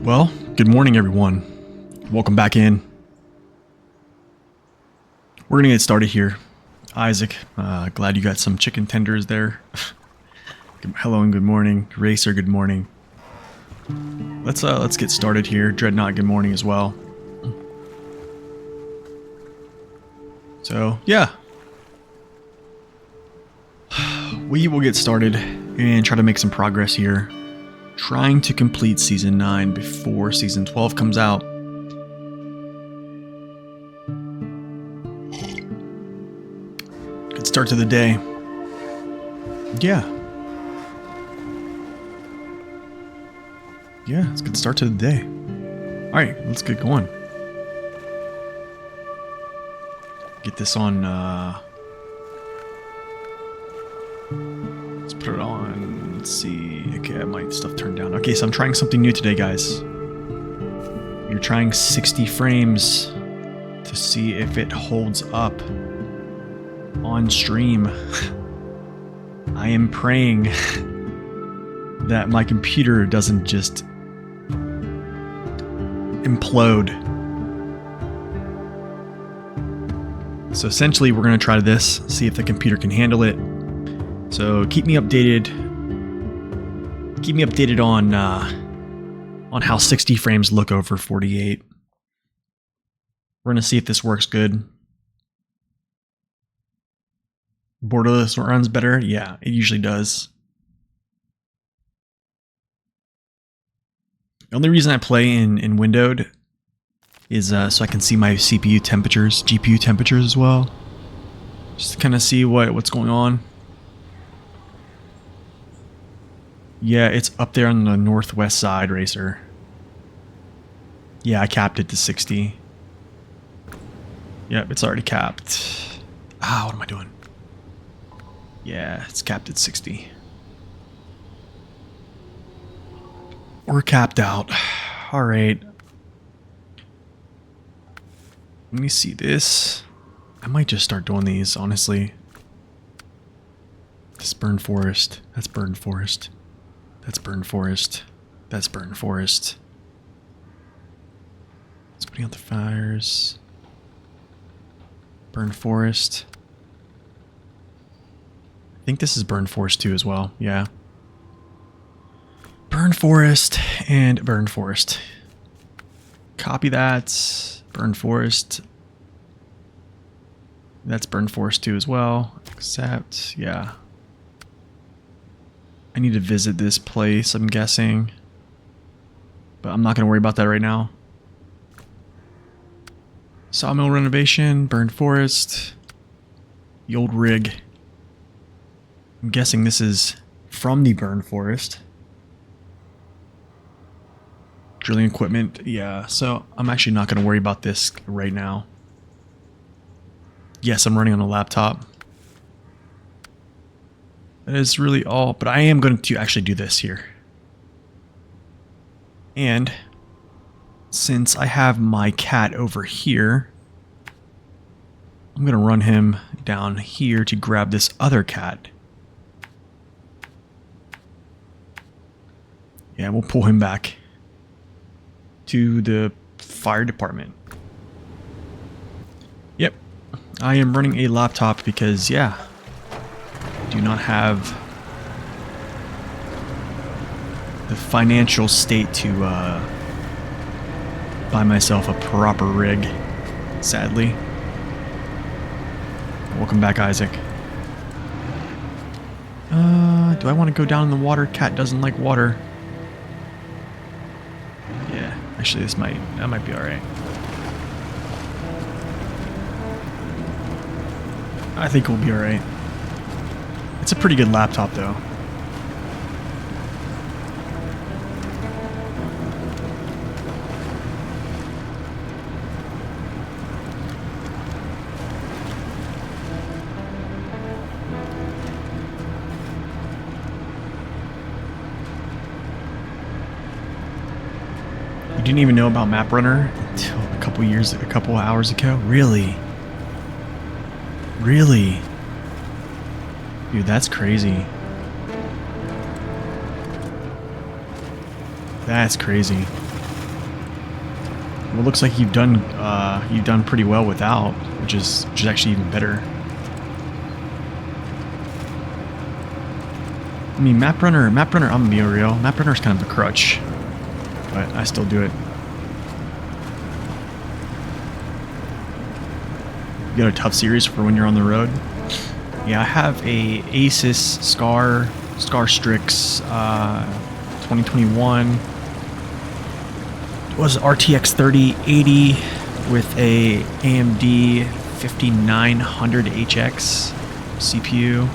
Well, good morning, everyone. Welcome back in. We're gonna get started here. Isaac, glad you got some chicken tenders there. Hello and good morning. Racer, good morning. Let's get started here. Dreadnought, good morning as well. So, yeah. We will get started and try to make some progress here. Trying to complete Season 9 before Season 12 comes out. Good start to the day. Yeah. Yeah, it's a good start to the day. Alright, let's get going. Get this on, let's put it on, let's see. Okay, I might stuff turned down. Okay, so I'm trying something new today, guys. You're trying 60 frames to see if it holds up on stream. I am praying that my computer doesn't just implode. So essentially we're going to try this, see if the computer can handle it. So keep me updated on how 60 frames look over 48. We're going to see if this works good. Borderless runs better? Yeah, it usually does. The only reason I play in windowed is so I can see my CPU temperatures, GPU temperatures as well. Just to kind of see what's going on. Yeah, it's up there on the northwest side, Racer. Yeah, I capped it to 60. Yep, it's already capped. Ah, what am I doing? Yeah, it's capped at 60. We're capped out. Alright. Let me see this. I might just start doing these, honestly. This burned forest. That's burned forest. That's burned forest. That's burned forest. Let's put out the fires. Burned forest. I think this is burned forest too as well. Yeah. Burned forest and burned forest. Copy that. Burned forest. That's burned forest too as well. Except, yeah. I need to visit this place, I'm guessing. But I'm not going to worry about that right now. Sawmill renovation, burned forest. The old rig. I'm guessing this is from the burned forest. Drilling equipment, yeah. So I'm actually not going to worry about this right now. Yes, I'm running on a laptop. That is really all, but I am going to actually do this here. And since I have my cat over here, I'm going to run him down here to grab this other cat. Yeah, we'll pull him back to the fire department. Yep, I am running a laptop because, yeah, I do not have the financial state to buy myself a proper rig, sadly. Welcome back, Isaac. Do I want to go down in the water? Cat doesn't like water. Yeah, actually that might be alright. I think we'll be alright. It's a pretty good laptop though. You didn't even know about Map Runner until a couple hours ago? Really? Really? Dude, that's crazy. That's crazy. Well, it looks like you've done pretty well without, which is actually even better. I mean, map runner. I'm gonna be real. Map runner's kind of a crutch, but I still do it. You got a tough series for when you're on the road. Yeah, I have a Asus Scar Strix 2021. It was RTX 3080 with a AMD 5900 HX CPU.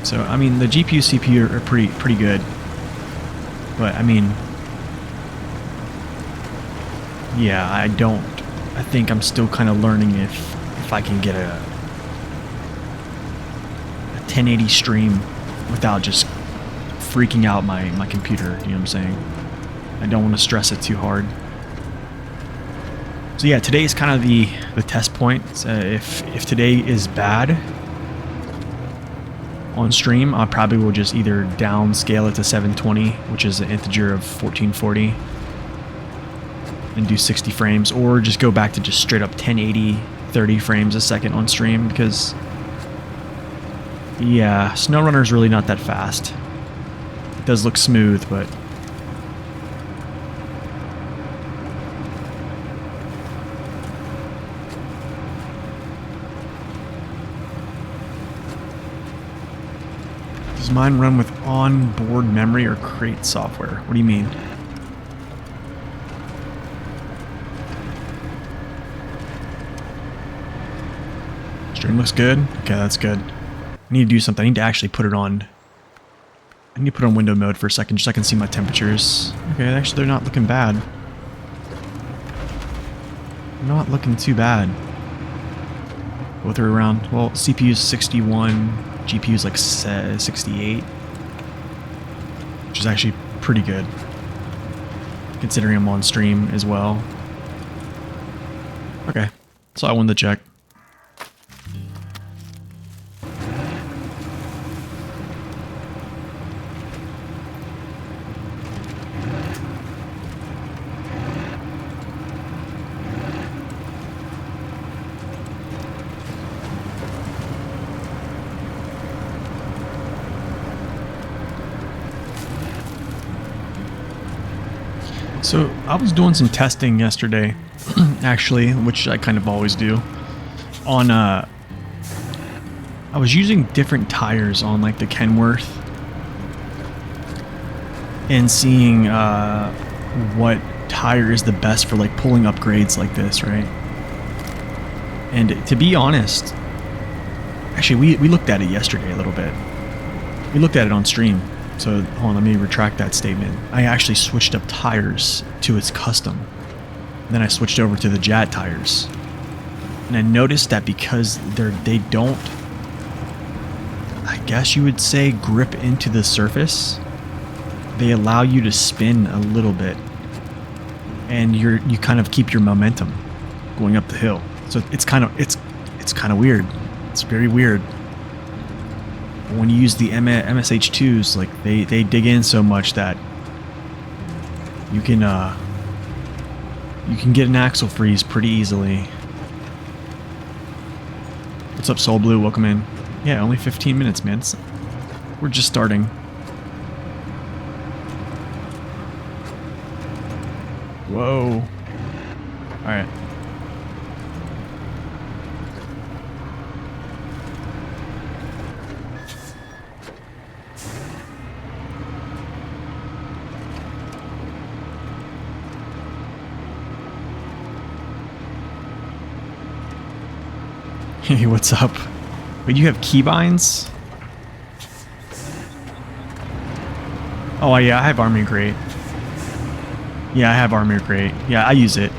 So I mean, the GPU CPU are pretty good. But I mean, yeah, I think I'm still kind of learning if I can get a 1080 stream without just freaking out my computer, you know what I'm saying? I don't want to stress it too hard. So yeah, today is kind of the test point. If today is bad on stream, I probably will just either downscale it to 720, which is an integer of 1440, and do 60 frames, or just go back to just straight up 1080, 30 frames a second on stream, because yeah, SnowRunner is really not that fast. It does look smooth, but does mine run with onboard memory or crate software? What do you mean? Stream looks good? Okay, that's good. I need to do something. I need to actually put it on. I need to put it on window mode for a second just so I can see my temperatures. Okay, actually they're not looking bad. Not looking too bad. Both are around, well, CPU's 61, GPU's like 68. Which is actually pretty good, considering I'm on stream as well. Okay, so I wanted to check. So I was doing some testing yesterday, actually, which I kind of always do. On I was using different tires on like the Kenworth, and seeing what tire is the best for like pulling upgrades like this, right? And to be honest, actually we looked at it yesterday a little bit. We looked at it on stream. So, hold on, let me retract that statement. I actually switched up tires to its custom. Then I switched over to the JAT tires. And I noticed that because they don't, I guess you would say, grip into the surface, they allow you to spin a little bit. And you kind of keep your momentum going up the hill. So it's kind of weird. It's very weird. When you use the MSH2s, like they dig in so much that you can get an axle freeze pretty easily. What's up, Soul Blue? Welcome in. Yeah, only 15 minutes, man. We're just starting. Whoa. All right. Hey, what's up? Wait, you have keybinds? Oh, yeah, I have Army Crate. Yeah, I have Army Crate. Yeah, I use it.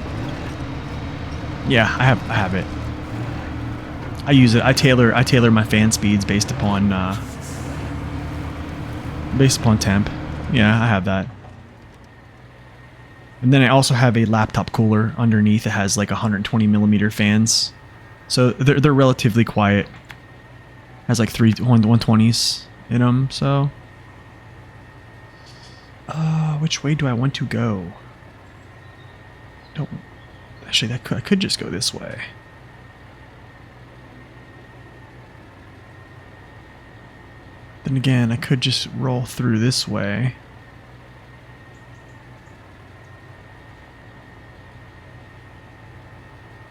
Yeah, I have it. I use it. I tailor my fan speeds based upon temp. Yeah, I have that. And then I also have a laptop cooler underneath. It has like 120mm fans. So they're relatively quiet. Has like 120s in them, so. Which way do I want to go? Actually, I could just go this way. Then again, I could just roll through this way.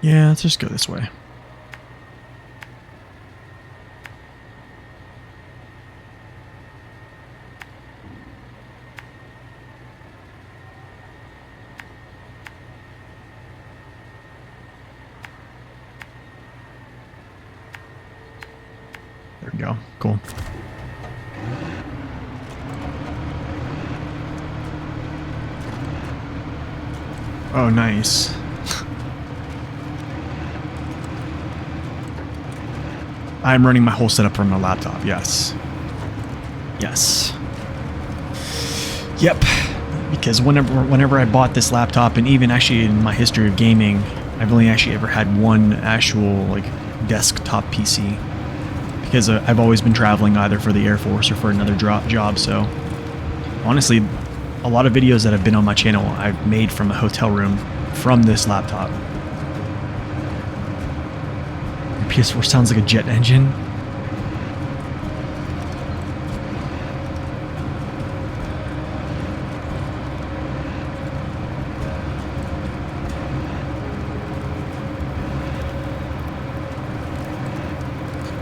Yeah, let's just go this way. There we go. Cool. Oh, nice. I'm running my whole setup from my laptop, yes. Yes. Yep. Because whenever I bought this laptop, and even actually in my history of gaming, I've only actually ever had one actual like desktop PC. Because I've always been traveling either for the Air Force or for another job, so honestly, a lot of videos that have been on my channel I've made from a hotel room from this laptop. Your PS4 sounds like a jet engine.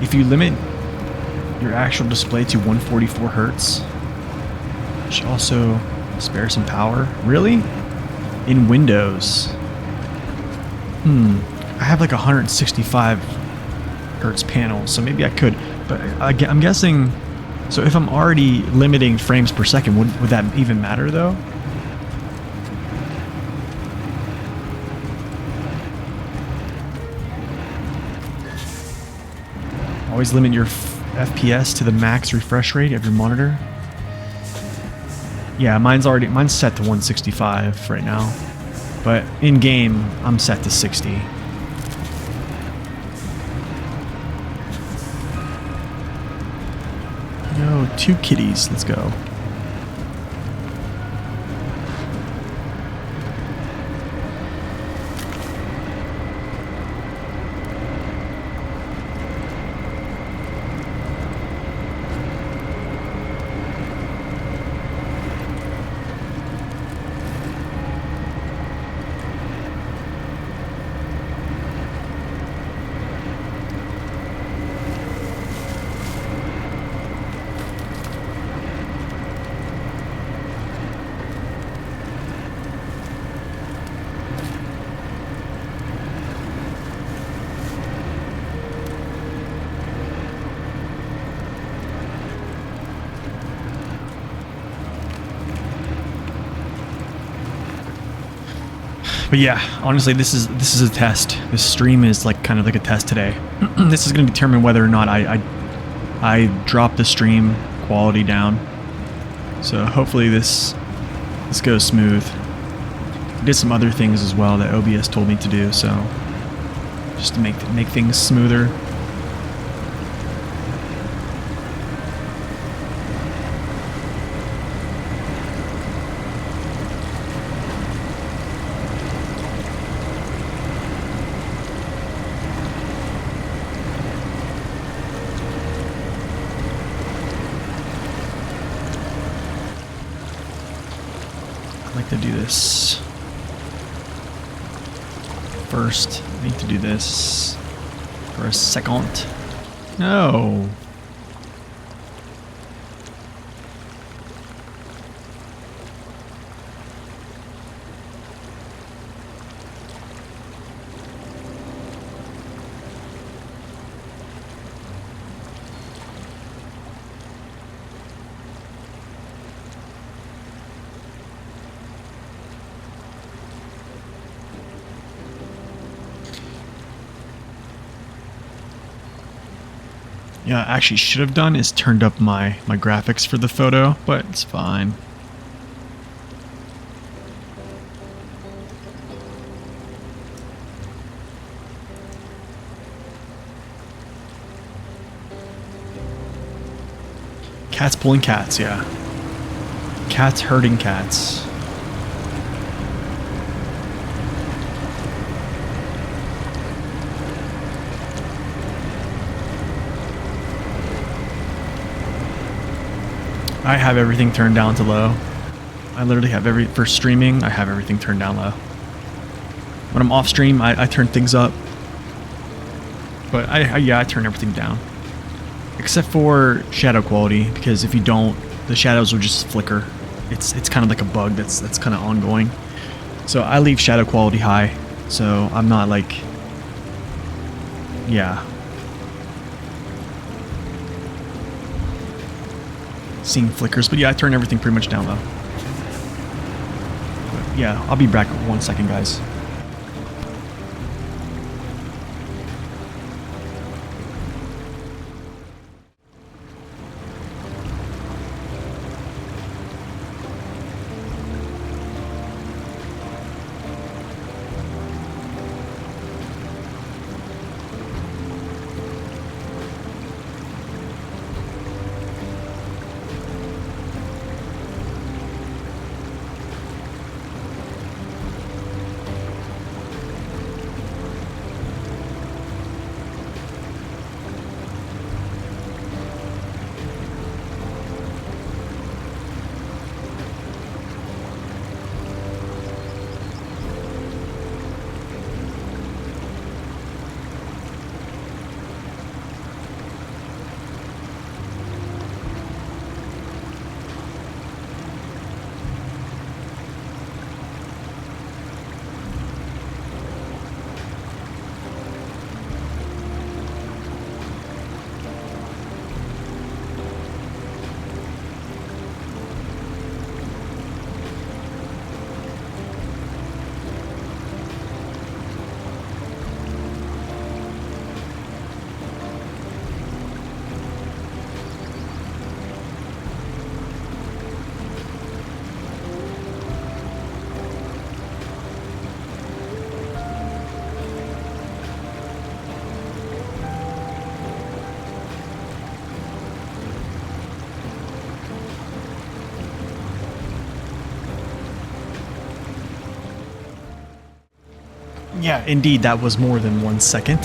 If you limit your actual display to 144 Hertz, it should also spare some power. Really? In Windows? I have like a 165 Hertz panel, so maybe I could. But I'm guessing, so if I'm already limiting frames per second, would that even matter though? Always limit your FPS to the max refresh rate of your monitor. Yeah, mine's set to 165 right now, but in game I'm set to 60. No, 2 kitties. Let's go. But yeah, honestly, this is a test. This stream is like kind of like a test today. This is going to determine whether or not I drop the stream quality down. So hopefully this goes smooth. I did some other things as well that OBS told me to do, so just to make things smoother. I like to do this first. I need to do this for a second. No. Yeah, I actually should have done is turned up my graphics for the photo, but it's fine. Cats pulling cats, yeah. Cats herding cats. I have everything turned down to low. I literally have for streaming, I have everything turned down low. When I'm off stream, I turn things up. But yeah, I turn everything down. Except for shadow quality, because if you don't, the shadows will just flicker. It's kind of like a bug that's kind of ongoing. So I leave shadow quality high, so I'm not like, yeah, seeing flickers. But yeah, I turn everything pretty much down low. But yeah, I'll be back in 1 second, guys. Yeah, indeed, that was more than 1 second.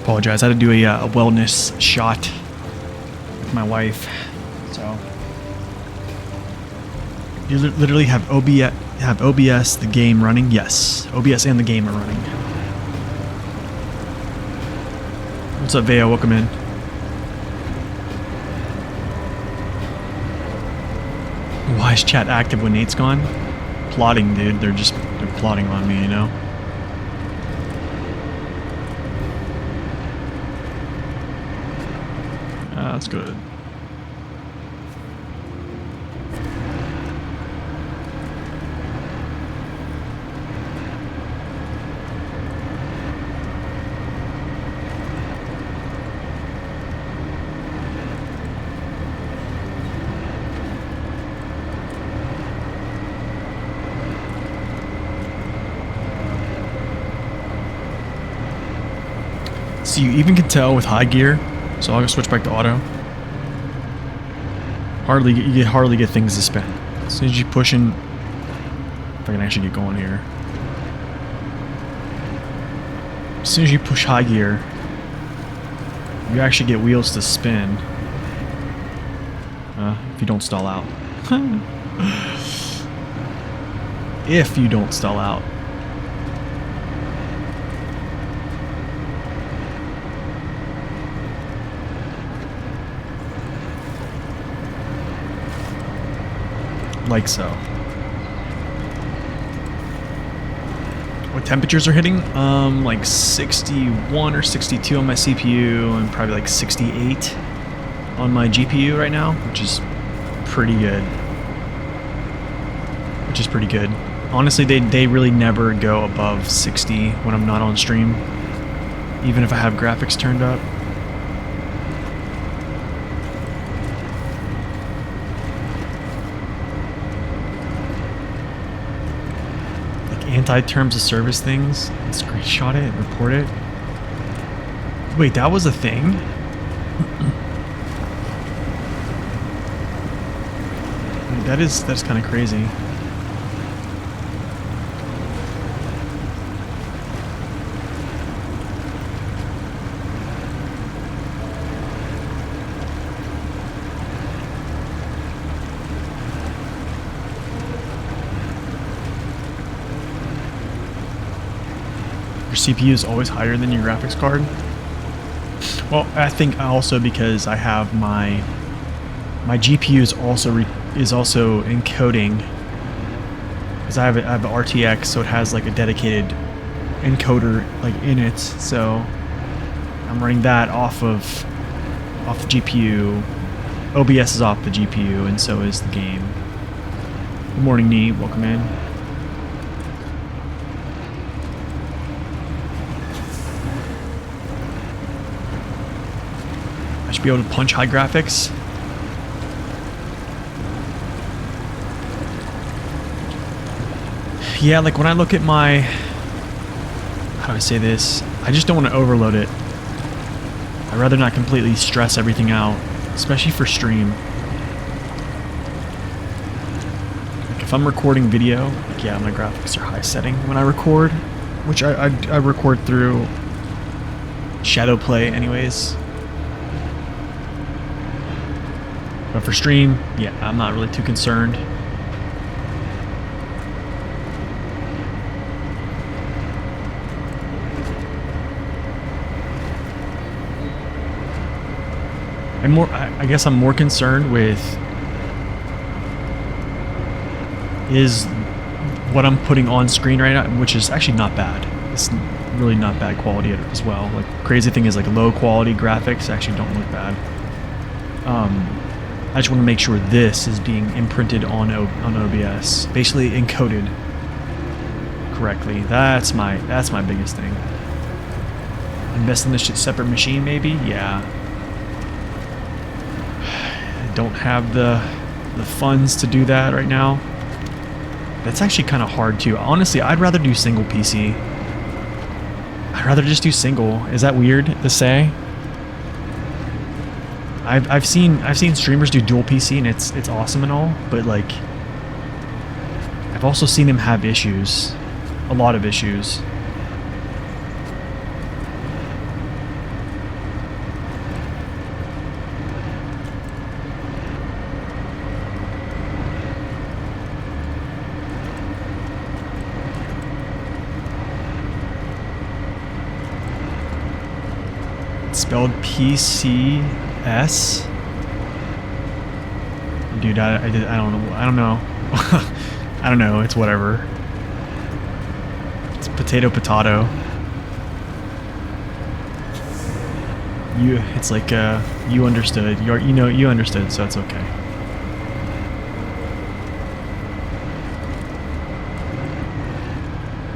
Apologize, I had to do a wellness shot with my wife. So you literally have OBS, the game running. Yes, OBS and the game are running. What's up, Veo? Welcome in. Why is chat active when Nate's gone? Plotting, dude. They're plotting on me, you know? That's good. So you even can tell with high gear. So I'll switch back to auto. You hardly get things to spin. As soon as you push in, if I can actually get going here. As soon as you push high gear, you actually get wheels to spin. If you don't stall out. If you don't stall out. Like so. What temperatures are hitting? Like 61 or 62 on my CPU and probably like 68 on my GPU right now, which is pretty good. Honestly, they really never go above 60 when I'm not on stream, even if I have graphics turned up. Anti-terms of service things. Screenshot it, report it. Wait, that was a thing? That's kind of crazy. CPU is always higher than your graphics card? Well, I think also because I have my GPU is also encoding, because I have an RTX, so it has like a dedicated encoder like in it. So I'm running that off the GPU. OBS is off the GPU, and so is the game. Good morning, Nee. Welcome in. I should be able to punch high graphics. Yeah, like when I look at my... How do I say this? I just don't want to overload it. I'd rather not completely stress everything out, especially for stream. Like if I'm recording video, like yeah, my graphics are high setting when I record, which I record through Shadow Play anyways. But for stream, yeah, I'm not really too concerned. I guess I'm more concerned with is what I'm putting on screen right now, which is actually not bad. It's really not bad quality as well. Like crazy thing is like low quality graphics actually don't look bad. I just want to make sure this is being imprinted on OBS, basically encoded correctly. That's my biggest thing. Invest in this separate machine, maybe? Yeah. Don't have the funds to do that right now. That's actually kind of hard too. Honestly, I'd rather do single PC. I'd rather just do single. Is that weird to say? I've seen streamers do dual PC and it's awesome and all, but like I've also seen them have issues. A lot of issues. Spelled PCS. Dude, I don't know. I don't know. It's whatever. It's potato. It's like you understood. You understood, so it's okay.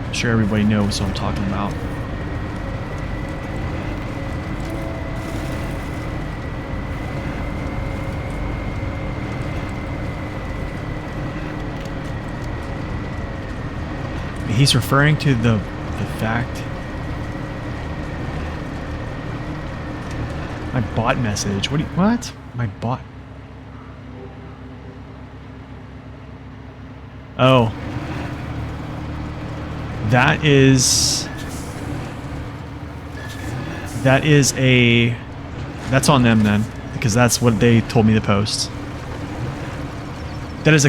I'm sure everybody knows what I'm talking about. He's referring to the fact. My bot message. What? My bot. Oh. That's on them then, because that's what they told me to post. That's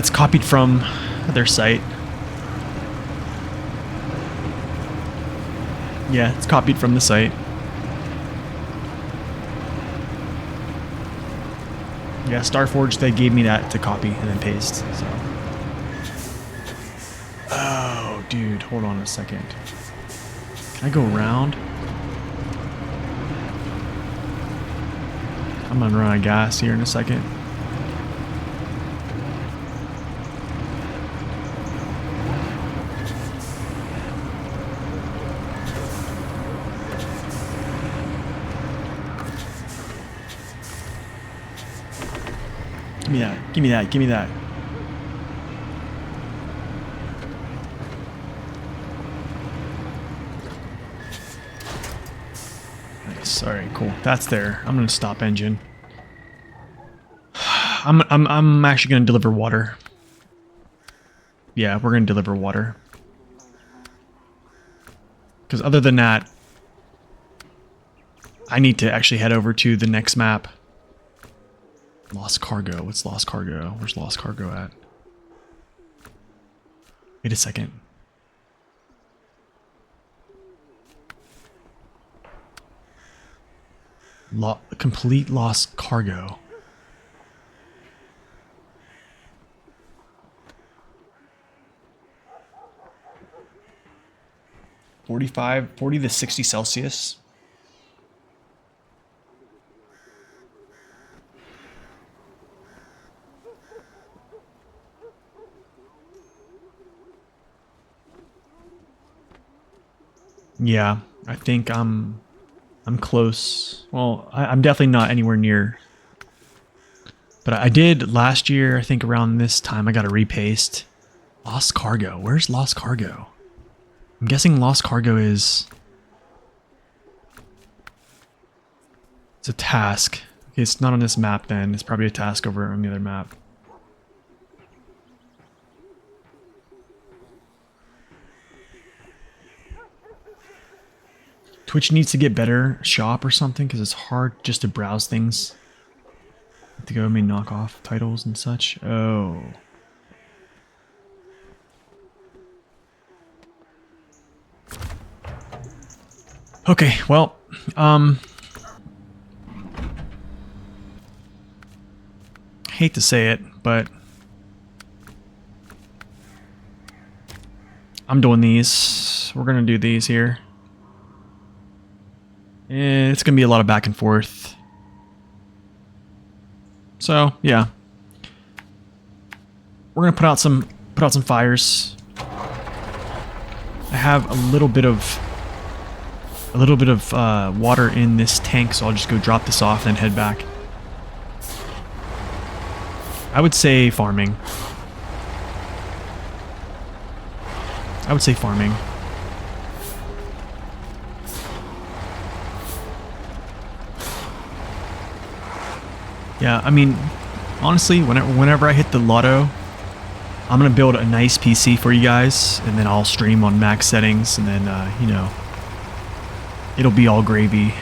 copied from their site. Yeah, it's copied from the site. Yeah, Starforge, they gave me that to copy and then paste, so. Oh, dude, hold on a second. Can I go around? I'm gonna run out of gas here in a second. Give me that. Nice. All right, cool. That's there. I'm gonna stop engine. I'm actually gonna deliver water. Yeah, we're gonna deliver water. Because other than that, I need to actually head over to the next map. Lost cargo. What's lost cargo? Where's lost cargo at? Wait a second. Complete lost cargo. $40 to 60 Celsius. Yeah, I think I'm close. Well, I'm definitely not anywhere near. But I did last year, I think around this time, I got a repaste. Lost cargo. Where's lost cargo? I'm guessing lost cargo is... It's a task. Okay, it's not on this map then. It's probably a task over on the other map. Twitch needs to get better shop or something because it's hard just to browse things. Have to go and knock off titles and such. Oh. Okay, well, hate to say it, but I'm doing these. We're gonna do these here. It's gonna be a lot of back and forth. So yeah, we're gonna put out some fires. I have a little bit of water in this tank, so I'll just go drop this off and then head back. I would say farming. Yeah, I mean, honestly, whenever I hit the lotto, I'm gonna build a nice PC for you guys, and then I'll stream on max settings, and then, you know, it'll be all gravy.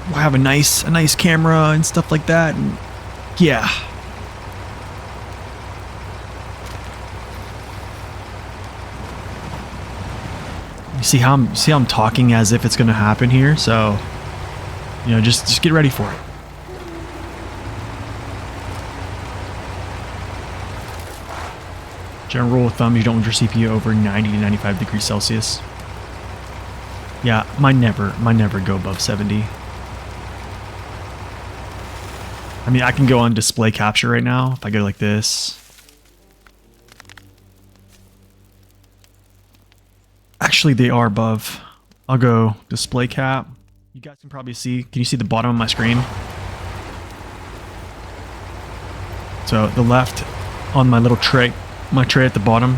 We'll have a nice camera and stuff like that, and yeah. You see how I'm talking as if it's gonna happen here, so you know, just get ready for it. General rule of thumb: you don't want your CPU over 90 to 95 degrees Celsius. Yeah, mine never go above 70. I mean, I can go on display capture right now if I go like this. Actually, they are above. I'll go display cap. You guys can probably see. Can you see the bottom of my screen? So the left on my little tray, my tray at the bottom.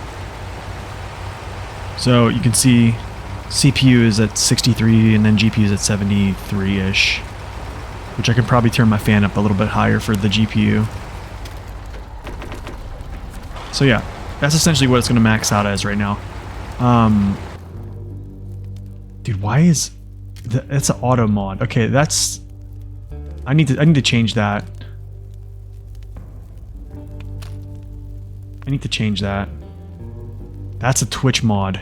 So you can see CPU is at 63 and then GPU is at 73-ish. Which I can probably turn my fan up a little bit higher for the GPU. So yeah, that's essentially what it's going to max out as right now. Dude, why is that's an auto mod? Okay, that's I need to change that. I need to change that. That's a Twitch mod.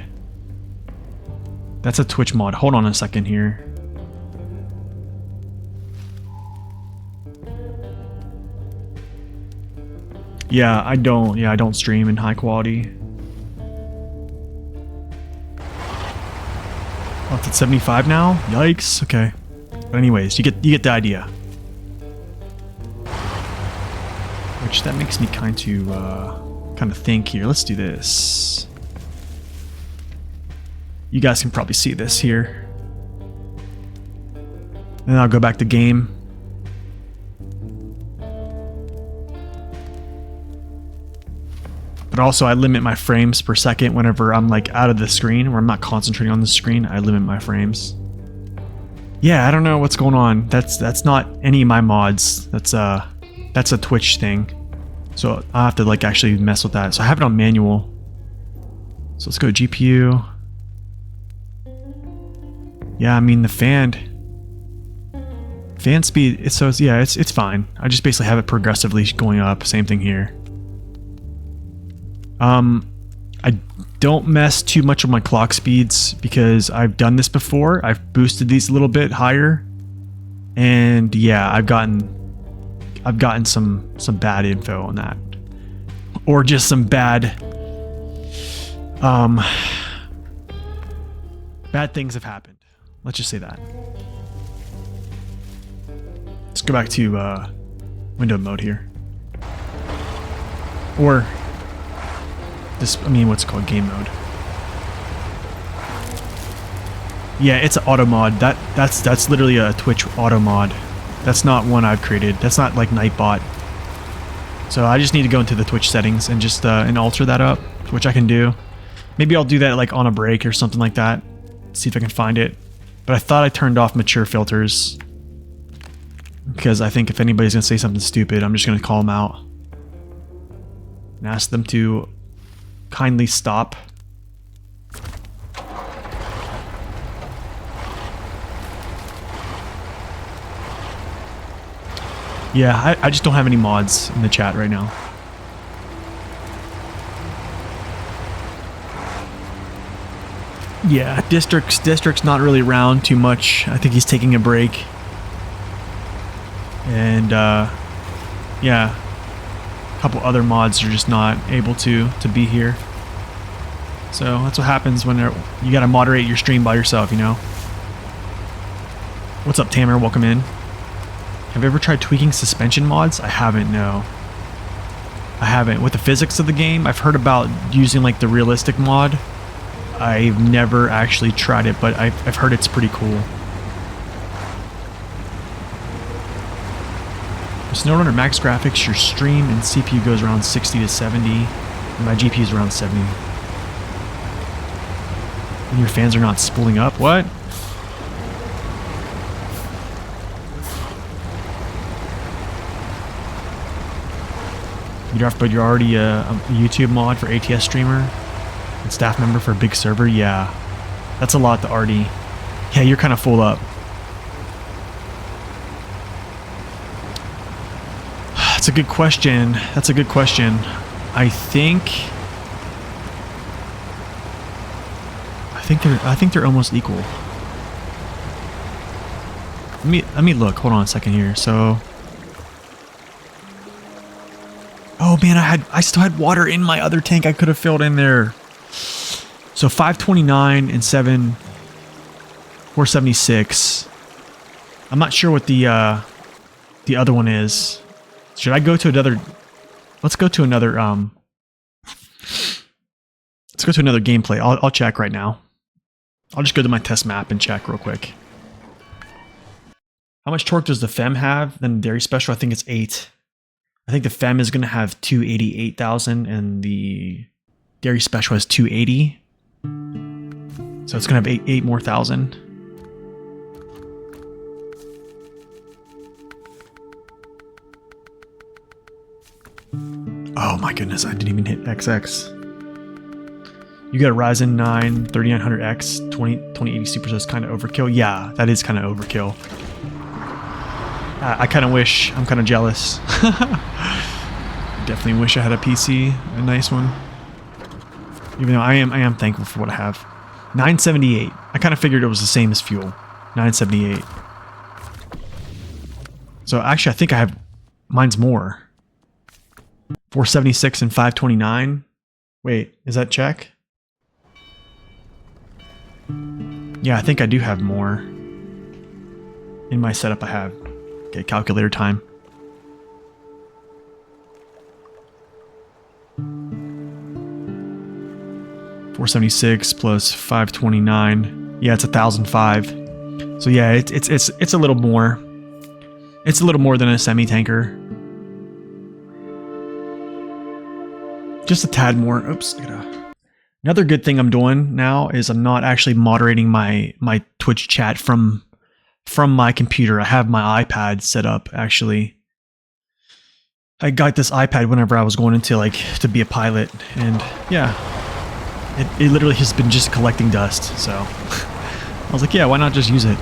That's a Twitch mod. Hold on a second here. Yeah, I don't stream in high quality. Oh, it's at 75 now? Yikes. Okay. But anyways, you get the idea. Which that makes me kind of think here. Let's do this. You guys can probably see this here. And then I'll go back to game. But also I limit my frames per second whenever I'm like out of the screen, where I'm not concentrating on the screen. I limit my frames. Yeah, I don't know what's going on. That's not any of my mods. That's a Twitch thing. So I'll have to like actually mess with that. So I have it on manual. So let's go GPU. Yeah, I mean the fan speed, it's fine. I just basically have it progressively going up. Same thing here. I don't mess too much with my clock speeds because I've done this before. I've boosted these a little bit higher, and yeah, I've gotten some bad info on that, or just some bad bad things have happened. Let's just say that. Let's go back to window mode here, or this. I mean, what's it called? Game mode. Yeah, it's an auto mod. That's literally a Twitch auto mod. That's not one I've created. That's not like Nightbot. So I just need to go into the Twitch settings and just and alter that up, which I can do. Maybe I'll do that like on a break or something like that. See if I can find it. But I thought I turned off mature filters because I think if anybody's gonna say something stupid, I'm just gonna call them out and ask them to kindly stop. Yeah, I just don't have any mods in the chat right now. Yeah, District's not really around too much. I think he's taking a break. And yeah, a couple other mods are just not able to be here. So that's what happens when you gotta moderate your stream by yourself, you know. What's up, Tamer? Welcome in. Have you ever tried tweaking suspension mods? I haven't, no. I haven't. With the physics of the game, I've heard about using like the realistic mod. I've never actually tried it, but I've heard it's pretty cool. With SnowRunner Max Graphics, your stream and CPU goes around 60 to 70, and my GPU is around 70. And your fans are not spooling up? What? But you're already a YouTube mod for ATS streamer and staff member for a big server? Yeah. That's a lot to already... Yeah, you're kind of full up. That's a good question. That's a good question. I think they're almost equal. Let me look. Hold on a second here. So... Oh man, I still had water in my other tank I could have filled in there. So 529 and 476. I'm not sure what the other one is. Should I go to another? Let's go to another let's go to another gameplay. I'll check right now. I'll just go to my test map and check real quick. How much torque does the FEM have? Then the Dairy Special, I think it's 8. I think the FEM is going to have 288,000 and the Dairy Special has 280. So it's going to have 8 more thousand. Oh my goodness, I didn't even hit XX. You got a Ryzen 9 3900X 2080 Super, so it's kind of overkill. Yeah, that is kind of overkill. I kind of wish, I'm kind of jealous. Definitely wish I had a PC, a nice one. Even though I am thankful for what I have. 978. I kind of figured it was the same as fuel. 978. So actually I think I have, mine's more. 476 and 529. Wait, is that check? Yeah, I think I do have more. In my setup I have. Okay, calculator time. $476 plus 529. Yeah, it's 1,005. So yeah, it's a little more. It's a little more than a semi-tanker. Just a tad more. Oops. Another good thing I'm doing now is I'm not actually moderating my Twitch chat from my computer. I have my iPad set up, actually. I got this iPad whenever I was going into, like, to be a pilot, and yeah, it literally has been just collecting dust, so I was like, yeah, why not just use it?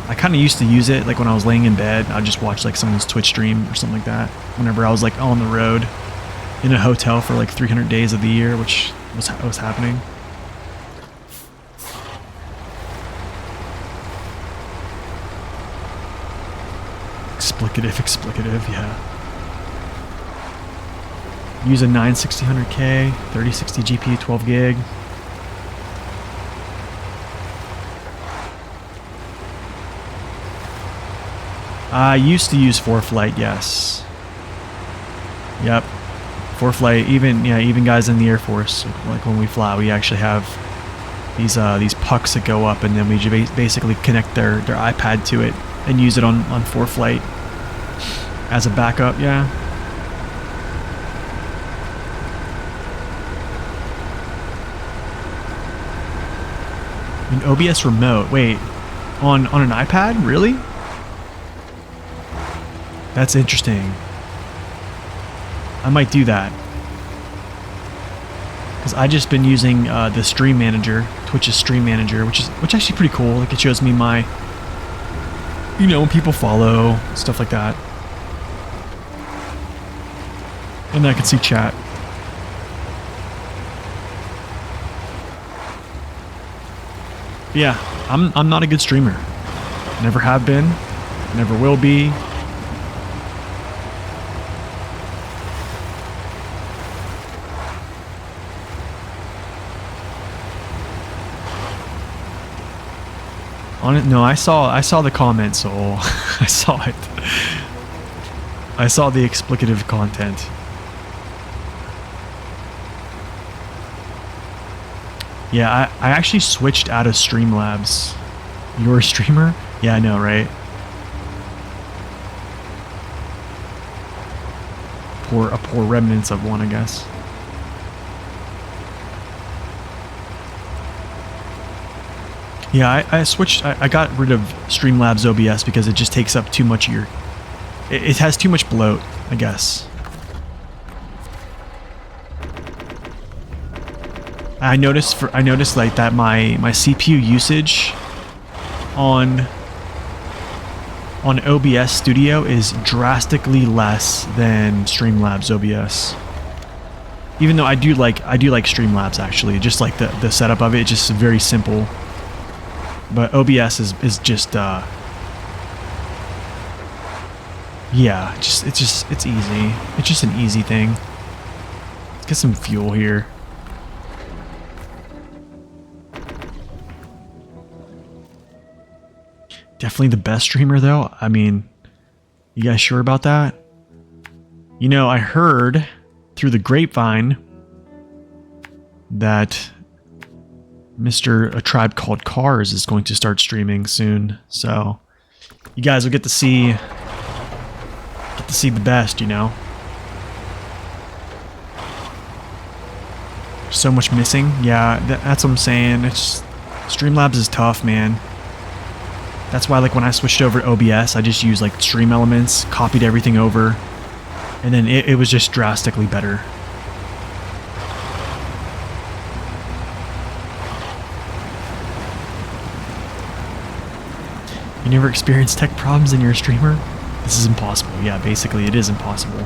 I kind of used to use it, like, when I was laying in bed. I'd just watch, like, someone's Twitch stream or something like that, whenever I was, like, on the road. in a hotel for like 300 days of the year, which was happening. Explicative, yeah. Use a 9600K, 3060 GPU, 12 gig. I used to use ForeFlight, yes. Yep. ForeFlight, even guys in the Air Force, like when we fly, we actually have these pucks that go up, and then we basically connect their iPad to it and use it on ForeFlight as a backup, yeah. An OBS remote, wait, on an iPad, really? That's interesting. I might do that. Because I just been using the Stream Manager, Twitch's Stream Manager, which actually pretty cool. Like it shows me my, when people follow, stuff like that. And I can see chat. But yeah, I'm not a good streamer. Never have been, never will be. No, I saw the comment, Soul. I saw it. I saw the explicative content. Yeah, I actually switched out of Streamlabs. You're a streamer? Yeah, I know, right? A poor remnants of one, I guess. Yeah, I switched. I got rid of Streamlabs OBS because it just takes up too much of your. It has too much bloat, I guess. I noticed like that my CPU usage on OBS Studio is drastically less than Streamlabs OBS. Even though I do like Streamlabs actually, just like the setup of it, just very simple. But OBS is just yeah, it's easy. It's just an easy thing. Let's get some fuel here. Definitely the best streamer though. I mean, you guys sure about that? I heard through the grapevine that Mr. A Tribe Called Cars is going to start streaming soon, so you guys will get to see the best, There's so much missing. Yeah, that's what I'm saying. Streamlabs is tough, man. That's why, like, when I switched over to OBS, I just used like Stream Elements, copied everything over, and then it was just drastically better. You never experienced tech problems in your streamer? This is impossible. Yeah, basically it is impossible.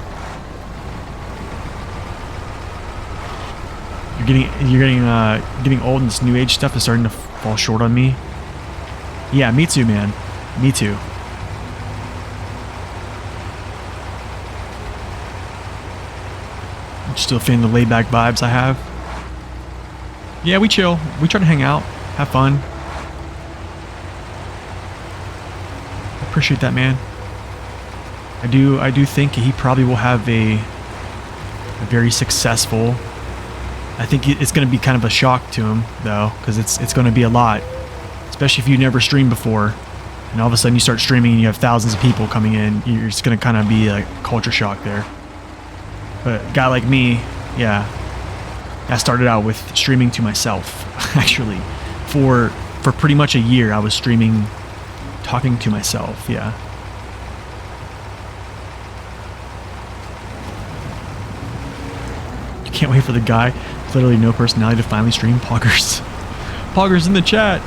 You're getting old, and this new age stuff is starting to fall short on me. Yeah, me too, man. Me too. I'm still feeling the laid back vibes I have. Yeah, we chill. We try to hang out, have fun. Appreciate that, man. I do think he probably will have a very successful. I think it's going to be kind of a shock to him though, because it's going to be a lot, especially if you never streamed before, and all of a sudden you start streaming and you have thousands of people coming in. You're just going to kind of be like culture shock there. But a guy like me, yeah, I started out with streaming to myself. Actually, for pretty much a year, I was streaming. Talking to myself, yeah. You can't wait for the guy with literally no personality to finally stream. Poggers. Poggers in the chat.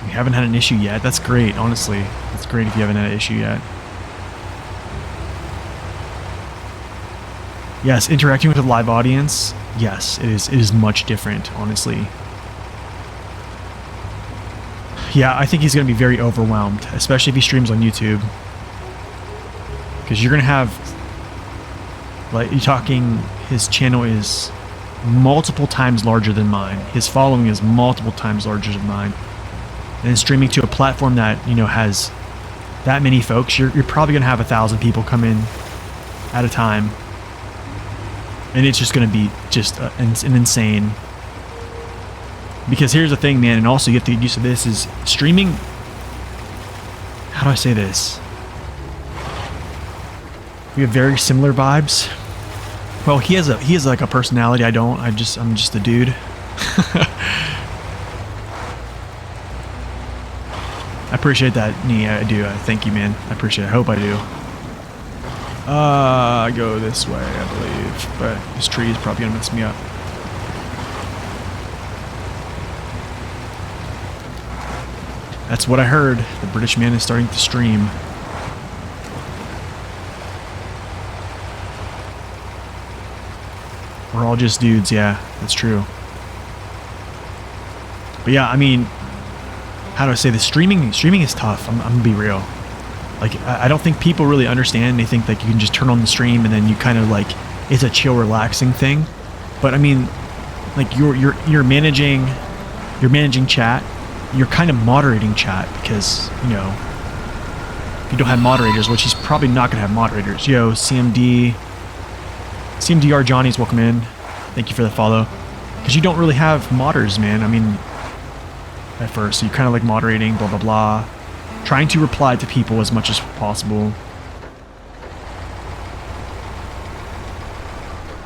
We haven't had an issue yet. That's great, honestly. That's great if you haven't had an issue yet. Yes, interacting with a live audience. Yes, it is. It is much different, honestly. Yeah, I think he's going to be very overwhelmed, especially if he streams on YouTube. Because you're going to have, like, you're talking, his channel is multiple times larger than mine. His following is multiple times larger than mine. And streaming to a platform that, you know, has that many folks, you're probably going to have 1,000 people come in at a time. And it's just going to be just an insane. Because here's the thing, man, and also you have to get used to this, is streaming, how do I say this? We have very similar vibes. Well, he has like a personality. I don't. I'm just a dude. I appreciate that, Nee. I do. Thank you, man. I appreciate it. I hope I do. I go this way, I believe, but this tree is probably gonna mess me up. That's what I heard. The British man is starting to stream. We're all just dudes, yeah, that's true. But yeah, I mean, how do I say this? Streaming is tough. I'm gonna be real. Like, I don't think people really understand. They think like you can just turn on the stream and then you kind of like, it's a chill, relaxing thing. But I mean, like you're managing chat. You're kind of moderating chat because, you know, if you don't have moderators, which he's probably not gonna have moderators. Yo, CMDR Johnny's welcome in. Thank you for the follow. Because you don't really have modders, man. I mean, at first, so you're kind of like moderating, blah blah blah, trying to reply to people as much as possible.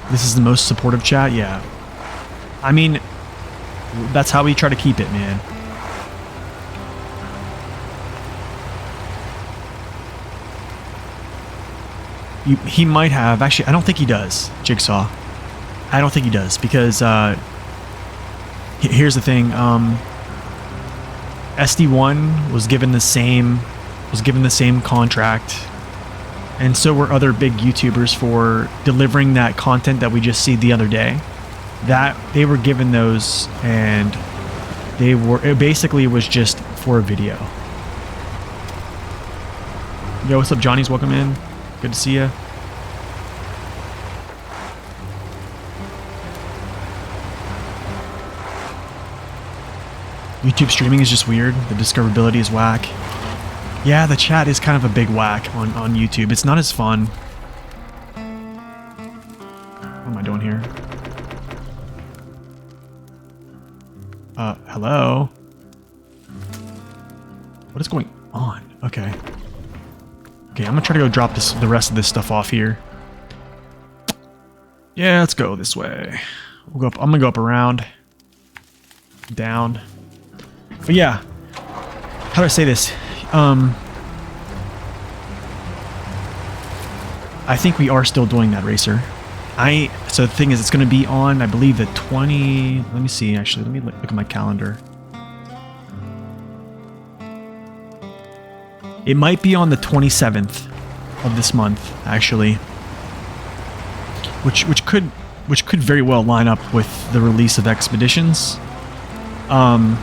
This is the most supportive chat, yeah. I mean, that's how we try to keep it, man. He might have. Actually, I don't think he does, Jigsaw. I don't think he does, because here's the thing. SD1 was given the same contract, and so were other big YouTubers for delivering that content that we just see the other day. That they were given those, and it basically was just for a video. Yo, what's up, Johnny's welcome in. Good to see you. YouTube streaming is just weird. The discoverability is whack. Yeah, the chat is kind of a big whack on YouTube. It's not as fun. What am I doing here? Hello? What is going on? Okay. Okay, I'm gonna try to go drop the rest of this stuff off here. Yeah, let's go this way. We'll go up. I'm gonna go up around, down. But yeah, how do I say this? I think we are still doing that, Racer. So the thing is, it's gonna be on, I believe, the 20. Let me see. Actually, let me look at my calendar. It might be on the 27th of this month, actually, which could very well line up with the release of Expeditions. That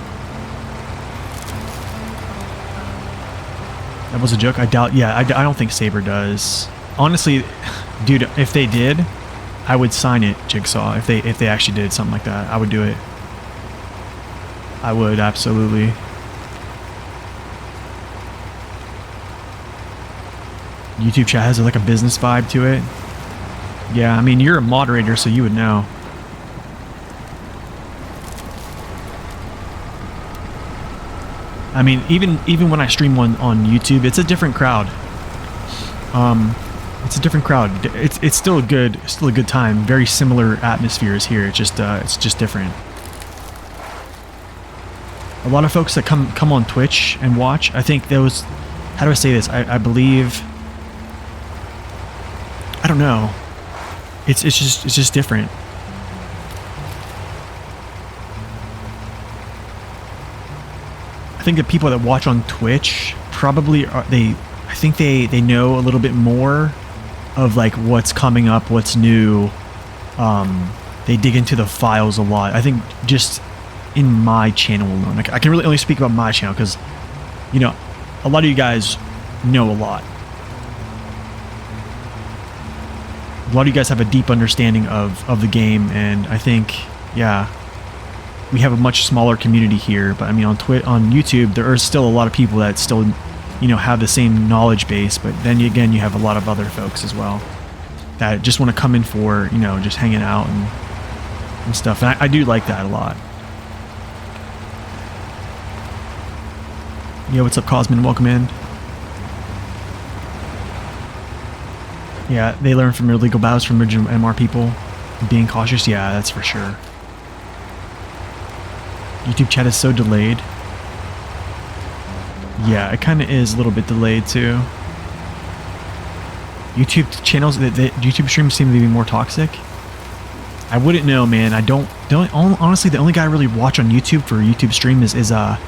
was a joke. I doubt. Yeah, I don't think Saber does. Honestly, dude, if they did, I would sign it, Jigsaw. If they actually did something like that, I would do it. I would absolutely. YouTube chat has like a business vibe to it. Yeah, I mean, you're a moderator, so you would know. I mean, even when I stream one on YouTube, it's a different crowd. It's a different crowd. It's still a good time. Very similar atmospheres here. It's just different. A lot of folks that come on Twitch and watch, I think those. How do I say this? I believe. I don't know. It's just different. think the people that watch on Twitch probably are, I think they know a little bit more of like what's coming up, what's new. They dig into the files a lot. I think just in my channel alone, I can really only speak about my channel because, you know, a lot of you guys know a lot. A lot of you guys have a deep understanding of the game, and I think, yeah, we have a much smaller community here. But I mean, on YouTube, there are still a lot of people that still, you know, have the same knowledge base. But then again, you have a lot of other folks as well that just want to come in for, you know, just hanging out and stuff. And I do like that a lot. Yo, what's up, Cosmin? Welcome in. Yeah, they learn from illegal battles from original MR people. Being cautious, yeah, that's for sure. YouTube chat is so delayed. Yeah, it kind of is a little bit delayed too. YouTube channels, the YouTube streams seem to be more toxic. I wouldn't know, man. Honestly, the only guy I really watch on YouTube for YouTube stream is a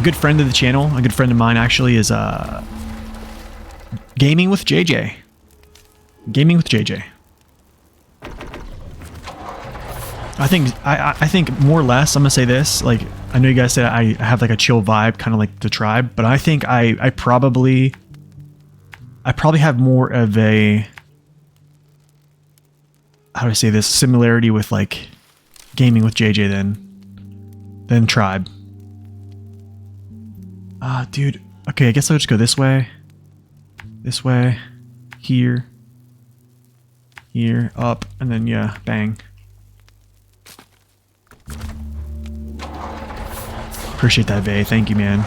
good friend of the channel. A good friend of mine actually is Gaming with JJ. Gaming with JJ. I think more or less, I'm gonna say this, like, I know you guys said I have like a chill vibe, kind of like the tribe, but I think I probably have more of a, how do I say this, similarity with like Gaming with JJ than tribe. Dude, okay, I guess I'll just go this way, here, up, and then yeah, bang. Appreciate that, Vay. Thank you, man.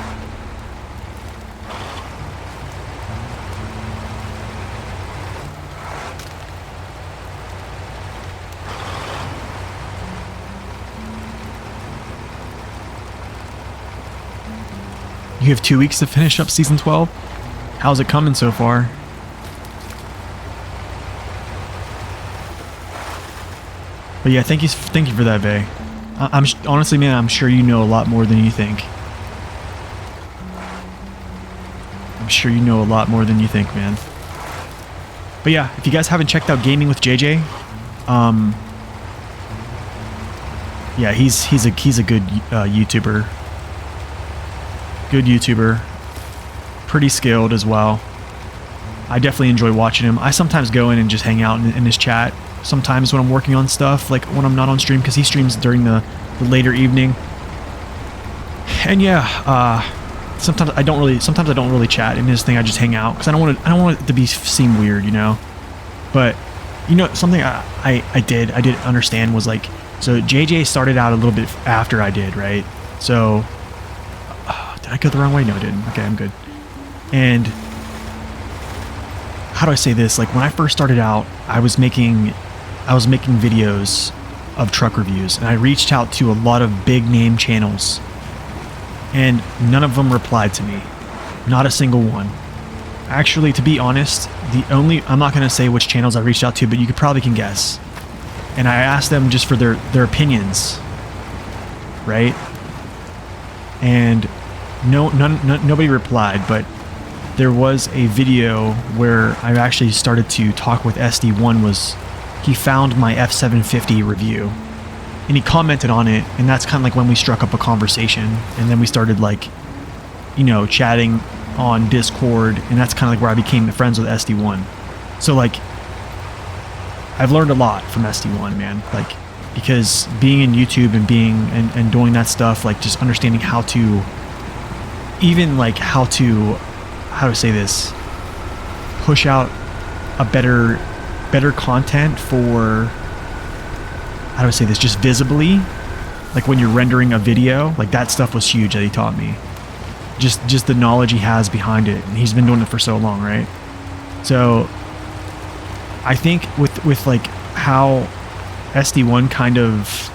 You have 2 weeks to finish up Season 12? How's it coming so far? But yeah, thank you for that, Vay. Honestly, man, I'm sure you know a lot more than you think. I'm sure you know a lot more than you think, man. But yeah, if you guys haven't checked out Gaming with JJ, yeah, he's a good YouTuber. Good YouTuber. Pretty skilled as well. I definitely enjoy watching him. I sometimes go in and just hang out in his chat. Sometimes when I'm working on stuff, like when I'm not on stream, because he streams during the later evening. And yeah, sometimes I don't really chat in his thing. I just hang out because I don't want it to seem weird, you know. But you know, something I did understand was like, so JJ started out a little bit after I did, right? So did I go the wrong way? No, I didn't. Okay, I'm good. And how do I say this? Like when I first started out, I was making videos of truck reviews, and I reached out to a lot of big name channels, and none of them replied to me. Not a single one. Actually, to be honest, I'm not going to say which channels I reached out to, but you probably can guess. And I asked them just for their opinions, right? And nobody replied, but there was a video where I actually started to talk with SD1. He found my F750 review and he commented on it, and that's kind of like when we struck up a conversation, and then we started like, you know, chatting on Discord, and that's kind of like where I became friends with SD1. So like, I've learned a lot from SD1, man, like, because being in YouTube and and doing that stuff, like just understanding how to say this, push out a better content for, how do I say this, just visibly, like when you're rendering a video, like that stuff was huge that he taught me. Just the knowledge he has behind it, and he's been doing it for so long, right? So I think with like how SD1 kind of,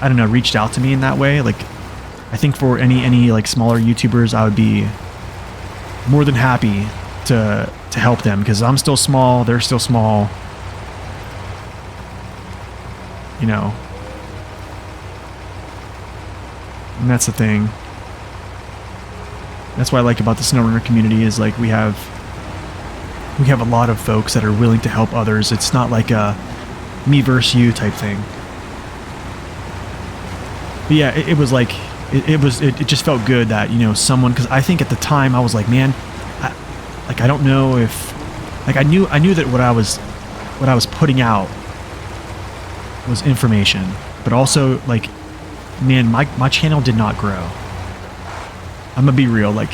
I don't know, reached out to me in that way, like I think for any like smaller YouTubers, I would be more than happy to help them, because I'm still small, they're still small, you know. And that's the thing. That's what I like about the SnowRunner community is like we have a lot of folks that are willing to help others. It's not like a me versus you type thing. But yeah, it was like it just felt good that, you know, someone, because I think at the time I was like, man, I don't know if, like, I knew that what I was putting out was information, but also like, man, my channel did not grow. I'm gonna be real, like,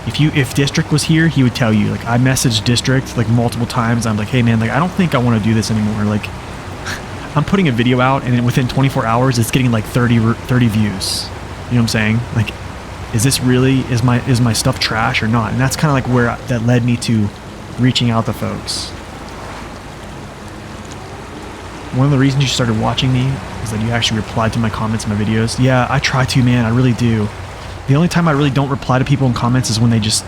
if District was here, he would tell you, like, I messaged District like multiple times. I'm like, hey man, like, I don't think I want to do this anymore. Like, I'm putting a video out and within 24 hours it's getting like 30 views. You know what I'm saying? Like, is this really, is my stuff trash or not? And that's kind of like where that led me to reaching out to folks. One of the reasons you started watching me is that you actually replied to my comments in my videos. Yeah, I try to, man, I really do. The only time I really don't reply to people in comments is when they just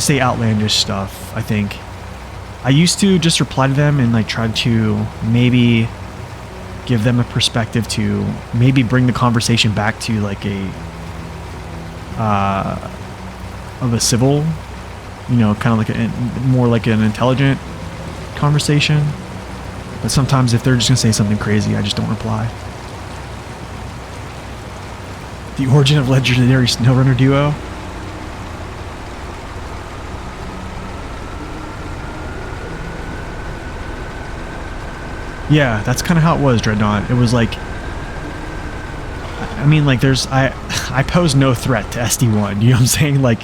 say outlandish stuff, I think. I used to just reply to them and like try to maybe give them a perspective to maybe bring the conversation back to like of a civil, you know, kind of like more like an intelligent conversation. But sometimes if they're just gonna say something crazy, I just don't reply. The origin of legendary SnowRunner duo. Yeah, that's kind of how it was, Dreadnought. It was like, I mean, like, I pose no threat to SD1. You know what I'm saying? Like,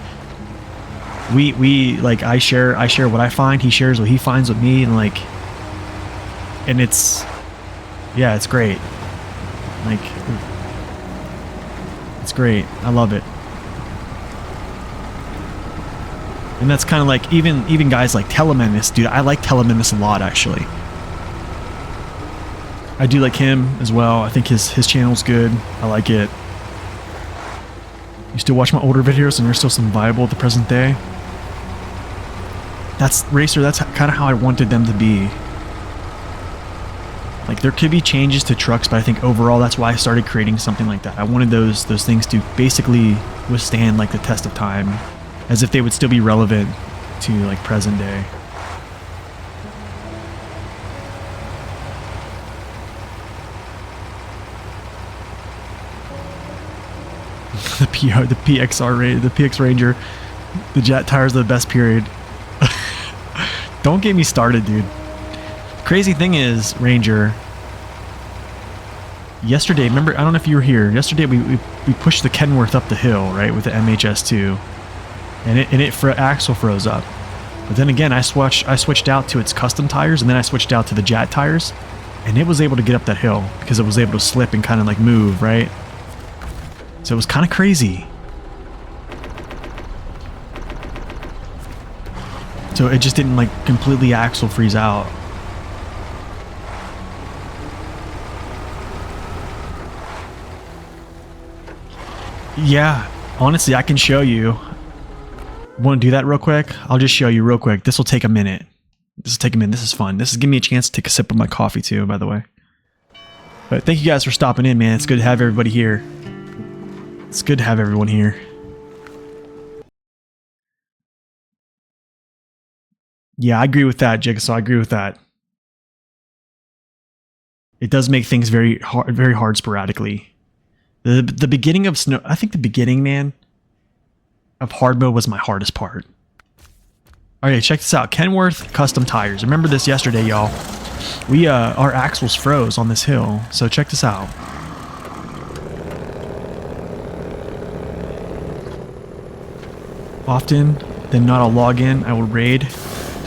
we like, I share what I find. He shares what he finds with me, and like, and it's, yeah, it's great. Like, it's great. I love it. And that's kind of like, even guys like Telemenace, dude. I like Telemenace a lot, actually. I do like him as well. I think his channel's good. I like it. You still watch my older videos and they're still some viable at the present day. That's Racer, that's kind of how I wanted them to be. Like, there could be changes to trucks, but I think overall that's why I started creating something like that. I wanted those things to basically withstand like the test of time, as if they would still be relevant to like present day. The PX Ranger, the Jet tires are the best, period. Don't get me started, dude. Crazy thing is, Ranger, yesterday, remember, I don't know if you were here, yesterday we pushed the Kenworth up the hill, right, with the MHS2, and axle froze up. But then again, I switched out to its custom tires, and then I switched out to the Jet tires, and it was able to get up that hill because it was able to slip and kind of like move, right? So it was kind of crazy. So it just didn't like completely axle freeze out. Yeah, honestly, I can show you. Want to do that real quick? I'll just show you real quick. This will take a minute. This will take a minute. This is fun. This is giving me a chance to take a sip of my coffee too, by the way. But thank you guys for stopping in, man. It's good to have everybody here. It's good to have everyone here. Yeah, I agree with that, Jigsaw. I agree with that. It does make things very hard sporadically. The beginning of Snow, I think the beginning, man, of hard mode was my hardest part. Okay, check this out. Kenworth custom tires. Remember this yesterday, y'all. Our axles froze on this hill. So check this out. Often than not, I'll log in. I will raid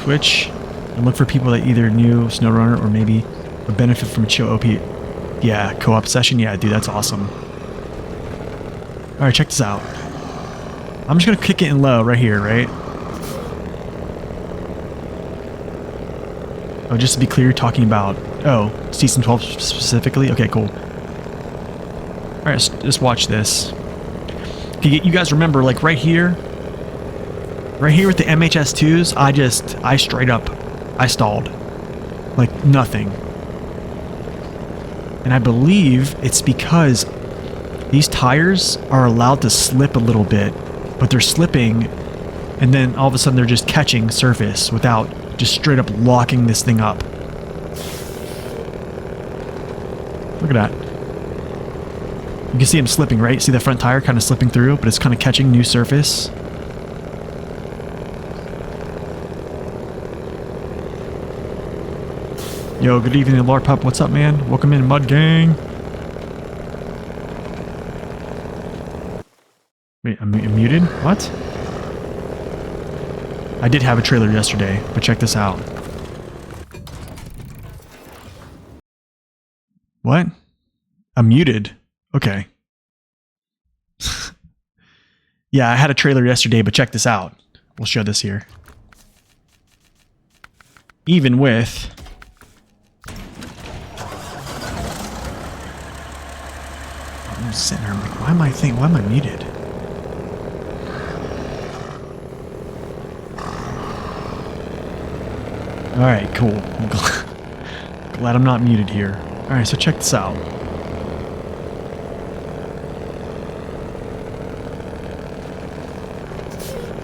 Twitch and look for people that either knew SnowRunner or maybe would benefit from a chill OP. Yeah, co-op session. Yeah, dude, that's awesome. All right, check this out. I'm just gonna kick it in low right here, right? Oh, just to be clear, you're talking about, oh, Season 12 specifically? Okay, cool. All right, just watch this. You guys remember, like right here with the MHS2s, I straight up, I stalled. Like nothing. And I believe it's because these tires are allowed to slip a little bit, but they're slipping, and then all of a sudden they're just catching surface without just straight up locking this thing up. Look at that. You can see them slipping, right? See the front tire kind of slipping through, but it's kind of catching new surface. Yo, good evening, Lord Pup. What's up, man? Welcome in, Mud Gang. Wait, I'm muted? What? I did have a trailer yesterday, but check this out. What? I'm muted. Okay. Yeah, I had a trailer yesterday, but check this out. We'll show this here. Even with... I'm sitting there, I'm like, why am I muted? Alright, cool. I'm glad I'm not muted here. Alright, so check this out.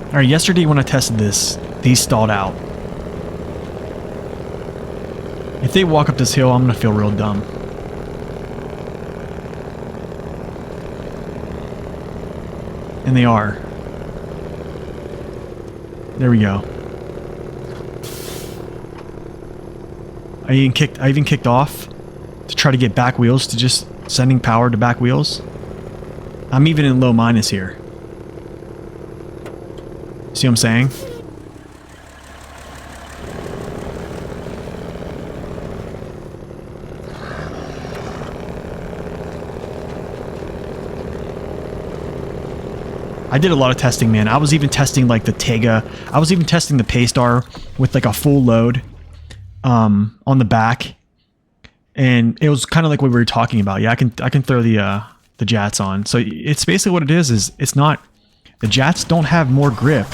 Alright, yesterday when I tested this, these stalled out. If they walk up this hill, I'm gonna feel real dumb. And they are. There we go. I even kicked off to try to get back wheels, to just sending power to back wheels. I'm even in low minus here. See what I'm saying? I did a lot of testing, man. I was even testing like the Tega. I was even testing the Paystar with like a full load on the back. And it was kind of like what we were talking about. Yeah, I can throw the jats on. So it's basically what it is it's not, the jats don't have more grip,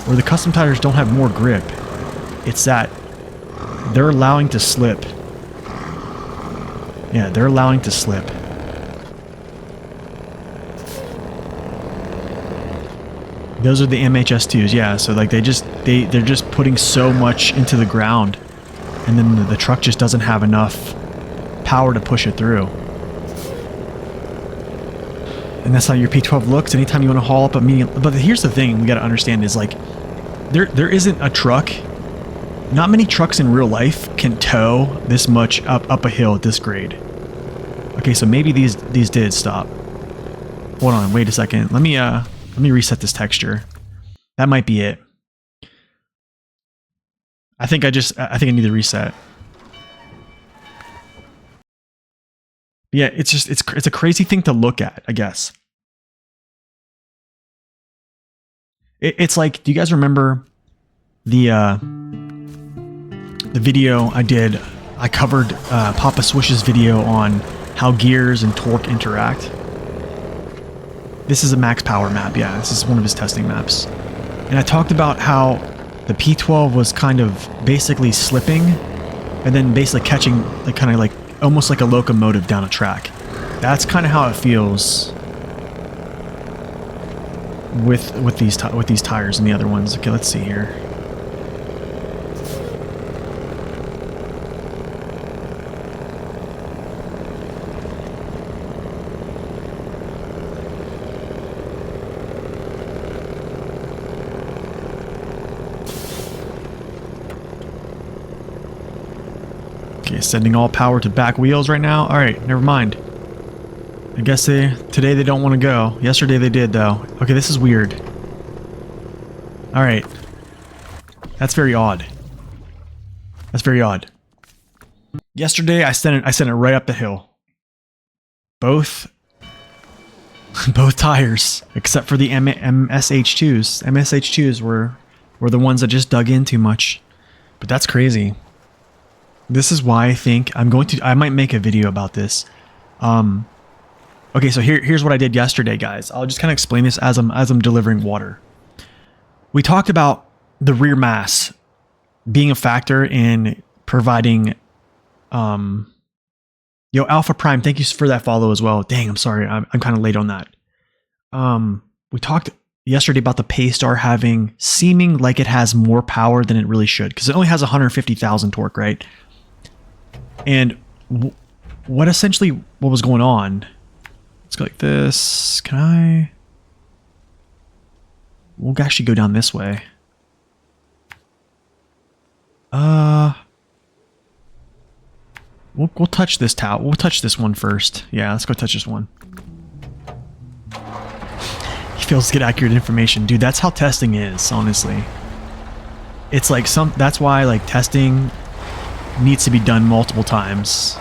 or the custom tires don't have more grip. It's that they're allowing to slip. Yeah, they're allowing to slip. Those are the MHS2s, yeah. So like they're just putting so much into the ground, and then the truck just doesn't have enough power to push it through. And that's how your P12 looks anytime you want to haul up a medium. But here's the thing we got to understand is like there isn't a truck. Not many trucks in real life can tow this much up a hill at this grade. Okay, so maybe these did stop. Hold on, wait a second. Let me reset this texture. That might be it. I think I need to reset. Yeah, it's a crazy thing to look at, I guess. It's like, do you guys remember the video I did? I covered Papa Swish's video on how gears and torque interact. This is a max power map, yeah. This is one of his testing maps. And I talked about how the P12 was kind of basically slipping and then basically catching, like kind of like almost like a locomotive down a track. That's kind of how it feels with these tires and the other ones. Okay, let's see here. Okay, sending all power to back wheels right now. All right, never mind. I guess today they don't want to go. Yesterday they did though. Okay, this is weird. All right. That's very odd. That's very odd. Yesterday I sent it right up the hill. Both tires, except for the MSH2s. MSH2s were the ones that just dug in too much. But that's crazy. This is why I think I might make a video about this. Okay, so here's what I did yesterday, guys. I'll just kind of explain this as I'm delivering water. We talked about the rear mass being a factor in providing, Yo, Alpha Prime, thank you for that follow as well. Dang, I'm sorry. I'm kind of late on that. We talked yesterday about the Paystar seeming like it has more power than it really should, because it only has 150,000 torque, right? And what was going on? Let's go like this. We'll actually go down this way. We'll touch this tower. We'll touch this one first. Yeah, let's go touch this one. He fails to get accurate information. Dude, that's how testing is, honestly. It's like that's why like testing needs to be done multiple times.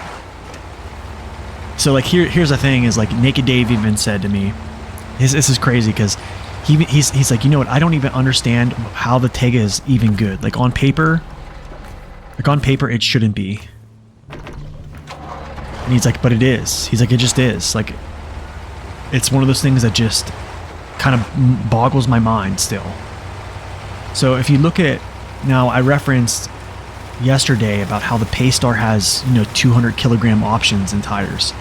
So like here's the thing is like Naked Dave even said to me, this is crazy because he's like, you know what, I don't even understand how the Tega is even good. Like on paper it shouldn't be. And he's like, but it is. He's like, it just is. Like, it's one of those things that just kind of boggles my mind still. So if you look at, now I referenced yesterday about how the Paystar has, 200 kilogram options in tires.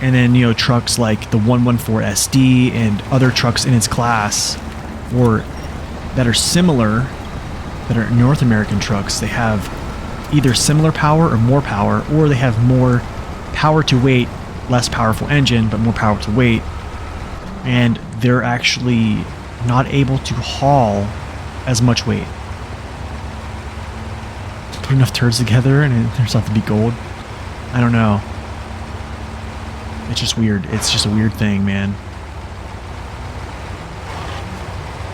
And then, trucks like the 114 SD and other trucks in its class that are similar, that are North American trucks, they have either similar power or more power, or they have more power to weight, less powerful engine, but more power to weight. And they're actually not able to haul as much weight. Put enough turds together and it turns out to be gold. I don't know. It's just weird. It's just a weird thing, man.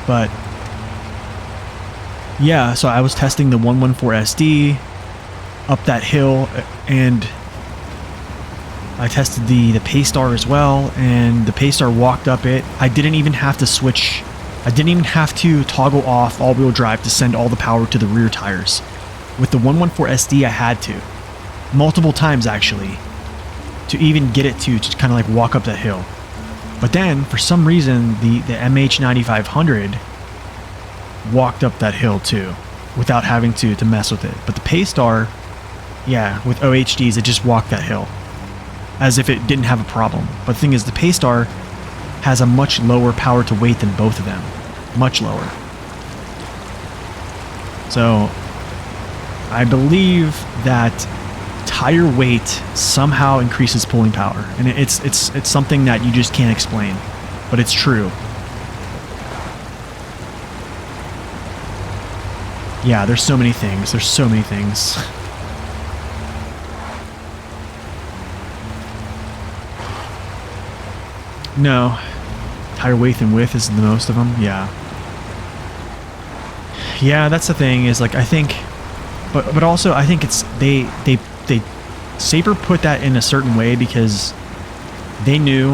But yeah, so I was testing the 114 SD up that hill, and I tested the Paystar as well, and the Paystar walked up it. I didn't even have to switch. I didn't even have to toggle off all-wheel drive to send all the power to the rear tires. With the 114 SD, I had to. Multiple times, actually, to even get it to kind of like walk up that hill. But then, for some reason, the MH9500 walked up that hill too, without having to mess with it. But the Paystar, yeah, with OHDs, it just walked that hill as if it didn't have a problem. But the thing is, the Paystar has a much lower power to weight than both of them. Much lower. So I believe that tire weight somehow increases pulling power. And it's something that you just can't explain. But it's true. Yeah, there's so many things. There's so many things. No. Tire weight and width is the most of them. Yeah. Yeah, that's the thing is like I think, but also I think it's they Sabre put that in a certain way because they knew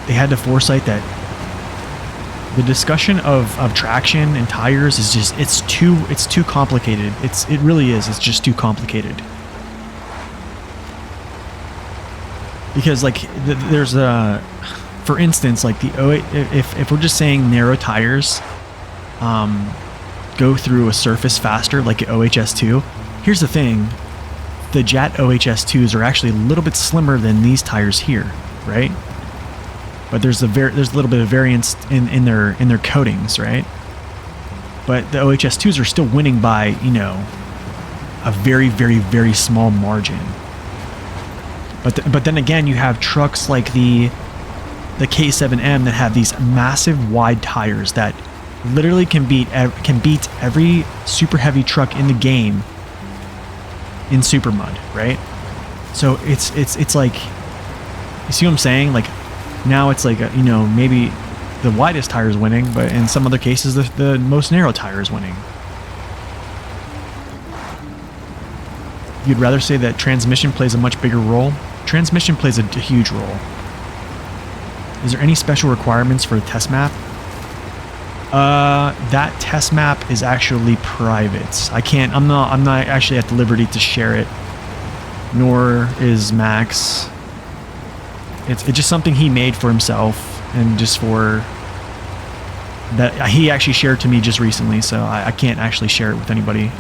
they had the foresight that the discussion of traction and tires is just it's too complicated. It really is. It's just too complicated. Because like there's a, for instance, like the if we're just saying narrow tires go through a surface faster, like an OHS2. Here's the thing: the Jet OHS2s are actually a little bit slimmer than these tires here, right? But there's a little bit of variance in their coatings, right? But the OHS2s are still winning by a very, very, very small margin. But then again, you have trucks like the K7M that have these massive wide tires that literally can beat every super heavy truck in the game in super mud, right? So it's like, you see what I'm saying? Like now it's like maybe the widest tire is winning, but in some other cases the most narrow tire is winning. You'd rather say that transmission plays a much bigger role? Transmission plays a huge role. Is there any special requirements for the test map? That test map is actually private. I'm not actually at the liberty to share it, nor is Max. It's just something he made for himself, and just for that he actually shared to me just recently, so I can't actually share it with anybody.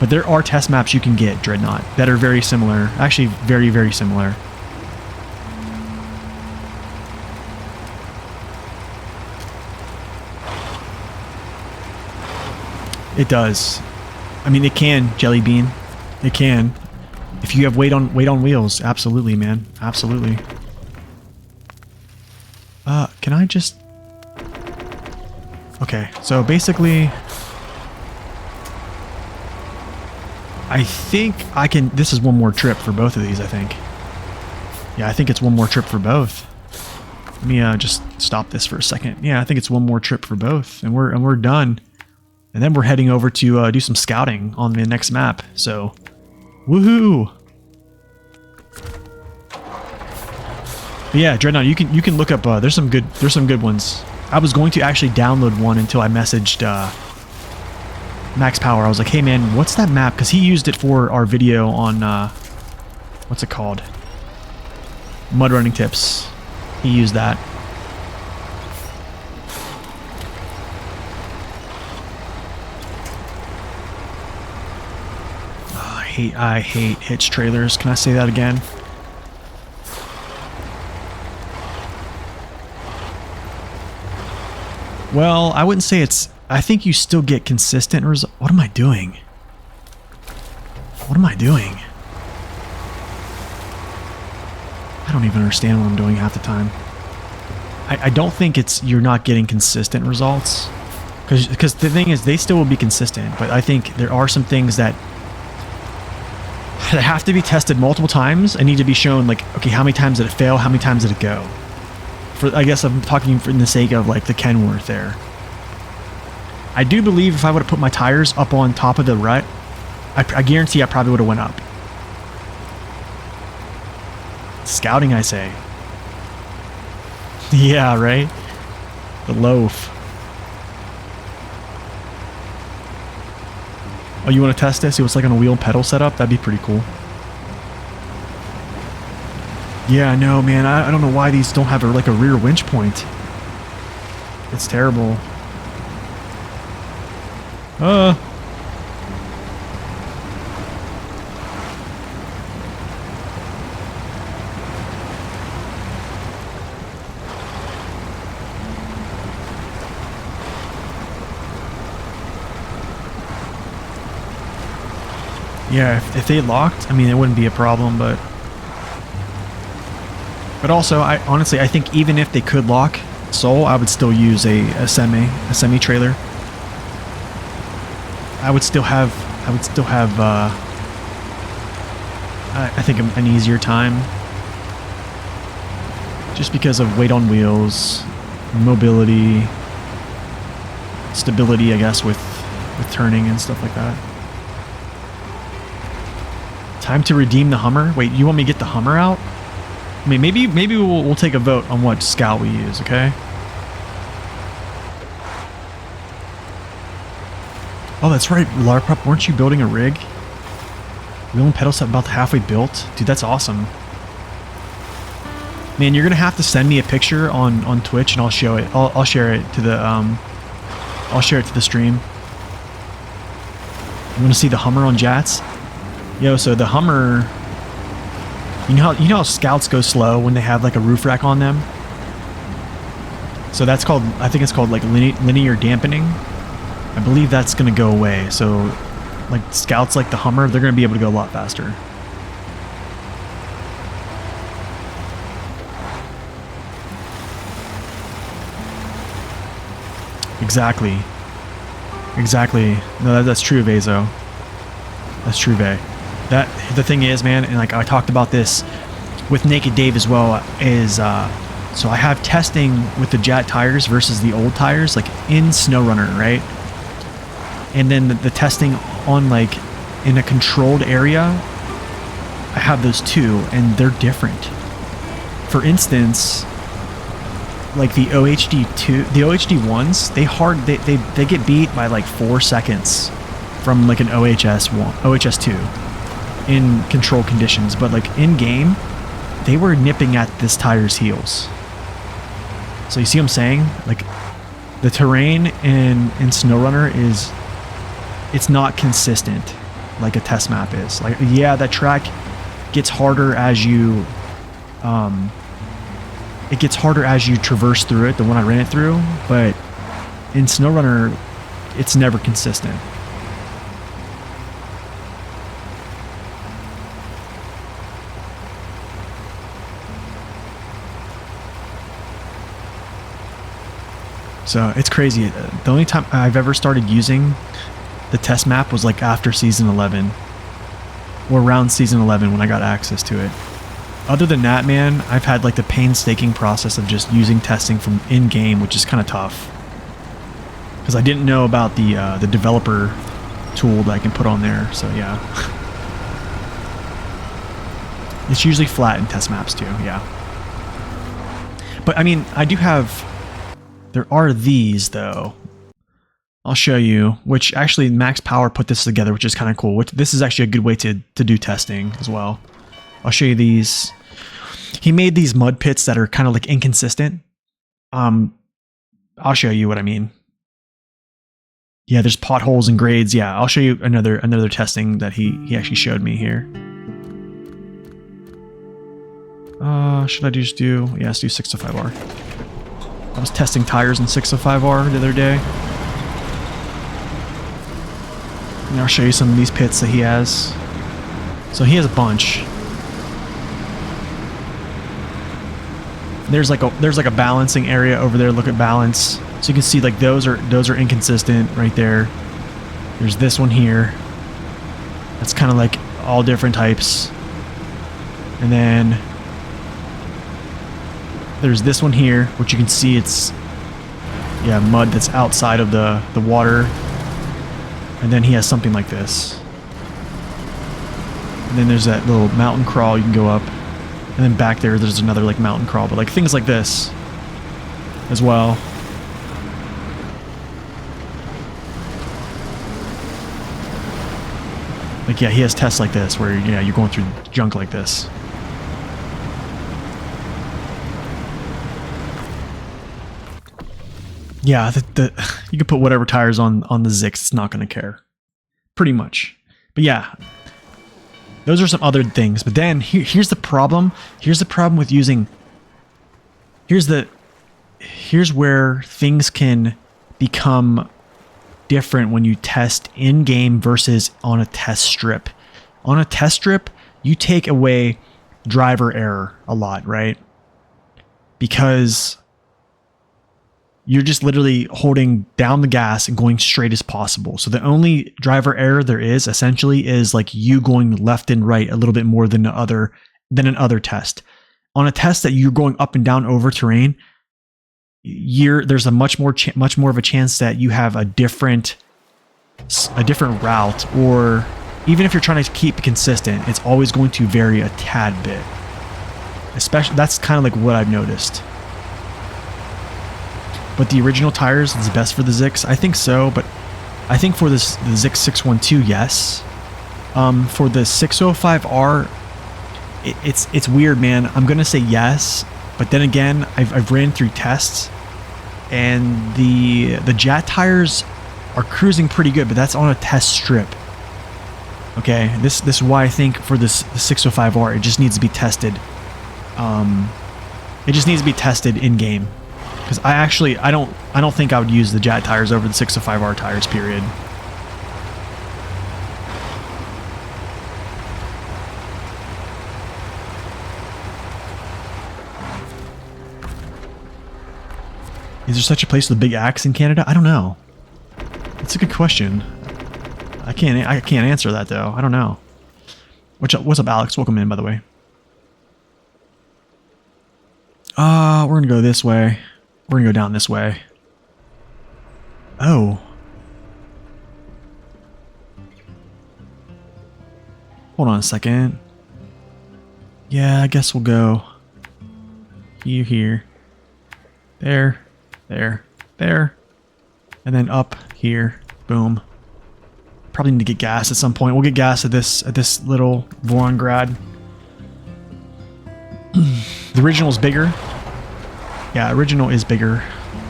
But there are test maps you can get, Dreadnought, that are very similar. Actually, very, very similar. It does. I mean, it can, Jelly Bean. It can. If you have weight on wheels, absolutely, man. Absolutely. Can I just... Okay, so basically... I think I can... This is one more trip for both of these, I think. Yeah, I think it's one more trip for both. Let me just stop this for a second. Yeah, I think it's one more trip for both, and we're done. And then we're heading over to do some scouting on the next map. So, woohoo! But yeah, Dreadnought, you can look up. There's some good ones. I was going to actually download one until I messaged Max Power. I was like, hey man, what's that map? Because he used it for our video on what's it called? Mud running tips. He used that. I hate hitch trailers. Can I say that again? Well, I wouldn't say it's... I think you still get consistent results. What am I doing? What am I doing? I don't even understand what I'm doing half the time. I don't think it's... You're not getting consistent results. Because the thing is, they still will be consistent. But I think there are some things that have to be tested multiple times and need to be shown, like, okay, how many times did it fail? How many times did it go? I guess I'm talking for in the sake of, like, the Kenworth there. I do believe if I would have put my tires up on top of the rut, I guarantee I probably would have went up. Scouting, I say. Yeah, right? The loaf. Oh, you want to test this? See what's like on a wheel and pedal setup? That'd be pretty cool. Yeah, no, man. I don't know why these don't have like a rear winch point. It's terrible. Yeah, if they locked, I mean, it wouldn't be a problem, but also, I honestly, I think even if they could lock Soul, I would still use a semi trailer. I would still have I think an easier time, just because of weight on wheels, mobility, stability, I guess, with turning and stuff like that. Time to redeem the Hummer. Wait, you want me to get the Hummer out? I mean, maybe we'll take a vote on what scout we use, okay? Oh, that's right, Larpup, weren't you building a rig? Wheel and pedal set about halfway built? Dude, that's awesome. Man, you're gonna have to send me a picture on Twitch and I'll show it. I'll share it to the I'll share it to the stream. You wanna see the Hummer on Jats? Yo, so the Hummer, you know how scouts go slow when they have like a roof rack on them? So that's called, I think it's called like linear dampening. I believe that's gonna go away. So like scouts like the Hummer, they're gonna be able to go a lot faster. Exactly. Exactly. No, that's true, Vazo. That's true, Vay. The thing is, man, and like I talked about this with Naked Dave as well, is so I have testing with the Jat tires versus the old tires, like in SnowRunner, right? And then the testing on like in a controlled area, I have those two, and they're different. For instance, like the OHD ones, they get beat by like 4 seconds from like an OHS2 in control conditions, but like in game, they were nipping at this tire's heels. So you see what I'm saying? Like the terrain in SnowRunner it's not consistent. like a test map is. Like, yeah, that track gets harder as you traverse through it, the one I ran it through, but in SnowRunner it's never consistent. So it's crazy. The only time I've ever started using the test map was like after season 11 or around season 11 when I got access to it. Other than that, man, I've had like the painstaking process of just using testing from in-game, which is kind of tough because I didn't know about the developer tool that I can put on there. So yeah, it's usually flat in test maps too. Yeah, but I mean, I do have. There are these though. I'll show you, which actually Max Power put this together, which is kind of cool. Which this is actually a good way to do testing as well. I'll show you these. He made these mud pits that are kind of like inconsistent. I'll show you what I mean. Yeah, there's potholes and grades. Yeah, I'll show you another testing that he actually showed me here. Should I just do? Yeah, let's do 605R. I was testing tires in 605R the other day. And I'll show you some of these pits that he has. So he has a bunch. There's like a balancing area over there. Look at balance. So you can see like those are inconsistent right there. There's this one here. That's kind of like all different types. And then there's this one here, which you can see it's mud that's outside of the water. And then he has something like this. And then there's that little mountain crawl you can go up. And then back there's another like mountain crawl, but like things like this as well. Like, yeah, he has tests like this where, you're going through junk like this. Yeah, you can put whatever tires on the Zix, it's not going to care. Pretty much. But yeah, those are some other things. But then here's the problem. Here's the problem with using... Here's where things can become different when you test in-game versus on a test strip. On a test strip, you take away driver error a lot, right? Because you're just literally holding down the gas and going straight as possible. So the only driver error there is essentially is like you going left and right a little bit more than an other test. On a test that you're going up and down over terrain, there's a much more of a chance that you have a different route, or even if you're trying to keep consistent, it's always going to vary a tad bit. Especially, that's kind of like what I've noticed. But the original tires is best for the Zix? I think so, but I think for the Zix 612, yes. For the 605R, it's weird, man. I'm gonna say yes, but then again, I've ran through tests, and the Jat tires are cruising pretty good, but that's on a test strip. Okay, this is why I think for the 605R, it just needs to be tested. It just needs to be tested in game. Because I don't think I would use the Jat tires over the 605R tires, period. Is there such a place with a big axe in Canada? I don't know. That's a good question. I can't answer that though. I don't know. What's up, Alex? Welcome in, by the way. We're gonna go this way. We're gonna go down this way. Oh. Hold on a second. Yeah, I guess we'll go here. There. And then up here. Boom. Probably need to get gas at some point. We'll get gas at this little Voronggrad. The original is bigger. Yeah, original is bigger.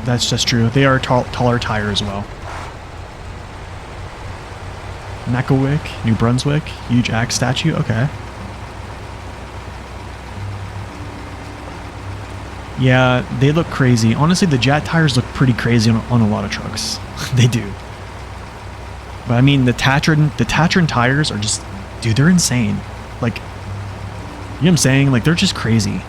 That's just true. They are taller tire as well. Nakowick, New Brunswick, huge axe statue. Okay. Yeah, they look crazy. Honestly, the Jet tires look pretty crazy on a lot of trucks. They do. But I mean, the Tatron tires are just, dude, they're insane. Like, you know what I'm saying? Like, they're just crazy.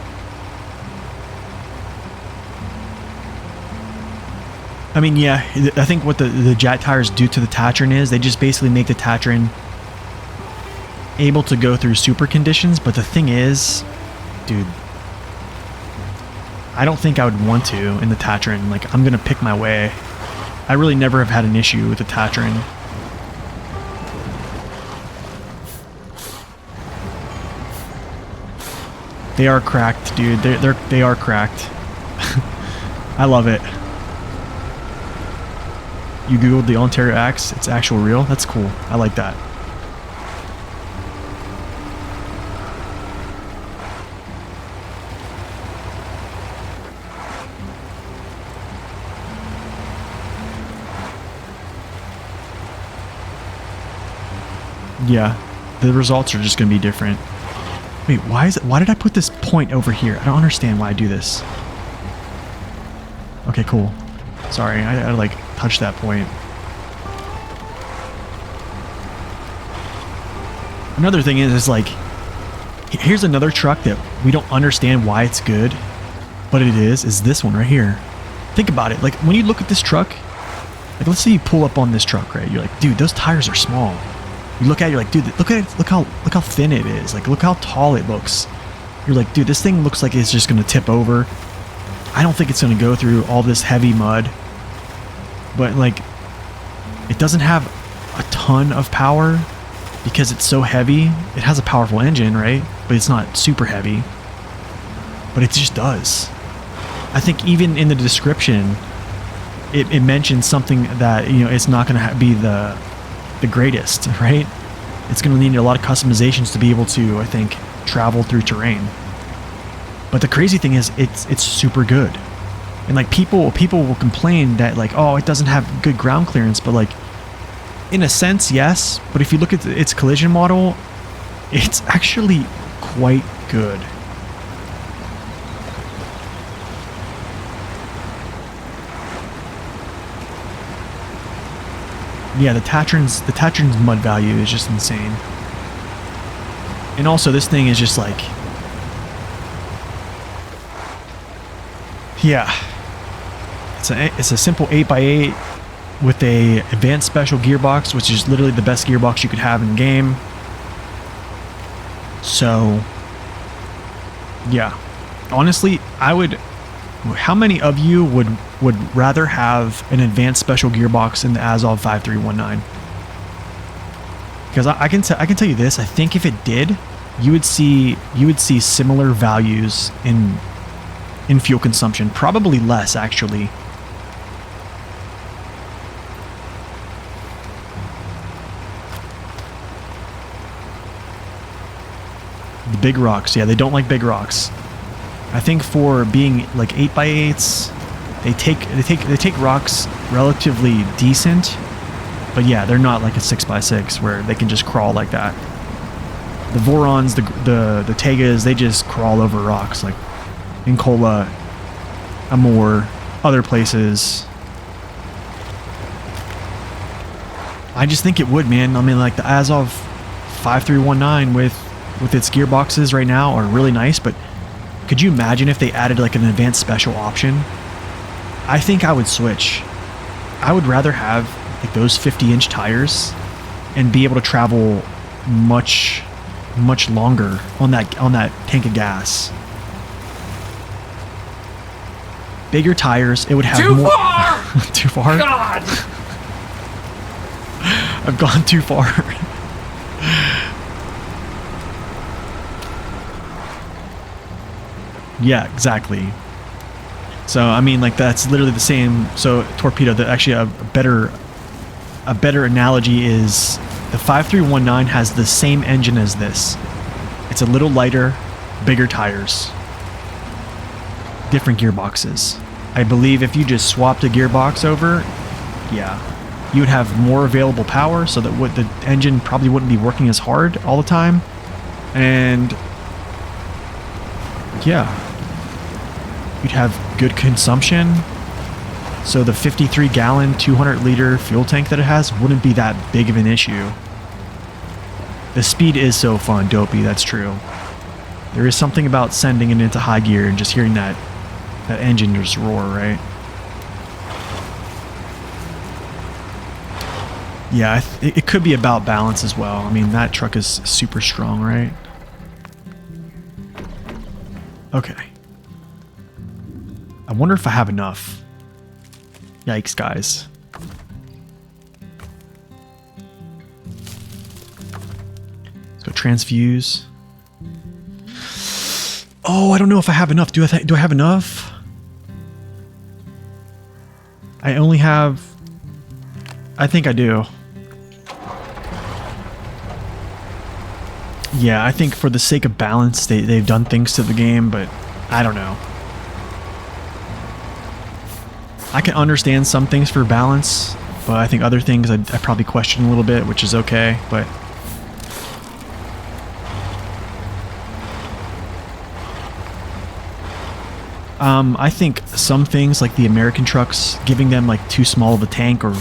I mean, yeah, I think what the Jet tires do to the Tatron is they just basically make the Tatron able to go through super conditions. But the thing is, dude, I don't think I would want to in the Tatron. Like, I'm going to pick my way. I really never have had an issue with the Tatron. They are cracked, dude. They are cracked. I love it. You googled the Ontario axe. It's actual real. That's cool. I like that. Yeah, the results are just going to be different. Wait, why did I put this point over here? I don't understand why I do this. Okay, cool. Sorry, I like touched that point. Another thing is like, here's another truck that we don't understand why it's good, but it is this one right here. Think about it. Like, when you look at this truck, like, let's say you pull up on this truck, right? You're like, dude, those tires are small. You look at it, you're like, dude, look at it, look how thin it is. Like, look how tall it looks. You're like, dude, this thing looks like it's just gonna tip over. I don't think it's gonna go through all this heavy mud. But like, it doesn't have a ton of power because it's so heavy. It has a powerful engine, right? But it's not super heavy. But it just does. I think even in the description, it mentions something that, you know, it's not gonna be the greatest, right? It's going to need a lot of customizations to be able to, I think, travel through terrain. But the crazy thing is, it's super good. And like, people will complain that like, oh, it doesn't have good ground clearance, but like, in a sense, yes. But if you look at its collision model, it's actually quite good. Yeah, the Tatron's mud value is just insane. And also, this thing is just like, yeah, it's a simple 8x8 with a advanced special gearbox, which is literally the best gearbox you could have in the game. So, yeah, honestly, I would. How many of you would rather have an advanced special gearbox in the Azov 5319? Because I can tell you this, I think if it did, you would see similar values in fuel consumption, probably less actually. The big rocks, yeah, they don't like big rocks. I think for being like 8x8s, they take rocks relatively decent, but yeah, they're not like a 6x6 where they can just crawl like that. The Vorons, the Tegas, they just crawl over rocks like in Kola, Amur, other places. I just think it would, man. I mean, like the Azov 5319 with its gearboxes right now are really nice, but could you imagine if they added like an advanced special option? I think I would switch. I would rather have like those 50-inch tires and be able to travel much longer on that tank of gas. Bigger tires, it would have too more. Far! Too far? God! I've gone too far. Yeah, exactly. So I mean, like, that's literally the same. So torpedo, actually a better analogy is the 5319 has the same engine as this. It's a little lighter, bigger tires, different gearboxes. I believe if you just swapped a gearbox over, yeah, you would have more available power, so that the engine probably wouldn't be working as hard all the time. And yeah, you'd have good consumption. So the 53 gallon, 200 liter fuel tank that it has wouldn't be that big of an issue. The speed is so fun, dopey, that's true. There is something about sending it into high gear and just hearing that engine just roar, right? Yeah, it could be about balance as well. I mean, that truck is super strong, right? Okay. I wonder if I have enough. Yikes, guys. Let's go transfuse. Oh, I don't know if I have enough. Do I have enough? I only have... I think I do. Yeah, I think for the sake of balance, they've done things to the game, but I don't know. I can understand some things for balance, but I think other things I probably question a little bit, which is okay, but... I think some things, like the American trucks, giving them like too small of a tank, or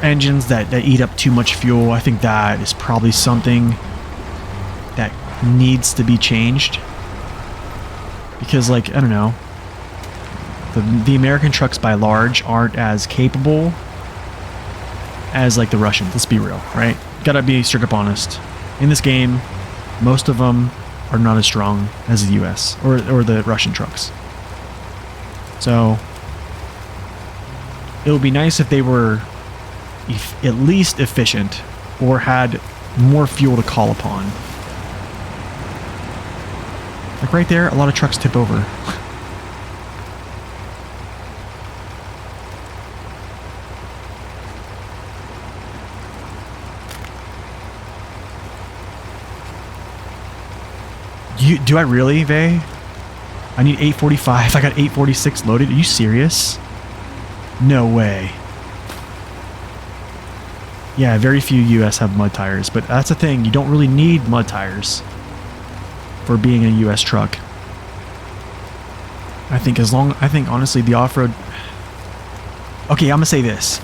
engines that eat up too much fuel, I think that is probably something that needs to be changed. Because, like, I don't know, the American trucks by large aren't as capable as like the Russians. Let's be real, right? Gotta be straight up honest. In this game, most of them are not as strong as the US or the Russian trucks. So it would be nice if they were at least efficient or had more fuel to call upon. Like right there, a lot of trucks tip over. Do I really, Vey? I need 845. I got 846 loaded. Are you serious? No way. Yeah, very few US have mud tires, but that's the thing. You don't really need mud tires for being a US truck. I think honestly the off-road... Okay, I'm gonna say this.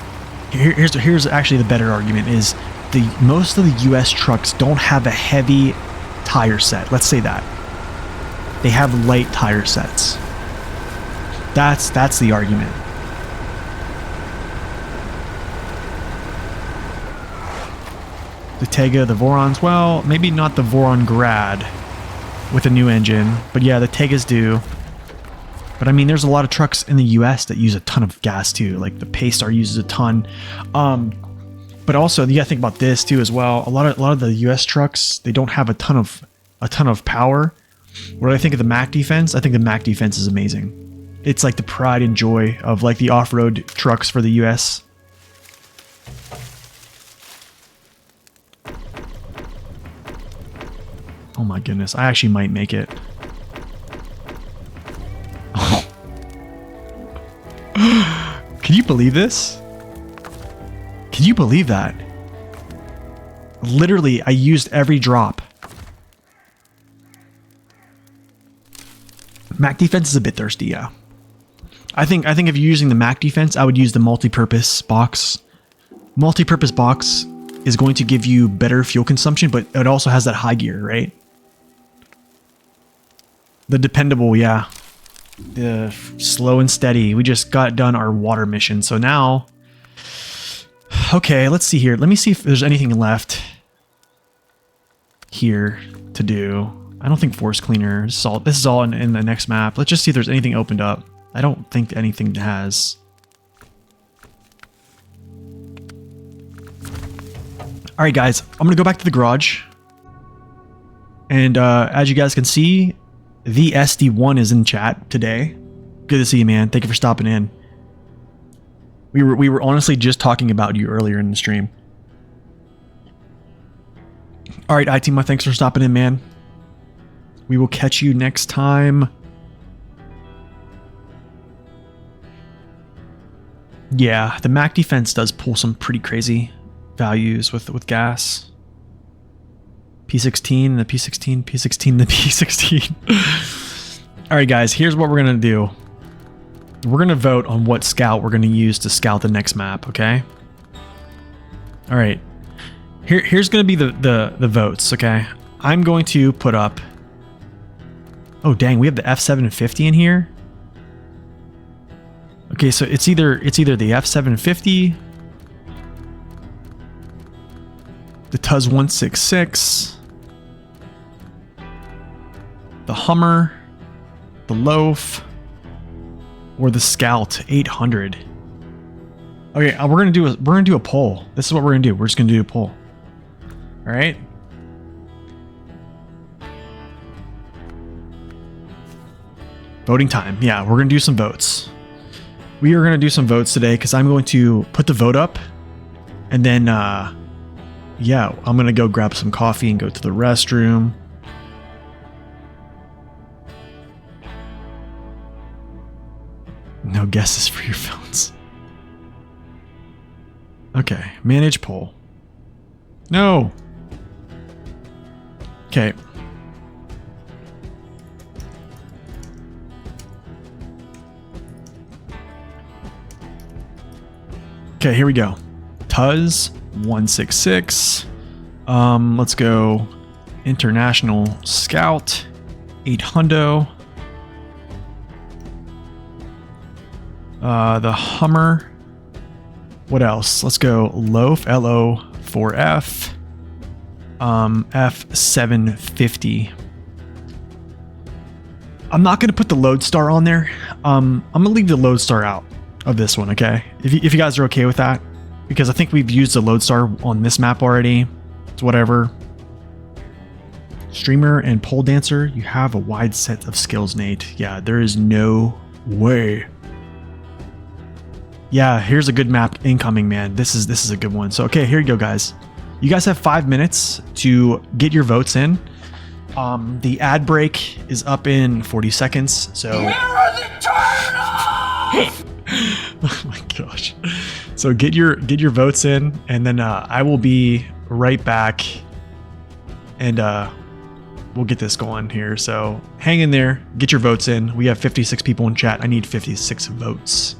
Here's actually the better argument is most of the US trucks don't have a heavy tire set. Let's say that. They have light tire sets. That's the argument. The Tega, the Vorons, well, maybe not the Voron Grad with a new engine, but yeah, the Tegas do. But I mean, there's a lot of trucks in the US that use a ton of gas too, like the Paystar uses a ton. But also, you gotta think about this too as well. A lot of the US trucks, they don't have a ton of power. What do I think of the Mac defense? I think the Mac defense is amazing. It's like the pride and joy of like the off-road trucks for the US. Oh my goodness, I actually might make it. Oh. Can you believe this? Can you believe that? Literally, I used every drop. Mac defense is a bit thirsty, yeah. I think if you're using the Mac defense, I would use the multi-purpose box. Multi-purpose box is going to give you better fuel consumption, but it also has that high gear, right? The dependable, yeah. The slow and steady. We just got done our water mission, so now... Okay, let's see here. Let me see if there's anything left here to do. I don't think force cleaner. This is all in the next map. Let's just see if there's anything opened up. I don't think anything has. Alright guys, I'm going to go back to the garage. And as you guys can see, the SD1 is in chat today. Good to see you, man. Thank you for stopping in. We were honestly just talking about you earlier in the stream. Alright, iTeam, thanks for stopping in, man. We will catch you next time. Yeah, the MAC defense does pull some pretty crazy values with gas. P16, the P16, P16, the P16. All right, guys, here's what we're going to do. We're going to vote on what scout we're going to use to scout the next map, okay? All right. Here's going to be the votes, okay? I'm going to put up... Oh, dang, we have the F750 in here? Okay, so it's either the F750, the Tuz 166, the Hummer, the Loaf, or the Scout 800. Okay, we're gonna do a poll. This is what we're gonna do. We're just gonna do a poll. All right. Voting time. Yeah, we're gonna do some votes. We are gonna do some votes today because I'm going to put the vote up, and then yeah, I'm gonna go grab some coffee and go to the restroom. No guesses for your phones. Okay, manage poll. No. Okay. Okay, here we go. Tuz 166. Let's go International Scout 800. The Hummer. What else? Let's go Loaf LO4F. F750. I'm not gonna put the Lodestar on there. I'm gonna leave the Lodestar out of this one, okay? If you guys are okay with that, because I think we've used the Lodestar on this map already. It's whatever. Streamer and pole dancer, you have a wide set of skills, Nate. Yeah, there is no way. Yeah, here's a good map incoming, man. This is a good one. So okay, here you go, guys. You guys have 5 minutes to get your votes in. The ad break is up in 40 seconds. So where are the turtles? Oh my gosh. So get your votes in, and then I will be right back, and we'll get this going here. So hang in there, get your votes in. We have 56 people in chat. I need 56 votes.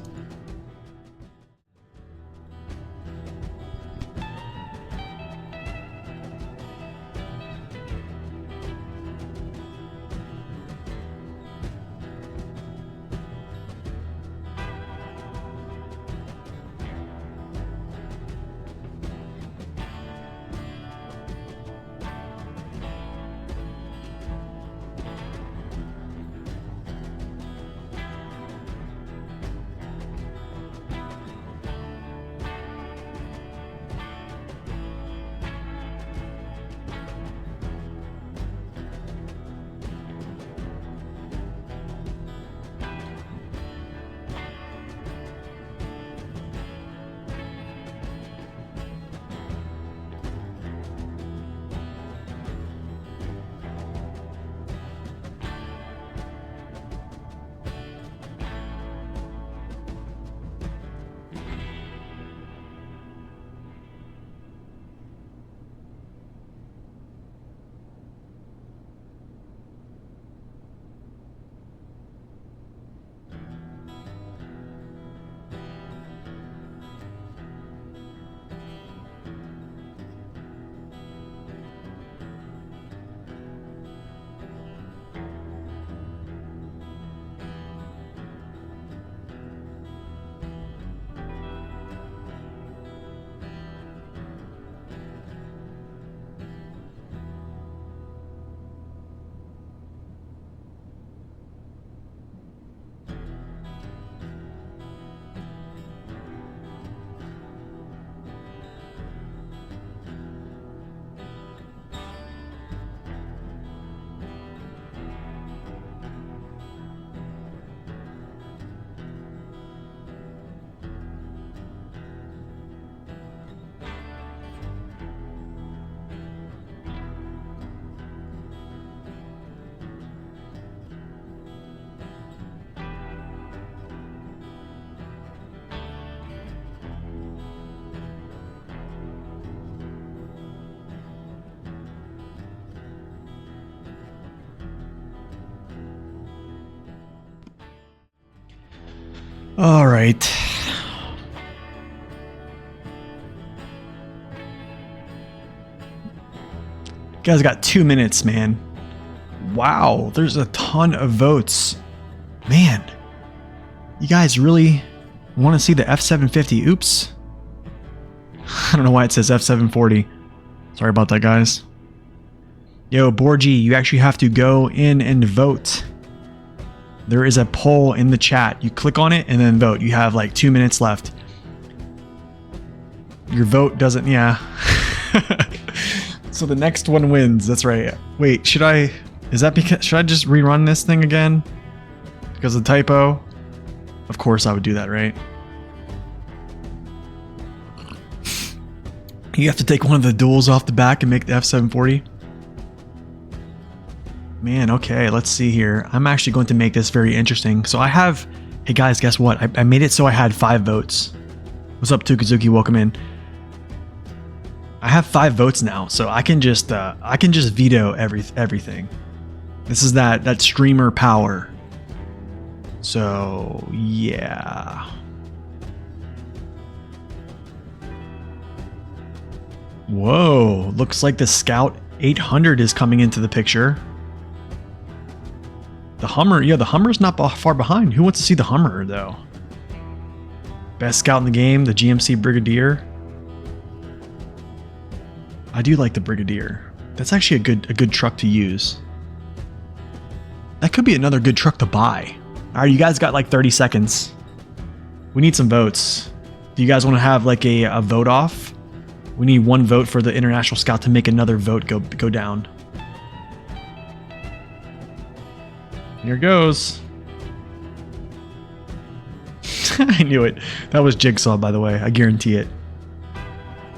All right. You guys got 2 minutes, man. Wow, there's a ton of votes. Man, you guys really want to see the F750? Oops. I don't know why it says F740. Sorry about that, guys. Yo, Borgie, you actually have to go in and vote. There is a poll in the chat. You click on it and then vote. You have like 2 minutes left. Your vote doesn't, yeah. So the next one wins. That's right. Wait, should I just rerun this thing again? Because of the typo? Of course I would do that, right? You have to take one of the duals off the back and make the F740. Man, okay, let's see here. I'm actually going to make this very interesting. So I have, hey guys, guess what? I made it so I had 5 votes. What's up, Tukazuki? Welcome in. I have 5 votes now, so I can just veto everything. This is that streamer power. So yeah. Whoa, looks like the Scout 800 is coming into the picture. The Hummer, yeah, the Hummer's not far behind. Who wants to see the Hummer, though? Best Scout in the game, the GMC Brigadier. I do like the Brigadier. That's actually a good truck to use. That could be another good truck to buy. All right, you guys got like 30 seconds. We need some votes. Do you guys want to have like a vote off? We need 1 vote for the International Scout to make another vote go down. Here goes. I knew it. That was Jigsaw, by the way. I guarantee it.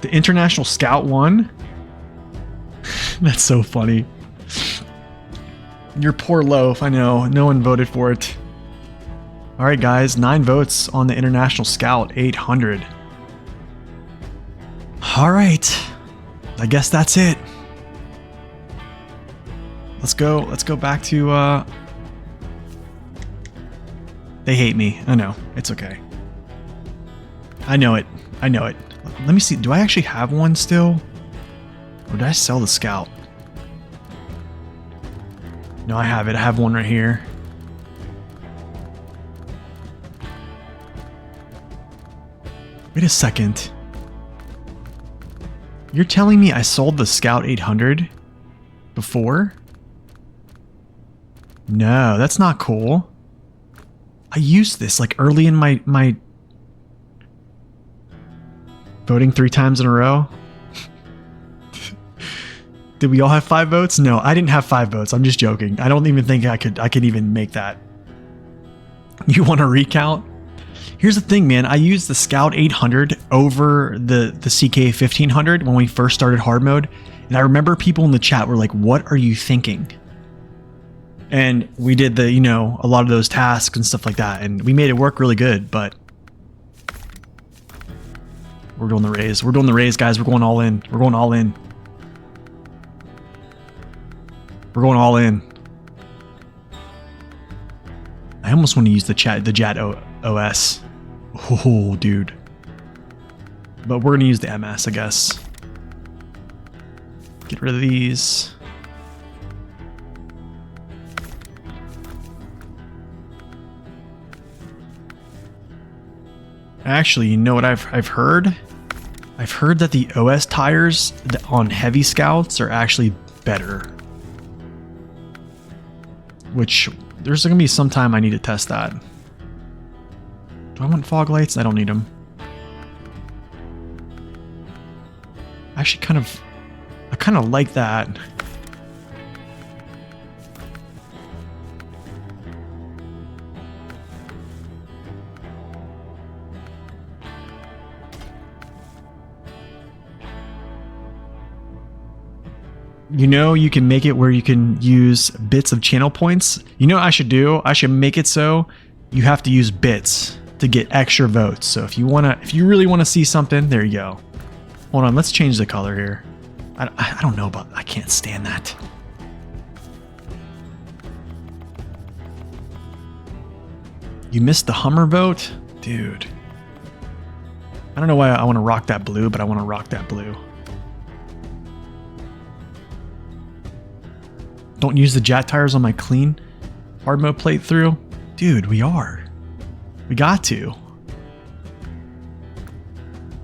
The International Scout won? That's so funny. Your poor loaf. I know. No one voted for it. All right, guys. 9 votes on the International Scout 800. All right. I guess that's it. Let's go back to... They hate me. I know. It's okay. I know it. I know it. Let me see. Do I actually have one still? Or did I sell the Scout? No, I have it. I have one right here. Wait a second. You're telling me I sold the Scout 800 before? No, that's not cool. I used this like early in my voting 3 times in a row. Did we all have 5 votes? No, I didn't have 5 votes. I'm just joking. I don't even think I could even make that. You want to recount? Here's the thing, man. I used the Scout 800 over the CK 1500 when we first started hard mode, and I remember people in the chat were like, "What are you thinking?" And we did the, a lot of those tasks and stuff like that, and we made it work really good, but we're doing the raise. We're doing the raise, guys. We're going all in. We're going all in. We're going all in. I almost want to use the JAT OS. Oh, dude. But we're going to use the MS, I guess. Get rid of these. Actually, you know what I've heard? I've heard that the OS tires on heavy Scouts are actually better. Which, there's going to be some time I need to test that. Do I want fog lights? I don't need them. Actually, I kind of like that. You can make it where you can use bits of channel points. You know what I should do? I should make it so you have to use bits to get extra votes. So if you really want to see something, there you go. Hold on, let's change the color here. I don't know about, I can't stand that. You missed the Hummer vote? Dude. I don't know why I want to rock that blue, but I want to rock that blue. Don't use the Jat tires on my clean hard mode playthrough? Dude, we are. We got to.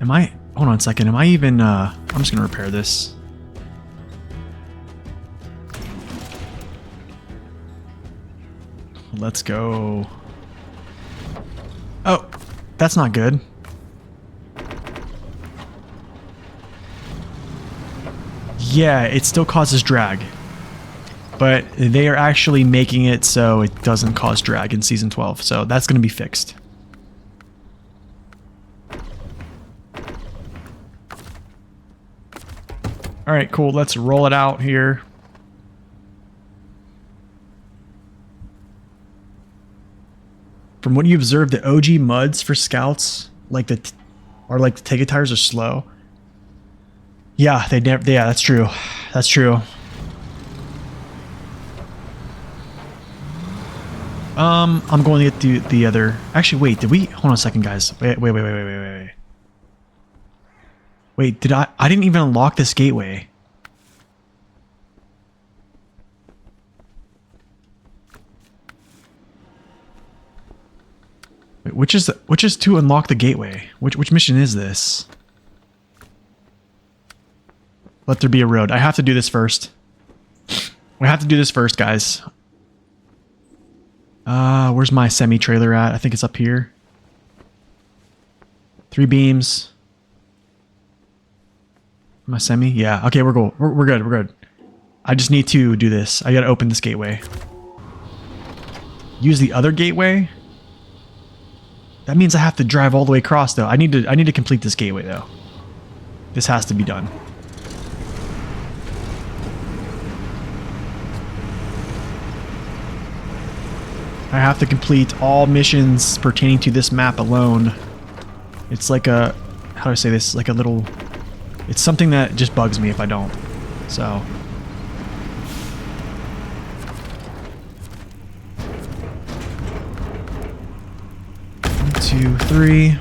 Am I... Hold on a second. Am I even... I'm just going to repair this. Let's go. Oh, that's not good. Yeah, it still causes drag. But they are actually making it so it doesn't cause drag in Season 12. So that's going to be fixed. Alright, cool. Let's roll it out here. From what you observed, the OG muds for scouts, like the Tega tires, are slow. Yeah, they never. Yeah, that's true. That's true. I'm going to get the other. Actually, wait. Did we? Hold on a second, guys. Wait. Wait, did I? I didn't even unlock this gateway. Wait, which is to unlock the gateway? Which mission is this? Let there be a road. I have to do this first. We have to do this first, guys. Where's my semi-trailer at? I think it's up here. 3 beams. My semi? Yeah. Okay, we're cool. We're good. We're good. I just need to do this. I gotta open this gateway. Use the other gateway? That means I have to drive all the way across, though. I need to complete this gateway, though. This has to be done. I have to complete all missions pertaining to this map alone. It's like a... How do I say this? Like a little... It's something that just bugs me if I don't. So... 1, 2, 3...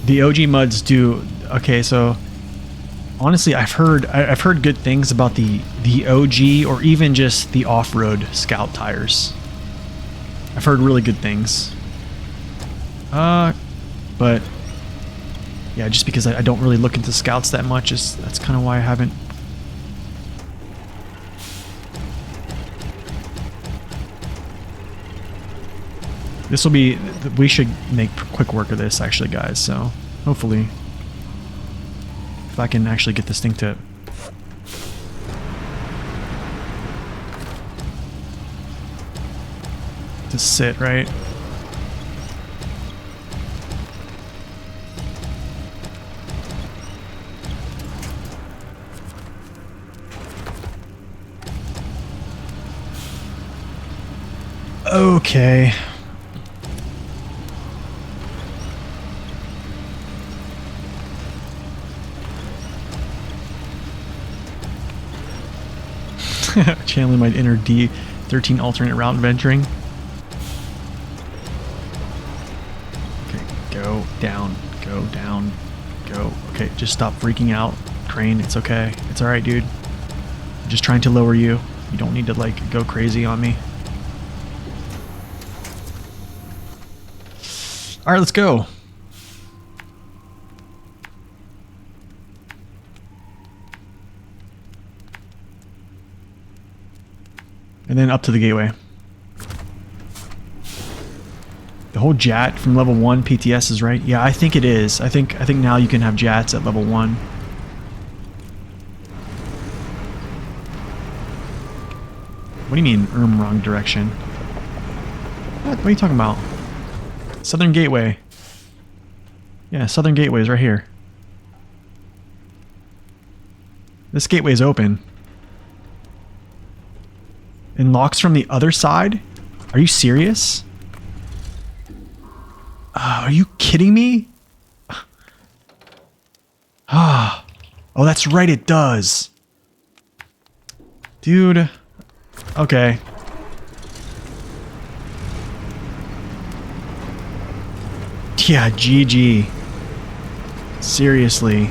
The OG muds do okay. So honestly, I've heard good things about the OG or even just the off-road Scout tires. I've heard really good things. But yeah, just because I don't really look into Scouts that much, that's kind of why I haven't. This will be, we should make quick work of this actually, guys, so hopefully if I can actually get this thing to sit right. Okay. Channeling my inner D13 alternate route venturing. Okay, go down, go. Okay, just stop freaking out, Crane. It's okay. It's alright, dude. I'm just trying to lower you. You don't need to, like, go crazy on me. Alright, let's go. And then up to the gateway. The whole JAT from level 1 PTS is right? Yeah, I think it is. I think now you can have JATs at level 1. What do you mean, wrong direction? What are you talking about? Southern Gateway. Yeah, Southern Gateway is right here. This gateway is open. And locks from the other side? Are you serious? Are you kidding me? Ah. Oh, that's right, it does. Dude. Okay. Yeah, GG. Seriously.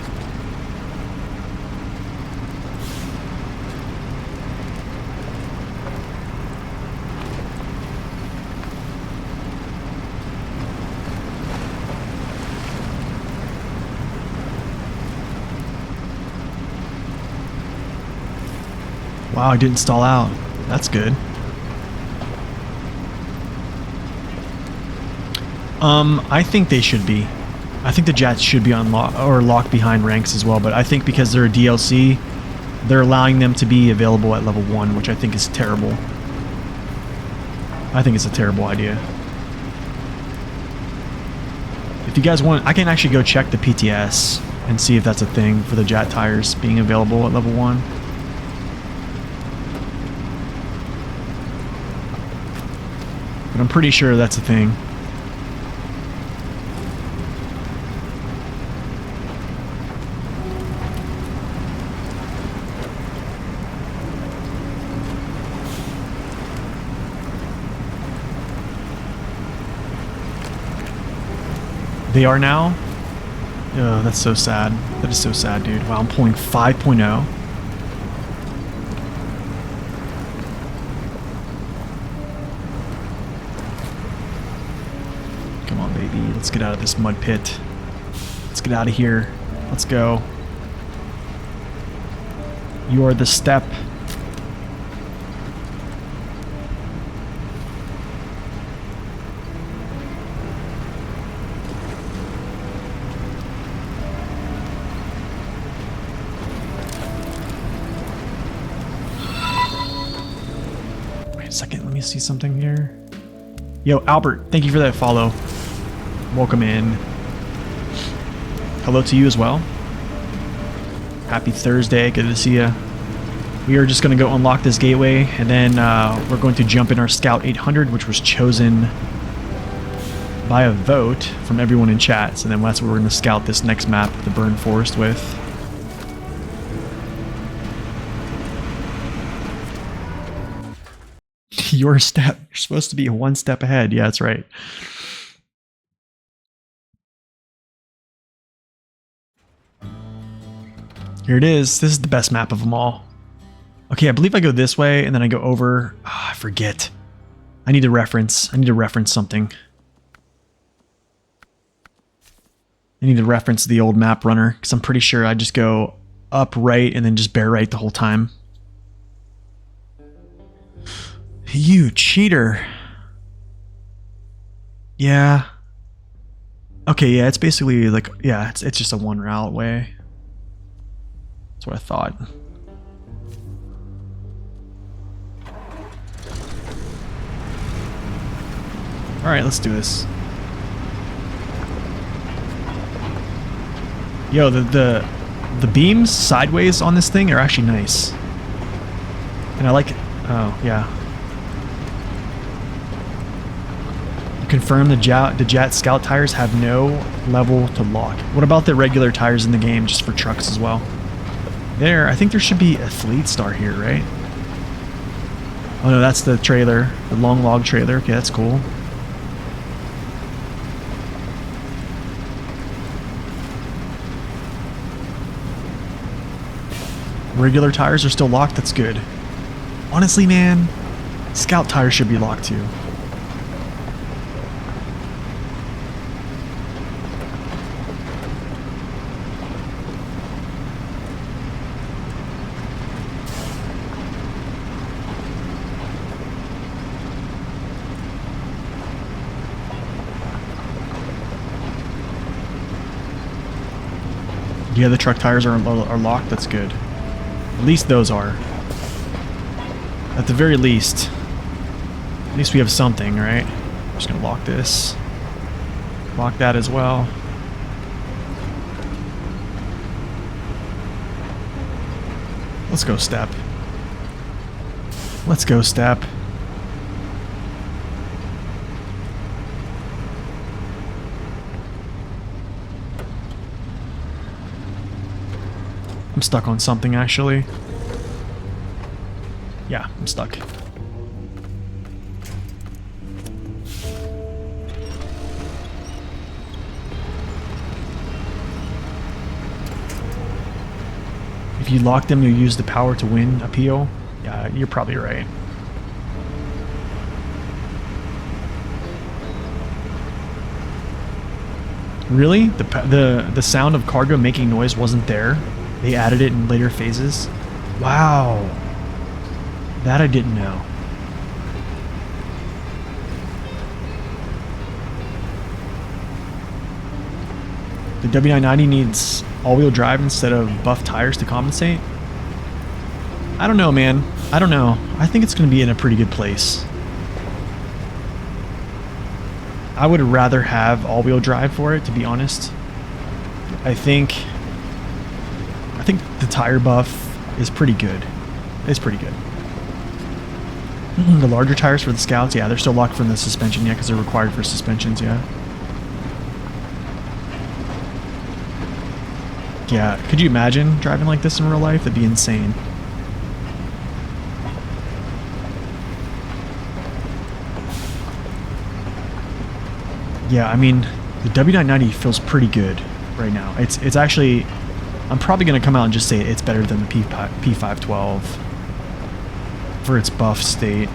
Wow, I didn't stall out. That's good. I think they should be. I think the Jets should be unlocked or locked behind ranks as well, but I think because they're a DLC, they're allowing them to be available at level 1, which I think is terrible. I think it's a terrible idea. If you guys want, I can actually go check the PTS and see if that's a thing for the Jet tires being available at level 1. But I'm pretty sure that's a thing. They are now? Oh, that's so sad. That is so sad, dude. Wow, I'm pulling 5.0. Come on, baby. Let's get out of this mud pit. Let's get out of here. Let's go. You are the step. Second, let me see something here. Yo, Albert, thank you for that follow. Welcome in. Hello to you as well. Happy Thursday, good to see you. We are just going to go unlock this gateway, and then we're going to jump in our Scout 800, which was chosen by a vote from everyone in chat. So then that's what we're going to scout this next map, the Burn Forest, with. Your step. You're supposed to be one step ahead. Yeah, that's right. Here it is. This is the best map of them all. Okay, I believe I go this way and then I go over. Oh, I forget. I need to reference. I need to reference something. I need to reference the old map runner because I'm pretty sure I just go up right and then just bear right the whole time. You cheater. Yeah. Okay, yeah, it's basically like, yeah, it's just a one route way. That's what I thought. Alright, let's do this. Yo, the beams sideways on this thing are actually nice. And I like it. Oh, yeah. Confirm the Jet Scout tires have no level to lock. What about the regular tires in the game just for trucks as well? There, I think there should be a Fleet Star here, right? Oh no, that's the trailer, the long log trailer. Okay, that's cool. Regular tires are still locked, that's good. Honestly, man, Scout tires should be locked too. Yeah, the truck tires are locked, that's good. At least those are. At the very least. At least we have something, right? I'm just gonna lock this. Lock that as well. Let's go, Step. Let's go, Step. I'm stuck on something, actually. Yeah, I'm stuck. If you lock them, you use the power to win appeal. Yeah, you're probably right. Really? The sound of cargo making noise wasn't there? They added it in later phases? Wow. That I didn't know. The W990 needs all-wheel drive instead of buff tires to compensate? I don't know, man. I don't know. I think it's going to be in a pretty good place. I would rather have all-wheel drive for it, to be honest. I think the tire buff is pretty good. It's pretty good. The larger tires for the Scouts, yeah, they're still locked from the suspension, yeah, because they're required for suspensions, yeah. Yeah, could you imagine driving like this in real life? That'd be insane. Yeah, I mean, the W990 feels pretty good right now. It's actually, I'm probably going to come out and just say it's better than the P512 for its buff state.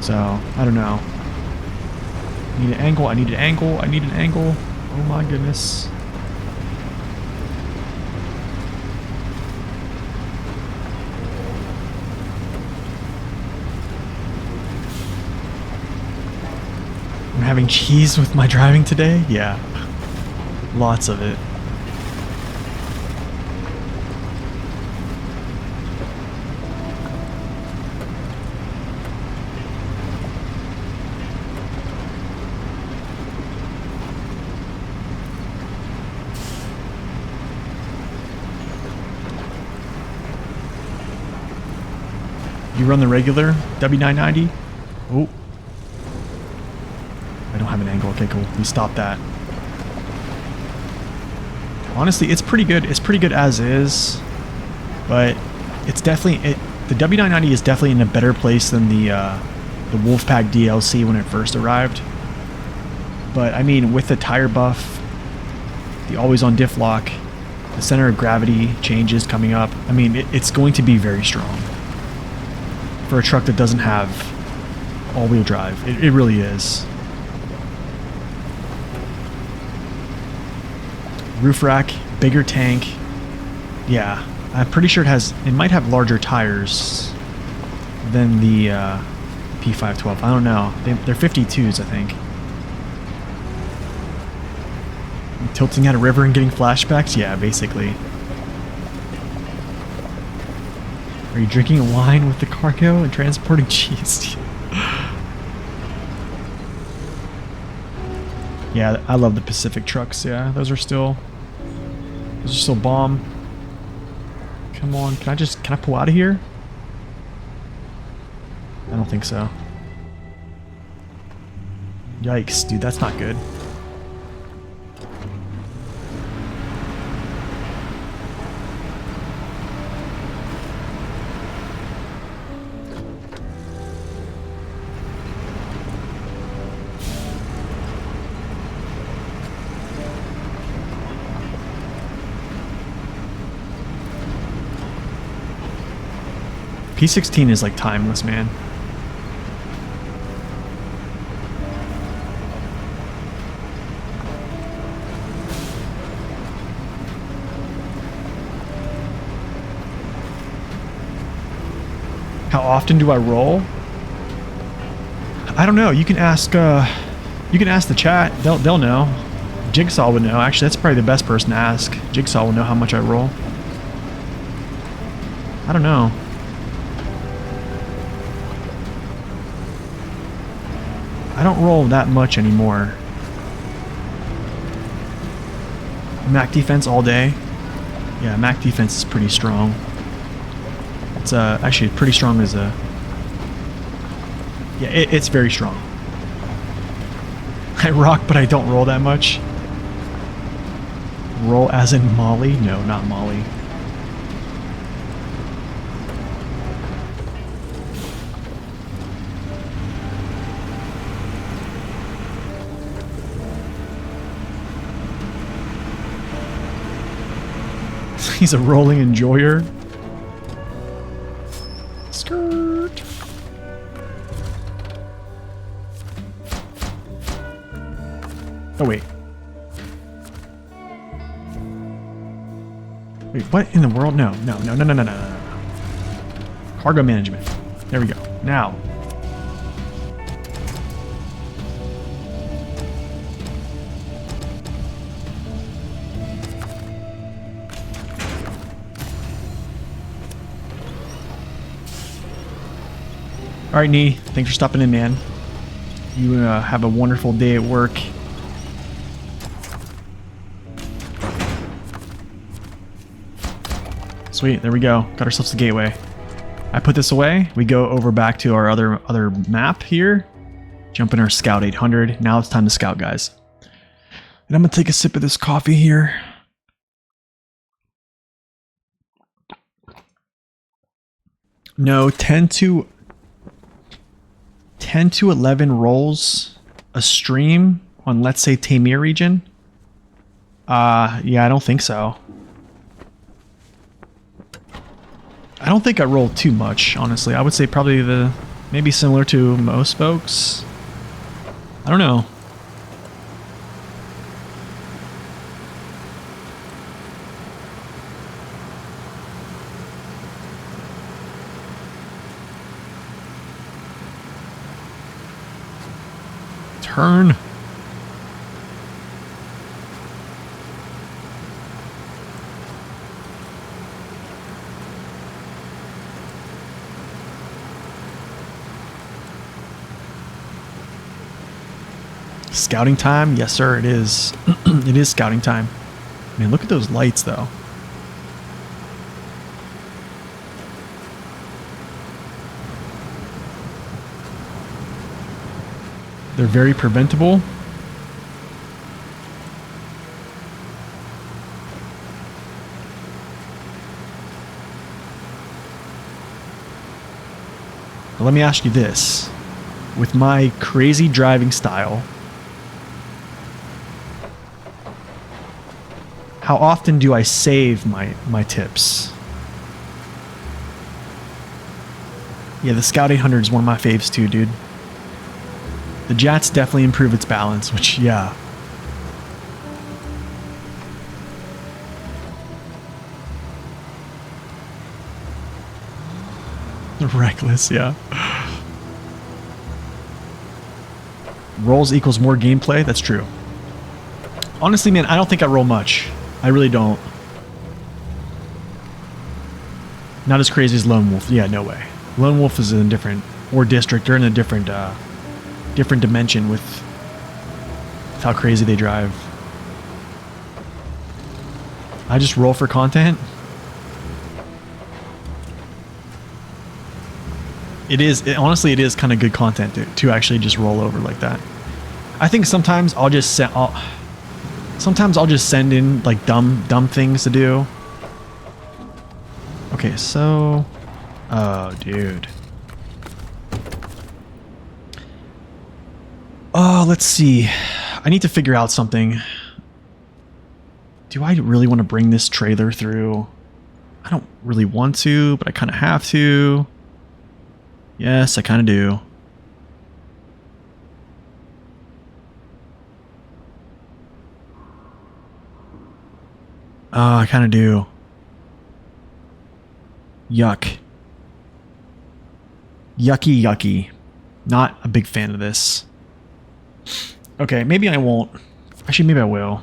So, I don't know. I need an angle, I need an angle, I need an angle. Oh my goodness. I'm having cheese with my driving today? Yeah. Lots of it. You run the regular W990? Oh. I don't have an angle. Okay, cool. We stopped that. Honestly, it's pretty good. It's pretty good as is. But it's definitely... the W990 is definitely in a better place than the Wolfpack DLC when it first arrived. But, I mean, with the tire buff, the always-on diff lock, the center of gravity changes coming up, I mean, it's going to be very strong. For a truck that doesn't have all-wheel drive. It really is. Roof rack, bigger tank. Yeah, I'm pretty sure it might have larger tires than the P512. I don't know. They're 52s, I think. Tilting at a river and getting flashbacks? Yeah, basically. Are you drinking wine with the cargo and transporting cheese? Yeah, I love the Pacific trucks. Yeah, those are still bomb. Come on, can I pull out of here? I don't think so. Yikes, dude, that's not good. P16 is like timeless, man. How often do I roll? I don't know. You can ask the chat. They'll know. Jigsaw would know. Actually, that's probably the best person to ask. Jigsaw will know how much I roll. I don't know. I don't roll that much anymore. Mac defense all day. Yeah, Mac defense is pretty strong. It's actually pretty strong as a... Yeah, it's very strong. I rock, but I don't roll that much. Roll as in Molly? No, not Molly. He's a rolling enjoyer. Skirt. Oh, wait. Wait, what in the world? No. Cargo management. There we go. Now. All right, Nee. Thanks for stopping in, man. You have a wonderful day at work. Sweet, there we go. Got ourselves the gateway. I put this away. We go over back to our other map here. Jump in our Scout 800. Now it's time to scout, guys. And I'm gonna take a sip of this coffee here. No, 10 to 11 rolls a stream on, let's say, Tamir region. Yeah, I don't think so. I don't think I rolled too much, honestly. I would say probably maybe similar to most folks. I don't know. Turn. Scouting time? Yes, sir, it is. It is scouting time. Man, look at those lights, though. They're very preventable. But let me ask you this. With my crazy driving style, how often do I save my tips? Yeah, the Scout 800 is one of my faves too, dude. The Jats definitely improve its balance, which, yeah. Reckless, yeah. Rolls equals more gameplay, that's true. Honestly, man, I don't think I roll much. I really don't. Not as crazy as Lone Wolf. Yeah, no way. Lone Wolf is in a different, or District, they're in a different dimension with how crazy they drive. I just roll for content. Honestly, it is kind of good content to actually just roll over like that. I think sometimes I'll just send in like dumb things to do. Okay, so, oh, dude. Oh, let's see. I need to figure out something. Do I really want to bring this trailer through? I don't really want to, but I kind of have to. Yes, I kind of do. Oh, I kind of do. Yuck. Yucky, yucky. Not a big fan of this. Okay, maybe I won't. Actually, maybe I will.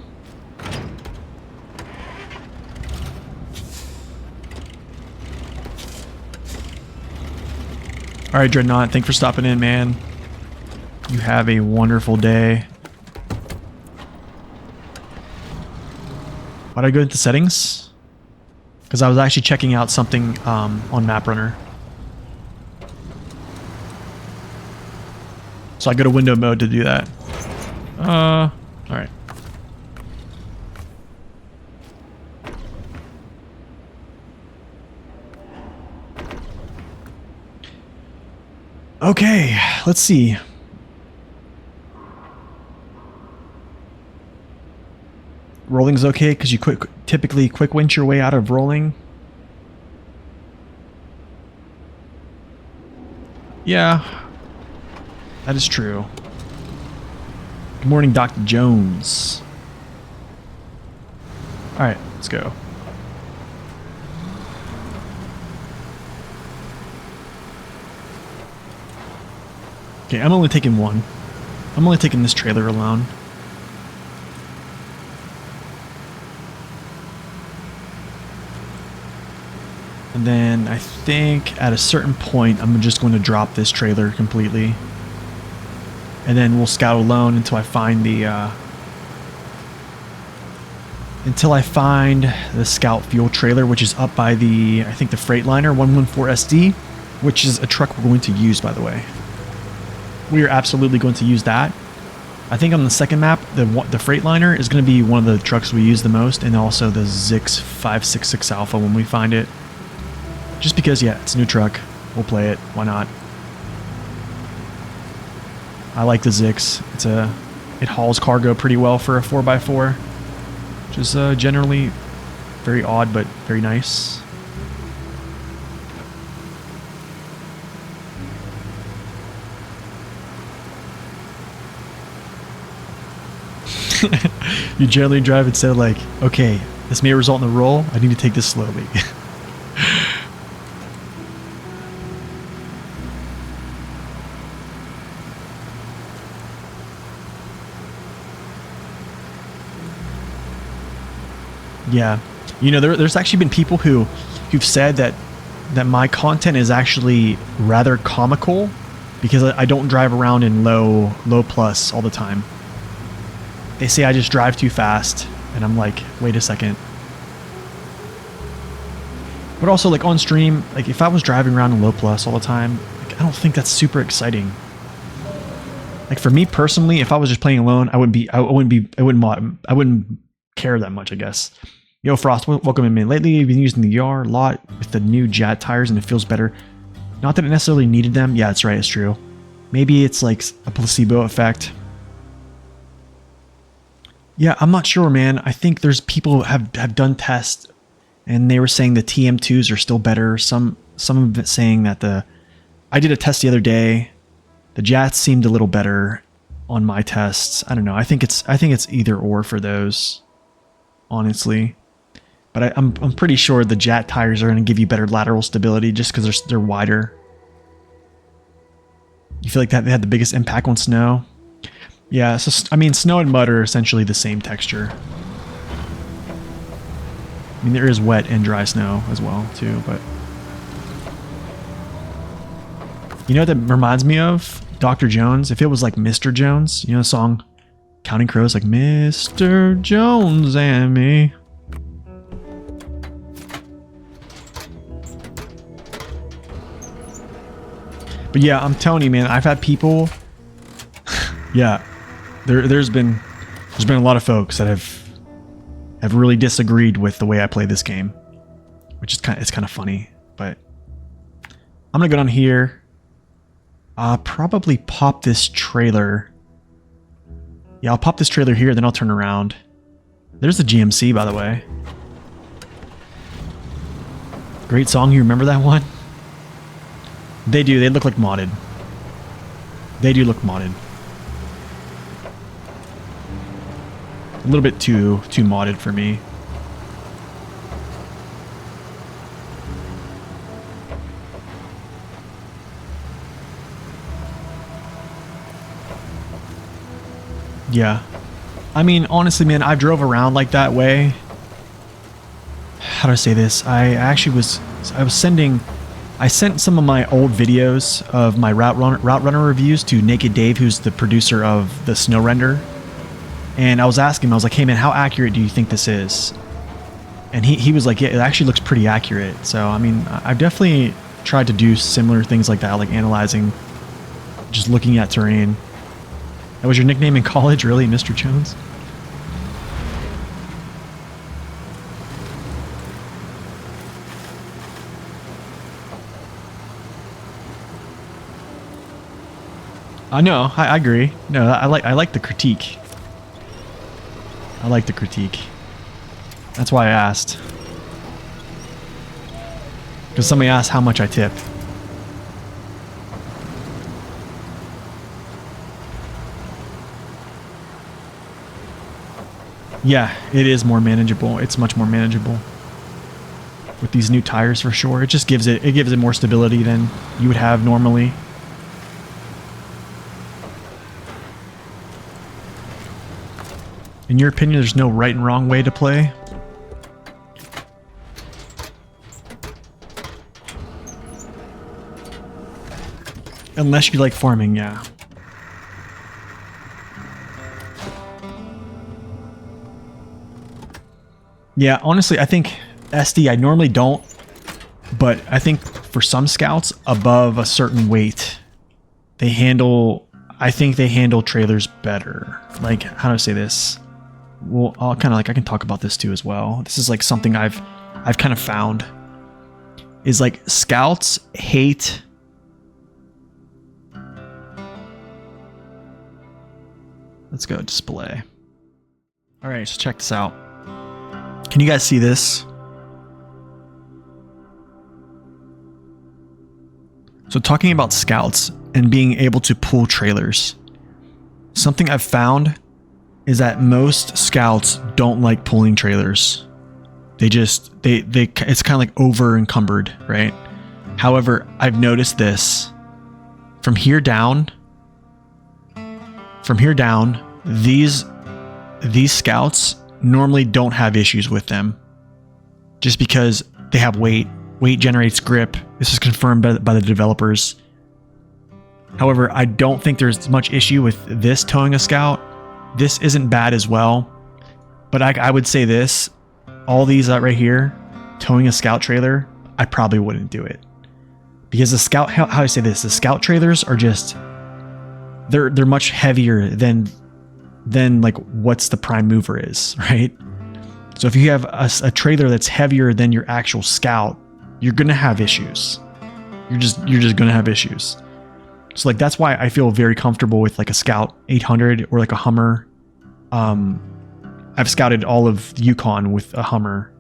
Alright, Dreadnought, thanks for stopping in, man. You have a wonderful day. Why'd I go into settings? Because I was actually checking out something on Map Runner. So I go to window mode to do that. Alright. Okay, let's see. Rolling's okay because you typically quick winch your way out of rolling. Yeah, that is true. Good morning, Dr. Jones. Alright, let's go. Okay, I'm only taking one. I'm only taking this trailer alone. And then I think at a certain point, I'm just going to drop this trailer completely. And then we'll scout alone until I find the scout fuel trailer, which is up by the, I think the Freightliner 114SD, which is a truck we're going to use, by the way. We are absolutely going to use that. I think on the second map, the Freightliner is going to be one of the trucks we use the most, and also the Zix 566 Alpha when we find it. Just because, yeah, it's a new truck. We'll play it. Why not? I like the Zix. It hauls cargo pretty well for a 4x4, which is generally very odd but very nice. You generally drive instead of like, okay, this may result in a roll. I need to take this slowly. Yeah, you know, there's actually been people who've said that my content is actually rather comical because I don't drive around in low plus all the time. They say I just drive too fast, and I'm like, wait a second. But also, like on stream, like if I was driving around in low plus all the time, like, I don't think that's super exciting. Like for me personally, if I was just playing alone, I wouldn't care that much, I guess. Yo, Frost, welcome in, man. Lately, I've been using the ER a lot with the new JAT tires, and it feels better. Not that it necessarily needed them. Yeah, that's right. It's true. Maybe it's like a placebo effect. Yeah, I'm not sure, man. I think there's people who have done tests, and they were saying the TM2s are still better. Some of it saying that I did a test the other day. The JATs seemed a little better on my tests. I don't know. I think it's either or for those, honestly. But I'm pretty sure the JAT tires are going to give you better lateral stability just because they're wider. You feel like that they had the biggest impact on snow? Yeah, so I mean, snow and mud are essentially the same texture. I mean, there is wet and dry snow as well, too, but... You know what that reminds me of? Dr. Jones. If it was like Mr. Jones, you know the song Counting Crows, like Mr. Jones and me. But yeah, I'm telling you, man, I've had people... yeah, there's been a lot of folks that have really disagreed with the way I play this game, which is kind of funny. But I'm gonna go down here. Probably pop this trailer. Yeah, I'll pop this trailer here, then I'll turn around. There's the GMC, by the way. Great song. You remember that one? They do. They look like modded. They do look modded. A little bit too modded for me. Yeah. I mean, honestly, man, I drove around like that way. How do I say this? I sent some of my old videos of my Route Runner reviews to Naked Dave, who's the producer of the Snow Render. And I was asking him, I was like, hey man, how accurate do you think this is? And he was like, yeah, it actually looks pretty accurate. So, I mean, I've definitely tried to do similar things like that, like analyzing, just looking at terrain. That was your nickname in college, really, Mr. Jones? No, I agree. No, I like the critique. I like the critique. That's why I asked. Because somebody asked how much I tip. Yeah, it is more manageable. It's much more manageable with these new tires for sure. It just gives it more stability than you would have normally. In your opinion, there's no right and wrong way to play? Unless you like farming, yeah. Yeah, honestly, I think SD, I normally don't, but I think for some scouts above a certain weight, I think they handle trailers better. Like, how do I say this? Well, I can talk about this too as well. This is like something I've kind of found is like scouts hate. Let's go display. All right, so check this out. Can you guys see this? So talking about scouts and being able to pull trailers, something I've found is that most scouts don't like pulling trailers. It's kind of like over encumbered, right? However, I've noticed this from here down, these scouts normally don't have issues with them just because they have weight. Weight generates grip. This is confirmed by the developers. However, I don't think there's much issue with this towing a scout. This isn't bad as well, but I would say this, all these right here, towing a scout trailer, I probably wouldn't do it. Because the scout, how do I say this? The scout trailers are just, they're much heavier than like what's the prime mover is, right? So if you have a trailer that's heavier than your actual scout, you're gonna have issues. You're just gonna have issues. So like that's why I feel very comfortable with like a Scout 800 or like a Hummer. I've scouted all of Yukon with a Hummer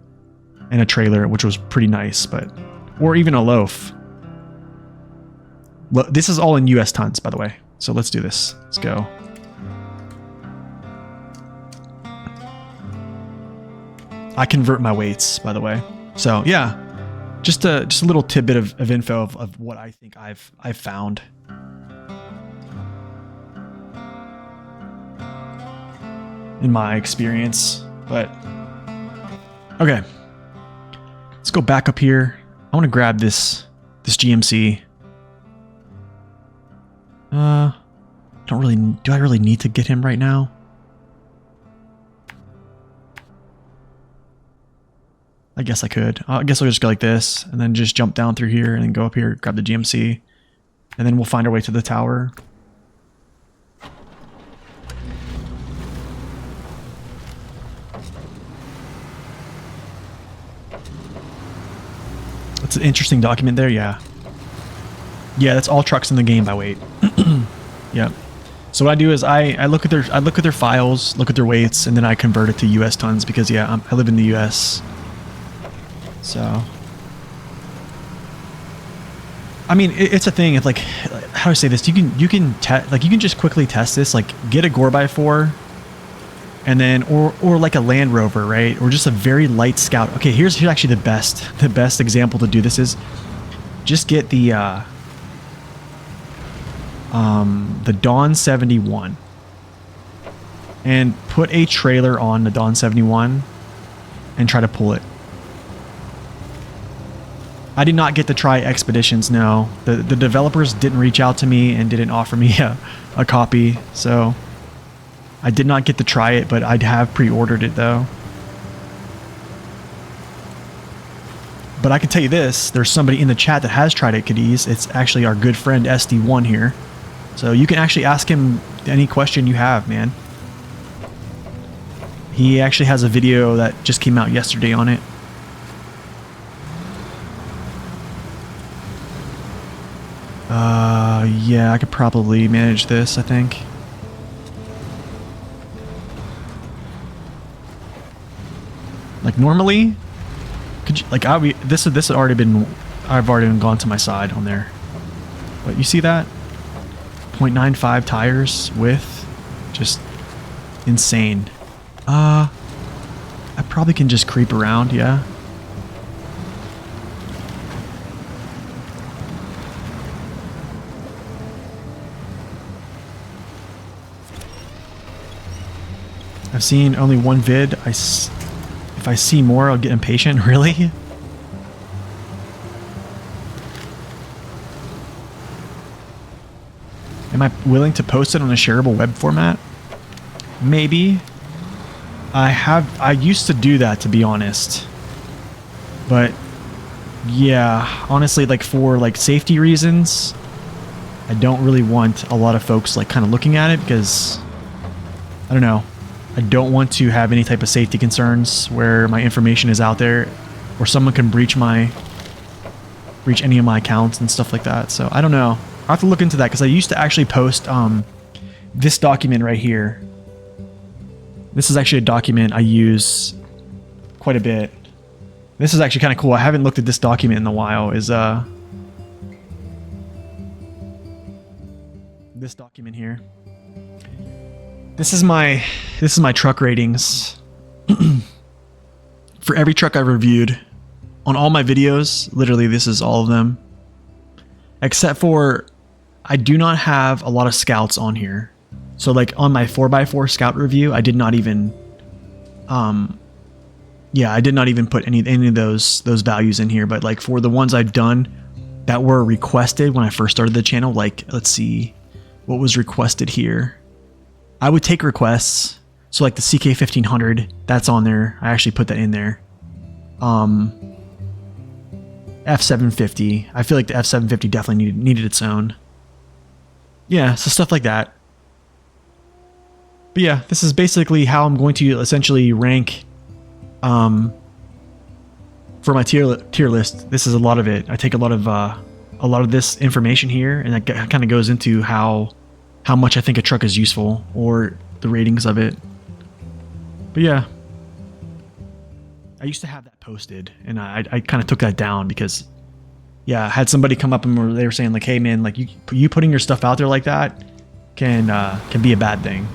and a trailer, which was pretty nice, or even a Loaf. This is all in US tons, by the way. So let's do this. Let's go. I convert my weights, by the way. So yeah, just a little tidbit of info of what I think I've found. In my experience, but okay, let's go back up here. I want to grab this GMC. Do I really need to get him right now? I guess I could. I guess I'll just go like this and then just jump down through here and then go up here, grab the GMC, and then we'll find our way to the tower. It's an interesting document there, yeah. Yeah, that's all trucks in the game by weight. Yeah. So what I do is I look at their files, look at their weights, and then I convert it to US tons because yeah, I live in the US. So I mean, it's a thing. It's like, how do I say this? You can just quickly test this. Like, get a 4x4, and then or like a Land Rover, right? Or just a very light Scout. Okay, here's actually the best example to do this is just get the Dawn 71 and put a trailer on the Dawn 71 and try to pull it. I did not get to try Expeditions, no. The developers didn't reach out to me and didn't offer me a copy, so I did not get to try it, but I'd have pre-ordered it though. But I can tell you this, there's somebody in the chat that has tried it, Cadiz. It's actually our good friend SD1 here. So you can actually ask him any question you have, man. He actually has a video that just came out yesterday on it. Yeah, I could probably manage this, I think. Like normally, could you, like this had already been, I've already been gone to my side on there. But you see that? 0.95 tires width, just insane. I probably can just creep around, yeah. I've seen only one vid. If I see more, I'll get impatient. Really? Am I willing to post it on a shareable web format? Maybe. I used to do that, to be honest. But yeah, honestly, like for like safety reasons, I don't really want a lot of folks like kind of looking at it because I don't know. I don't want to have any type of safety concerns where my information is out there or someone can breach any of my accounts and stuff like that. So I don't know. I'll have to look into that because I used to actually post this document right here. This is actually a document I use quite a bit. This is actually kind of cool. I haven't looked at this document in a while. Is this document here. This is my truck ratings for every truck I've reviewed on all my videos. Literally, this is all of them, except for I do not have a lot of scouts on here. So like on my 4x4 scout review, I did not even, yeah, I did not even put any of those values in here. But like for the ones I've done that were requested when I first started the channel, like let's see, what was requested here. I would take requests. So like the CK1500, that's on there. I actually put that in there. F750. I feel like the F750 definitely needed its own. Yeah, so stuff like that. But yeah, this is basically how I'm going to essentially rank for my tier list. This is a lot of it. I take a lot of this information here, and that kind of goes into how much I think a truck is useful or the ratings of it. But yeah, I used to have that posted, and I kind of took that down because, yeah, I had somebody come up and they were saying like, "Hey man, like you putting your stuff out there like that can be a bad thing."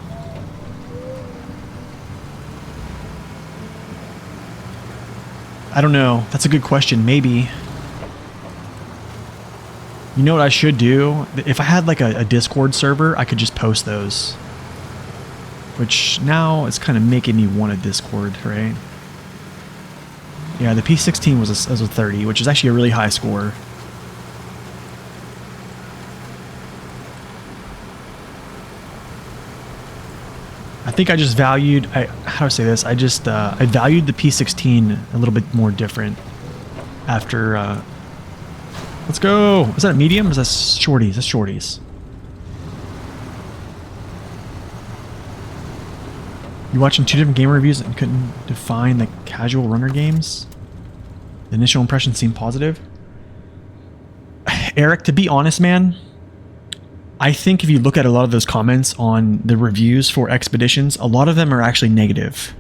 I don't know. That's a good question. Maybe. You know what I should do? If I had like a Discord server, I could just post those. Which now it's kind of making me want a Discord, right? Yeah, the P16 was a 30, which is actually a really high score. I think I just valued, how do I say this? I just, I valued the P16 a little bit more different after, let's go. Is that a medium or is that shorties? That's shorties. You're watching two different game reviews and couldn't define the casual runner games? The initial impression seemed positive. Eric, to be honest, man, I think if you look at a lot of those comments on the reviews for Expeditions, a lot of them are actually negative.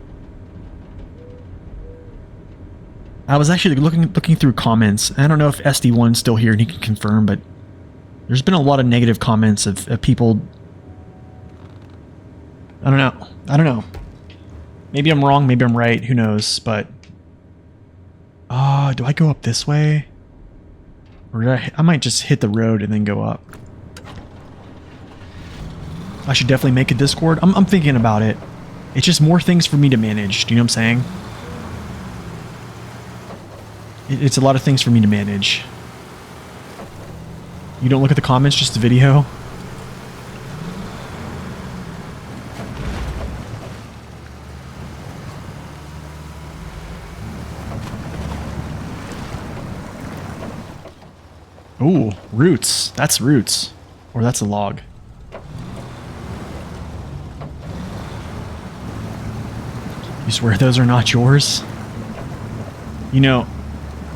I was actually looking through comments. I don't know if SD1's still here and he can confirm, but there's been a lot of negative comments of people. I don't know. Maybe I'm wrong, maybe I'm right, who knows, but do I go up this way? Or I might just hit the road and then go up. I should definitely make a Discord. I'm thinking about it. It's just more things for me to manage. Do you know what I'm saying? It's a lot of things for me to manage. You don't look at the comments, just the video? Ooh, roots. That's roots. Or that's a log. You swear those are not yours? You know,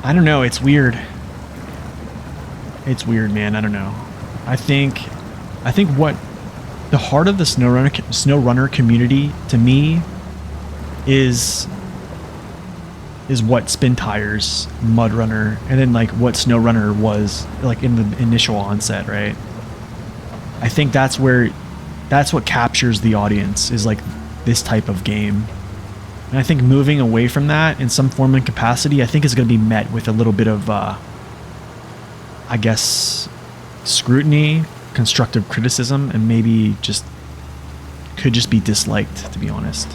I don't know. It's weird. It's weird, man. I don't know. I think what the heart of the SnowRunner community to me is what Spin Tires, Mud Runner, and then like what SnowRunner was like in the initial onset, right? I think that's what captures the audience, is like this type of game. And I think moving away from that in some form and capacity, I think is going to be met with a little bit of, I guess, scrutiny, constructive criticism, and maybe could just be disliked, to be honest.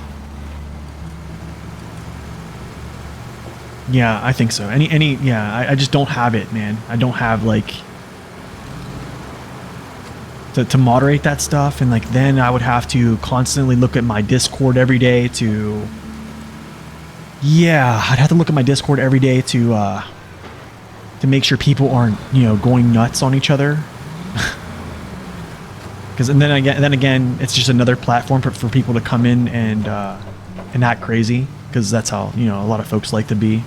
Yeah, I think so. I just don't have it, man. I don't have like to moderate that stuff, and like then I would have to constantly look at my Discord every day to. Yeah, I'd have to look at my Discord every day to make sure people aren't, going nuts on each other. Because then again, it's just another platform for people to come in and act crazy, because that's how a lot of folks like to be.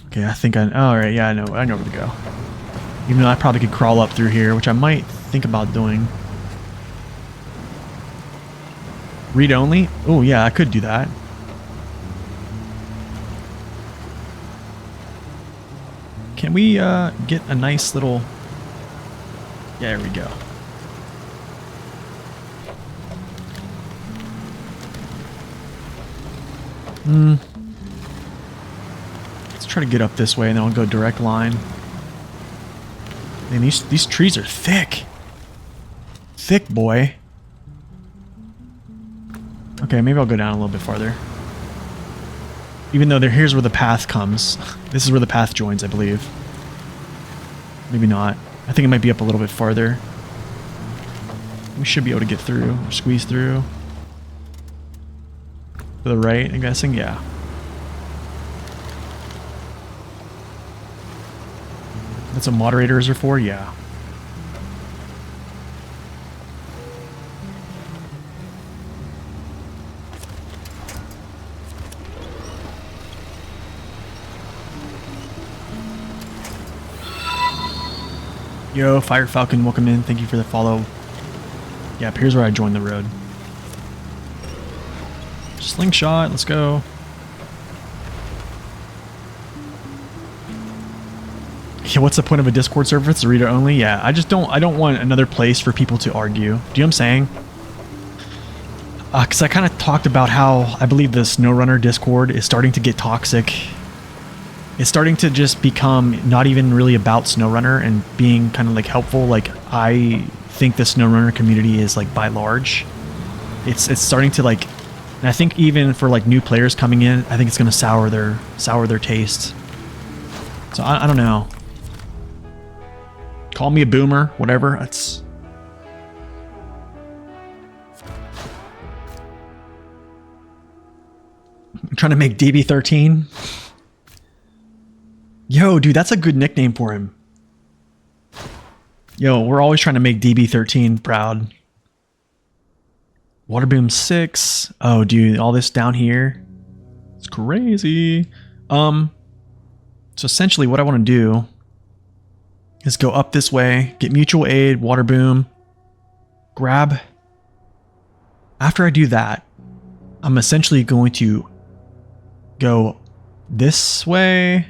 Okay, I think all right, yeah, I know where to go. Even though I probably could crawl up through here, which I might think about doing. Read only? Oh yeah, I could do that. Can we get a nice little... Yeah, there we go. Let's try to get up this way, and then we'll go direct line. Man, these trees are thick. Thick, boy. Okay, maybe I'll go down a little bit farther. Even though here's where the path comes. This is where the path joins, I believe. Maybe not. I think it might be up a little bit farther. We should be able to get through, or squeeze through. To the right, I'm guessing? Yeah. That's what moderators are for? Yeah. Yo, Fire Falcon, welcome in. Thank you for the follow. Yeah, here's where I joined the road. Slingshot, let's go. Yeah, what's the point of a Discord server? It's a reader only. Yeah, I don't want another place for people to argue. Do you know what I'm saying? Because I kind of talked about how I believe the SnowRunner Discord is starting to get toxic. It's starting to just become not even really about SnowRunner and being kind of like helpful. Like, I think the SnowRunner community is like by large. It's starting to like, and I think even for like new players coming in, I think it's going to sour their taste. So I don't know. Call me a boomer, whatever. It's I'm trying to make DB13. Yo, dude, that's a good nickname for him. Yo, we're always trying to make DB13 proud. Waterboom 6. Oh, dude, all this down here. It's crazy. So essentially what I want to do is go up this way, get mutual aid, Waterboom, grab. After I do that, I'm essentially going to go this way,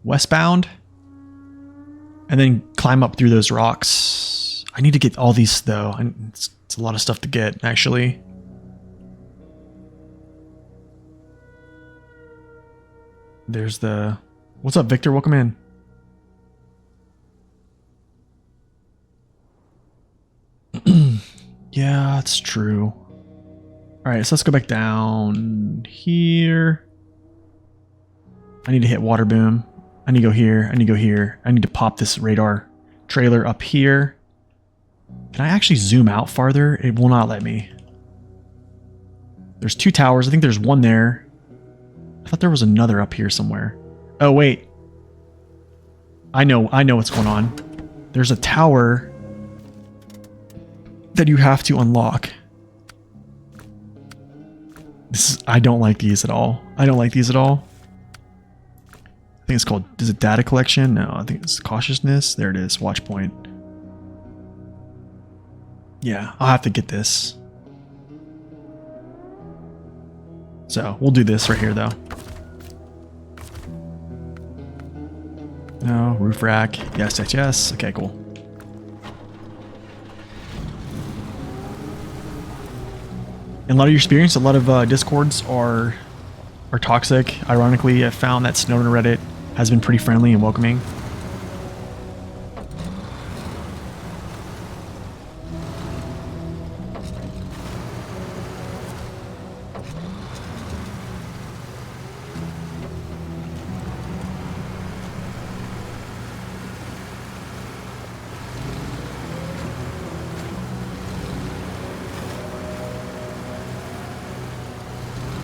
westbound, and then climb up through those rocks. I need to get all these though, and it's a lot of stuff to get actually. There's the... What's up, Victor? Welcome in. Yeah, it's true. Alright, so let's go back down here. I need to hit Waterboom. I need to go here. I need to go here. I need to pop this radar trailer up here. Can I actually zoom out farther? It will not let me. There's two towers. I think there's one there. I thought there was another up here somewhere. Oh, wait. I know what's going on. There's a tower that you have to unlock. I don't like these at all. I don't like these at all. I think it's called, is it data collection? No, I think it's cautiousness. There it is, watch point. Yeah, I'll have to get this. So, we'll do this right here though. No, roof rack. Yes, yes, yes. Okay, cool. In a lot of your experience, a lot of discords are toxic. Ironically, I found that Snowden Reddit has been pretty friendly and welcoming.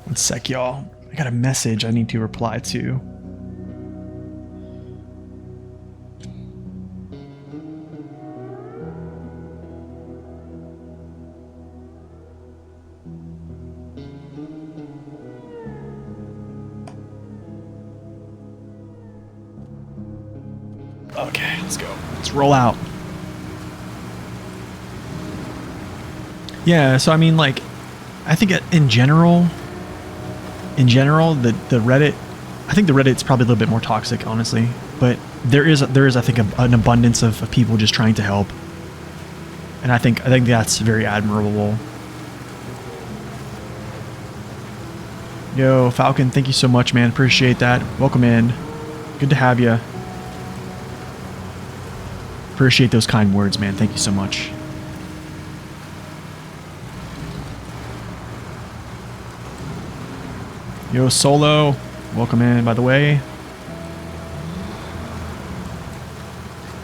One sec, y'all. I got a message I need to reply to. Okay, let's go. Let's roll out. Yeah, so I mean, like, I think in general, the Reddit, I think the Reddit's probably a little bit more toxic, honestly. But there is I think an abundance of people just trying to help, and I think that's very admirable. Yo, Falcon, thank you so much, man. Appreciate that. Welcome in. Good to have you. Appreciate those kind words, man. Thank you so much. Yo, Solo. Welcome in, by the way.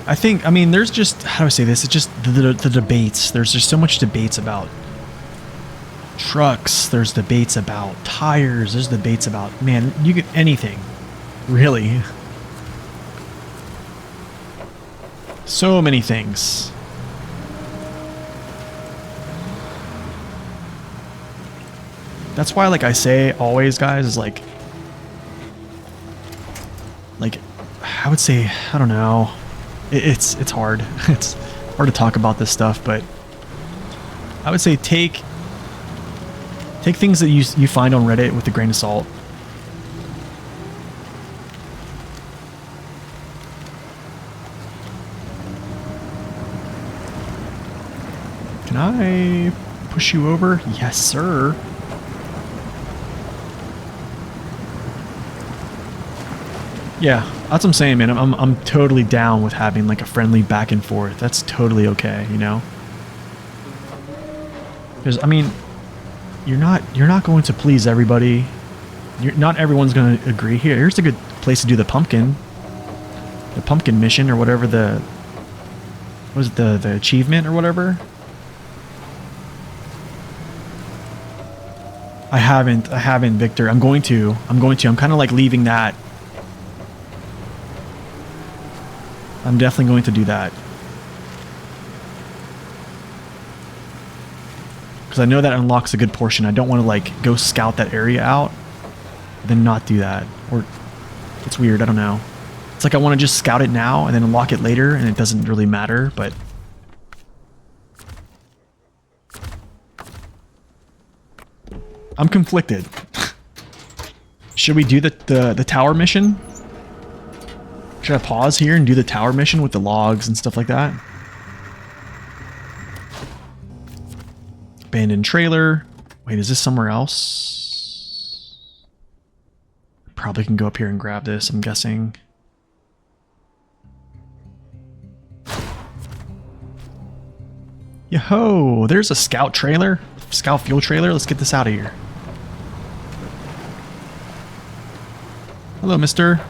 I mean, there's just, how do I say this? It's just the debates. There's just so much debates about trucks. There's debates about tires. There's debates about, man, you get anything. Really. So many things. That's why, like I say always, guys, is like I would say, I don't know. It's hard. It's hard to talk about this stuff, but I would say take things that you find on Reddit with a grain of salt. Can I push you over? Yes, sir. Yeah, that's what I'm saying, man. I'm totally down with having like a friendly back and forth. That's totally okay, you know? Because I mean, you're not going to please everybody. Not everyone's going to agree. Here's a good place to do the pumpkin mission or whatever the achievement or whatever. I haven't, Victor. I'm going to. I'm kind of like leaving that. I'm definitely going to do that. Because I know that unlocks a good portion. I don't want to like go scout that area out, then not do that. Or it's weird, I don't know. It's like I want to just scout it now and then unlock it later and it doesn't really matter, but... I'm conflicted. Should we do the tower mission? Should I pause here and do the tower mission with the logs and stuff like that? Abandoned trailer. Wait, is this somewhere else? Probably can go up here and grab this, I'm guessing. Yo-ho! There's a scout trailer. Scout fuel trailer. Let's get this out of here. Hello, mister.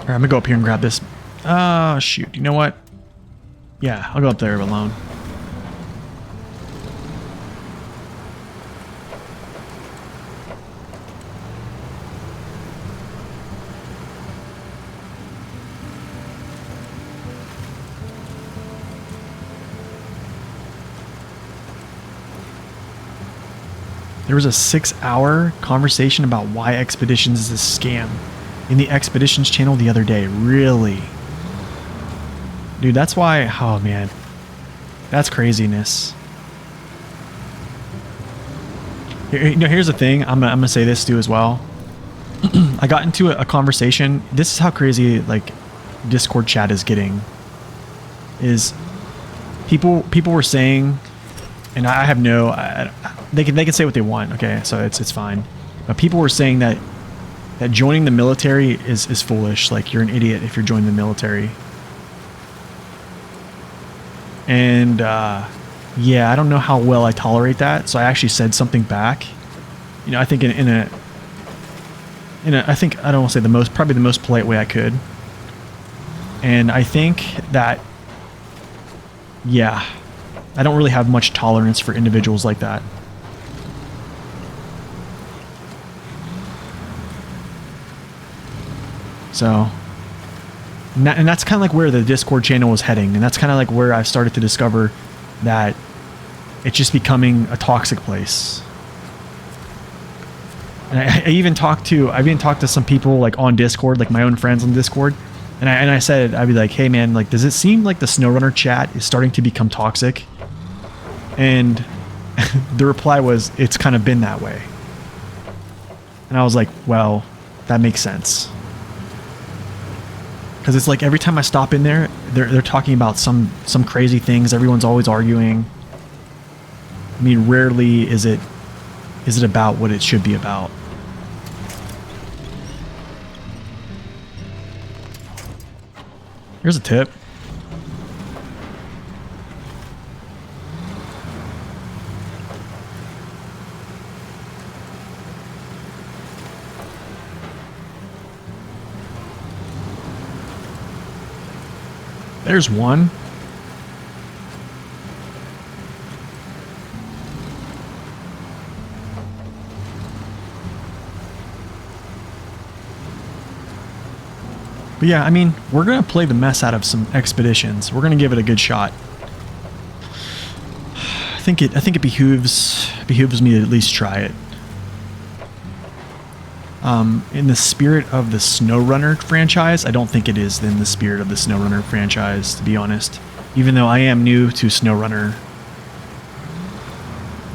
Alright, I'm gonna go up here and grab this. Oh, shoot. You know what? Yeah, I'll go up there alone. There was a 6-hour conversation about why Expeditions is a scam in the Expeditions channel the other day. Really? Dude, that's why... Oh, man. That's craziness. Here's the thing. I'm gonna say this too as well. I got into a conversation. This is how crazy, like, Discord chat is getting. Is people were saying... And I have no... They can say what they want, okay? So it's fine. But people were saying that joining the military is foolish. Like, you're an idiot if you're joining the military. And yeah, I don't know how well I tolerate that. So I actually said something back. You know, I think in a I think, I don't want to say probably the most polite way I could. And I think that, yeah, I don't really have much tolerance for individuals like that. So, and that's kind of like where the Discord channel was heading. And that's kind of like where I started to discover that it's just becoming a toxic place. And I've even talked to some people like on Discord, like my own friends on Discord. And I said, I'd be like, hey man, like, does it seem like the SnowRunner chat is starting to become toxic? And the reply was, it's kind of been that way. And I was like, well, that makes sense. Because it's like every time I stop in there, they're talking about some crazy things. Everyone's always arguing. I mean, rarely is it about what it should be about. Here's a tip. There's one. But yeah, I mean, we're going to play the mess out of some expeditions. We're going to give it a good shot. I think it behooves me to at least try it. In the spirit of the SnowRunner franchise, I don't think it is in the spirit of the SnowRunner franchise, to be honest. Even though I am new to SnowRunner.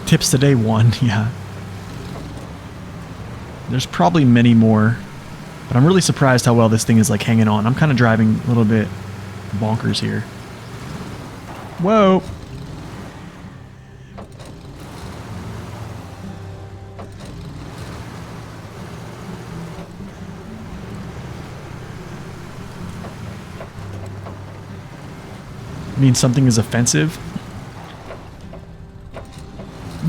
Tips today 1, yeah. There's probably many more. But I'm really surprised how well this thing is like hanging on. I'm kind of driving a little bit bonkers here. Whoa! Means something is offensive.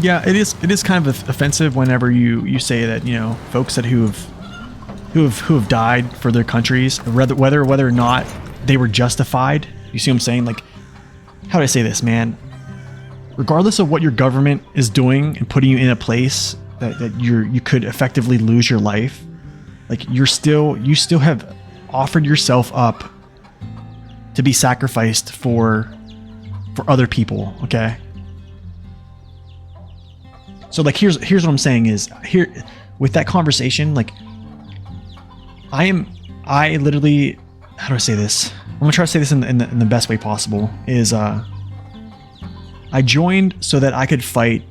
Yeah, it is kind of offensive whenever you say that, you know, folks that who have died for their countries, whether or not they were justified. You see what I'm saying? Like, how do I say this, man? Regardless of what your government is doing and putting you in a place that you could effectively lose your life, like you still have offered yourself up to be sacrificed for other people, okay? So like here's what I'm saying is, here with that conversation, like I literally, how do I say this? I'm gonna try to say this in the best way possible, is I joined so that I could fight,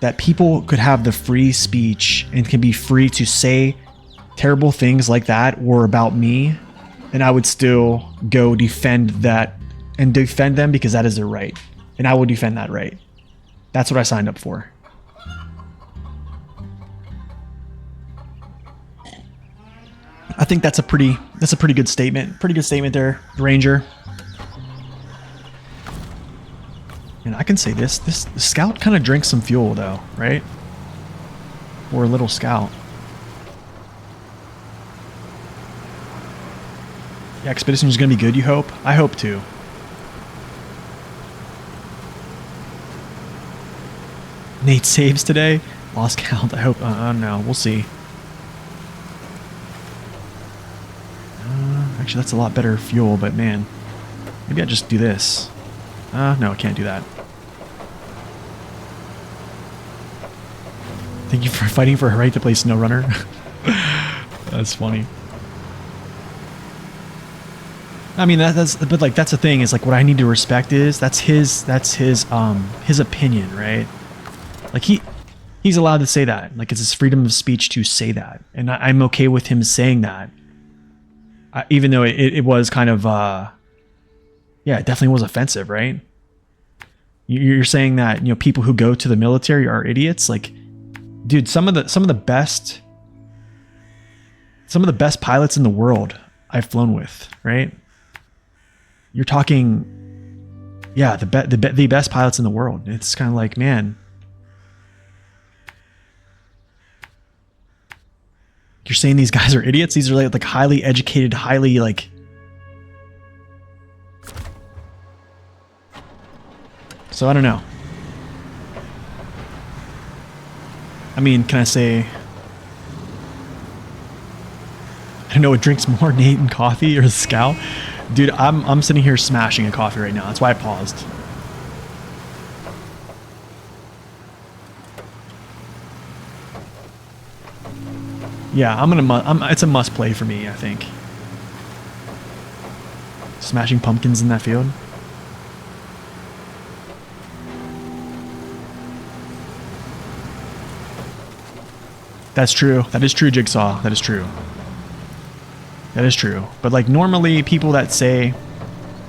that people could have the free speech and can be free to say terrible things like that or about me, and I would still go defend that and defend them because that is their right. And I will defend that right. That's what I signed up for. I think that's a pretty good statement. Pretty good statement there, Ranger. And I can say this Scout kind of drinks some fuel though, right? Or a little Scout. Yeah, expedition is going to be good, you hope? I hope too. Nate saves today? Lost count, I hope. I don't know. We'll see. Actually, that's a lot better fuel, but man. Maybe I just do this. No, I can't do that. Thank you for fighting for her right to play SnowRunner. That's funny. I mean, but like that's the thing is like what I need to respect is that's his opinion, right? Like he's allowed to say that. Like it's his freedom of speech to say that, and I'm okay with him saying that. Even though it was kind of yeah, it definitely was offensive, right? You're saying that, you know, people who go to the military are idiots. Like, dude, some of the best pilots in the world I've flown with, right? You're talking, yeah, the best pilots in the world. It's kind of like, man, you're saying these guys are idiots? These are like highly educated, highly like. So I don't know. I mean, can I say? I don't know what drinks more, Nate and coffee or the Scout? Dude, I'm sitting here smashing a coffee right now. That's why I paused. Yeah, it's a must play for me, I think. Smashing pumpkins in that field. That's true. That is true, Jigsaw. That is true. That is true. But like normally people that say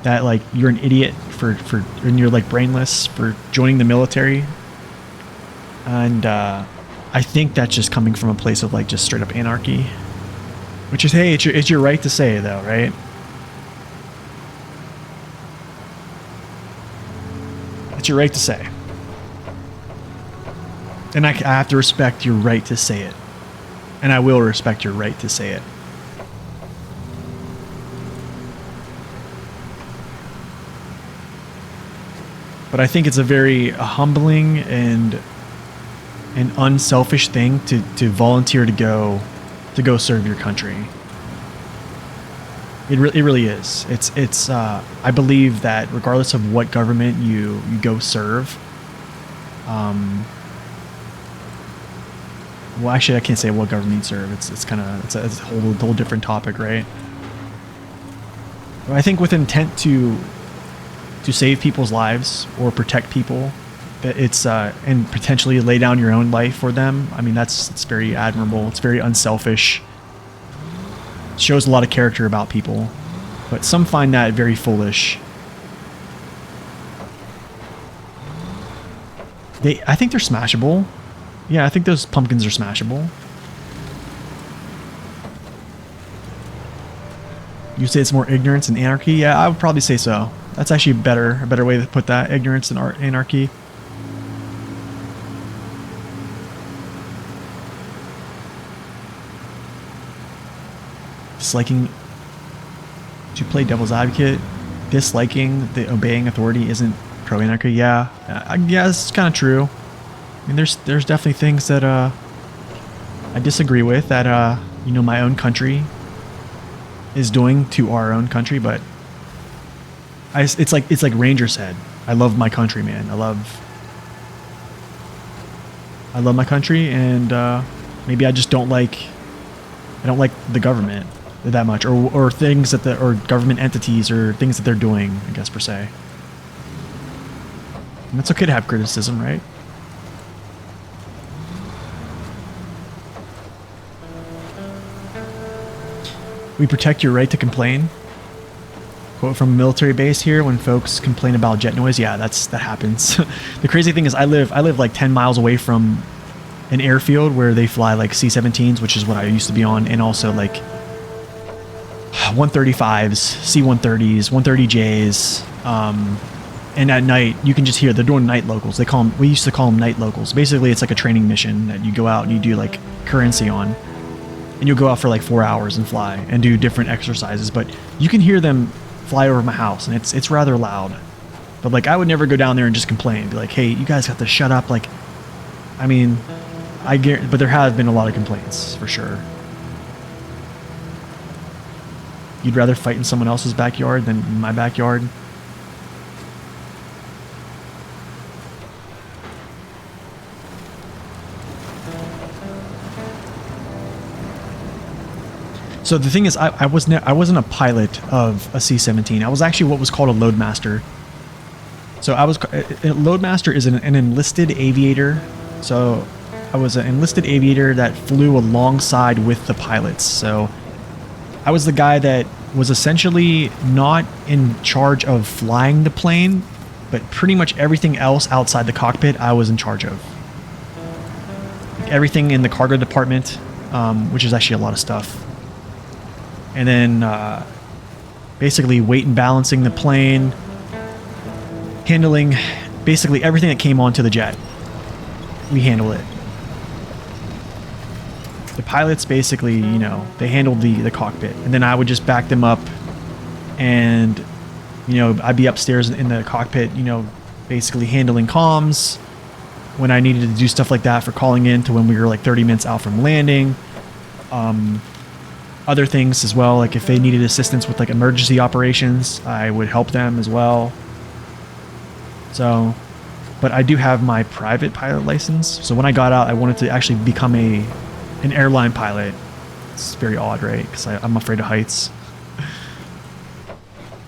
that like you're an idiot for and you're like brainless for joining the military, and I think that's just coming from a place of like just straight up anarchy, which is, hey, it's your right to say though, right? It's your right to say. And I have to respect your right to say it. And I will respect your right to say it. But I think it's a very humbling and an unselfish thing to volunteer to go serve your country. It really is. It's I believe that regardless of what government you go serve, well, actually, I can't say what government you serve. It's a whole different topic, right? But I think with intent to save people's lives or protect people, it's and potentially lay down your own life for them. I mean, it's very admirable. It's very unselfish. It shows a lot of character about people, but some find that very foolish. I think they're smashable. Yeah, I think those pumpkins are smashable. You say it's more ignorance and anarchy? Yeah, I would probably say so. That's actually a better way to put that. Ignorance and anarchy. Disliking to play devil's advocate. Disliking the obeying authority isn't pro-anarchy. Yeah, I guess it's kind of true. I mean, there's definitely things that I disagree with that my own country is doing to our own country, but it's like Ranger said. I love my country, man. I love my country, and maybe I just don't like the government that much, or things that or government entities or things that they're doing, I guess per se. And it's okay to have criticism, right? We protect your right to complain. Quote from a military base here: when folks complain about jet noise, yeah, that happens. The crazy thing is I live like 10 miles away from an airfield where they fly like C-17s, which is what I used to be on, and also like 135s, C-130s, 130Js, and at night you can just hear they're doing night locals. We used to call them night locals. Basically, it's like a training mission that you go out and you do like currency on. and you'll go out for like 4 hours and fly and do different exercises. But you can hear them fly over my house, and it's rather loud. But like, I would never go down there and just complain, be like, hey, you guys have to shut up. Like, I mean, I guarantee, but there have been a lot of complaints for sure. You'd rather fight in someone else's backyard than in my backyard? So the thing is, I wasn't a pilot of a C-17. I was actually what was called a loadmaster. So I was a loadmaster is an enlisted aviator. So I was an enlisted aviator that flew alongside with the pilots. So I was the guy that was essentially not in charge of flying the plane, but pretty much everything else outside the cockpit I was in charge of. Like everything in the cargo department, which is actually a lot of stuff. And then basically weight and balancing the plane, handling basically everything that came onto the jet. We handle it. The pilots basically, you know, they handled the cockpit, and then I would just back them up, and, you know, I'd be upstairs in the cockpit, you know, basically handling comms when I needed to do stuff like that, for calling in to when we were like 30 minutes out from landing. Other things as well, like if they needed assistance with like emergency operations, I would help them as well. So, but I do have my private pilot license. So when I got out, I wanted to actually become an airline pilot. It's very odd, right? Because I'm afraid of heights.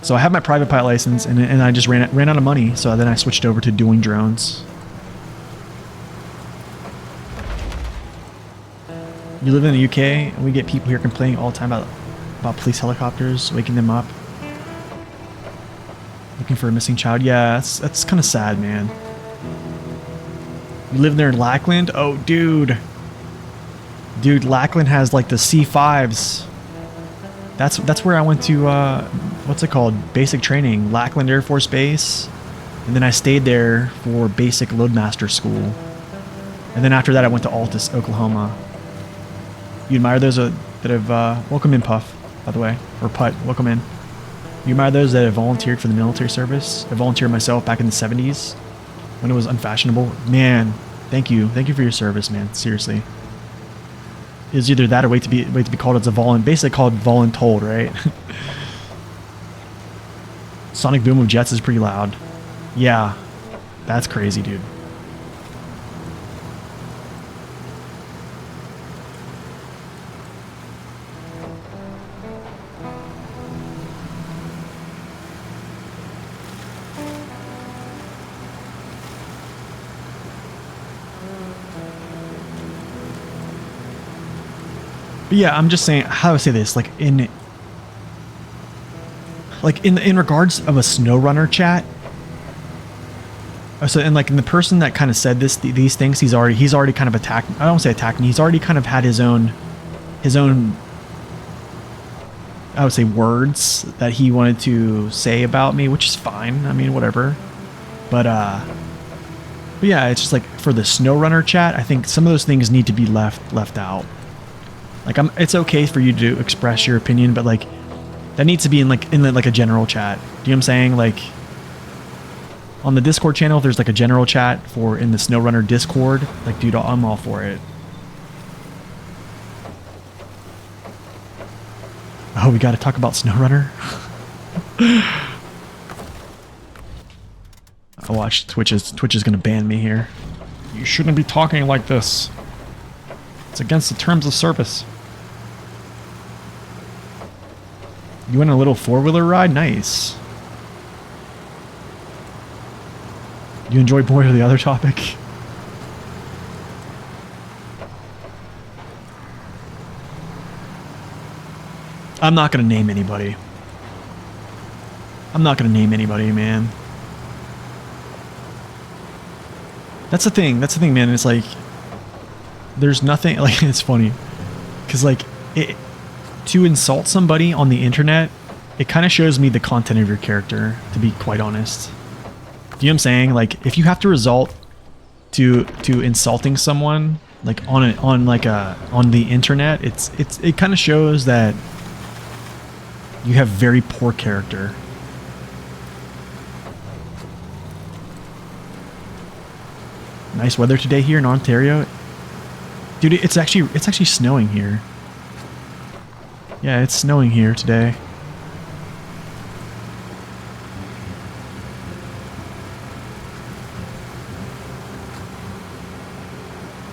So I have my private pilot license, and I just ran out of money. So then I switched over to doing drones. You live in the UK, and we get people here complaining all the time about police helicopters, waking them up. Looking for a missing child. Yeah, that's kind of sad, man. You live there in Lackland? Oh, dude. Dude, Lackland has like the C5s. That's where I went to, what's it called? Basic training. Lackland Air Force Base. And then I stayed there for basic loadmaster school. And then after that, I went to Altus, Oklahoma. You admire those that have, welcome in, Puff, by the way, or Putt, welcome in. You admire those that have volunteered for the military service? I volunteered myself back in the 70s when it was unfashionable. Man, thank you. Thank you for your service, man. Seriously. It was either that or wait to be called as a basically called voluntold, right? Sonic boom of jets is pretty loud. Yeah, that's crazy, dude. But yeah, I'm just saying, how do I say this? Like in regards of a SnowRunner chat. So, and like in the person that kind of said these things, he's already kind of attacked. I don't say attacked me. He's already kind of had his own, I would say, words that he wanted to say about me, which is fine. I mean, whatever. But yeah, it's just like for the SnowRunner chat, I think some of those things need to be left out. Like it's okay for you to express your opinion, but like that needs to be in a general chat. Do you know what I'm saying? Like on the Discord channel, if there's like a general chat for in the SnowRunner Discord, like dude, I'm all for it. Oh, we got to talk about SnowRunner. I watch Twitch is gonna ban me here. You shouldn't be talking like this. It's against the terms of service. You went on a little four-wheeler ride? Nice. You enjoyed more of the other topic? I'm not going to name anybody. I'm not going to name anybody, man. That's the thing, man. It's like, there's nothing, like, it's funny. Because, like, to insult somebody on the internet, it kind of shows me the content of your character, to be quite honest. Do you know what I'm saying? Like, if you have to resort to insulting someone, like on the internet, it kind of shows that you have very poor character. Nice weather today here in Ontario. Dude, it's actually snowing here. Yeah, it's snowing here today.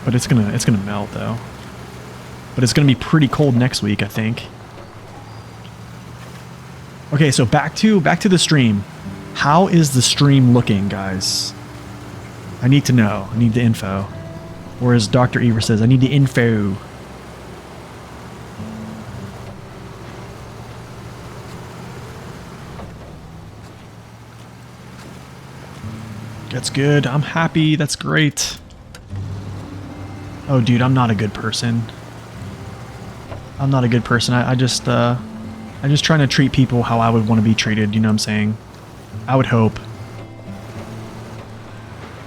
But it's gonna melt though. But it's gonna be pretty cold next week, I think. Okay, so back to the stream. How is the stream looking, guys? I need to know. I need the info. Or as Dr. Eber says, I need the info. That's good. I'm happy. That's great. Oh, dude, I'm not a good person. I'm not a good person. I'm just trying to treat people how I would want to be treated. You know what I'm saying? I would hope.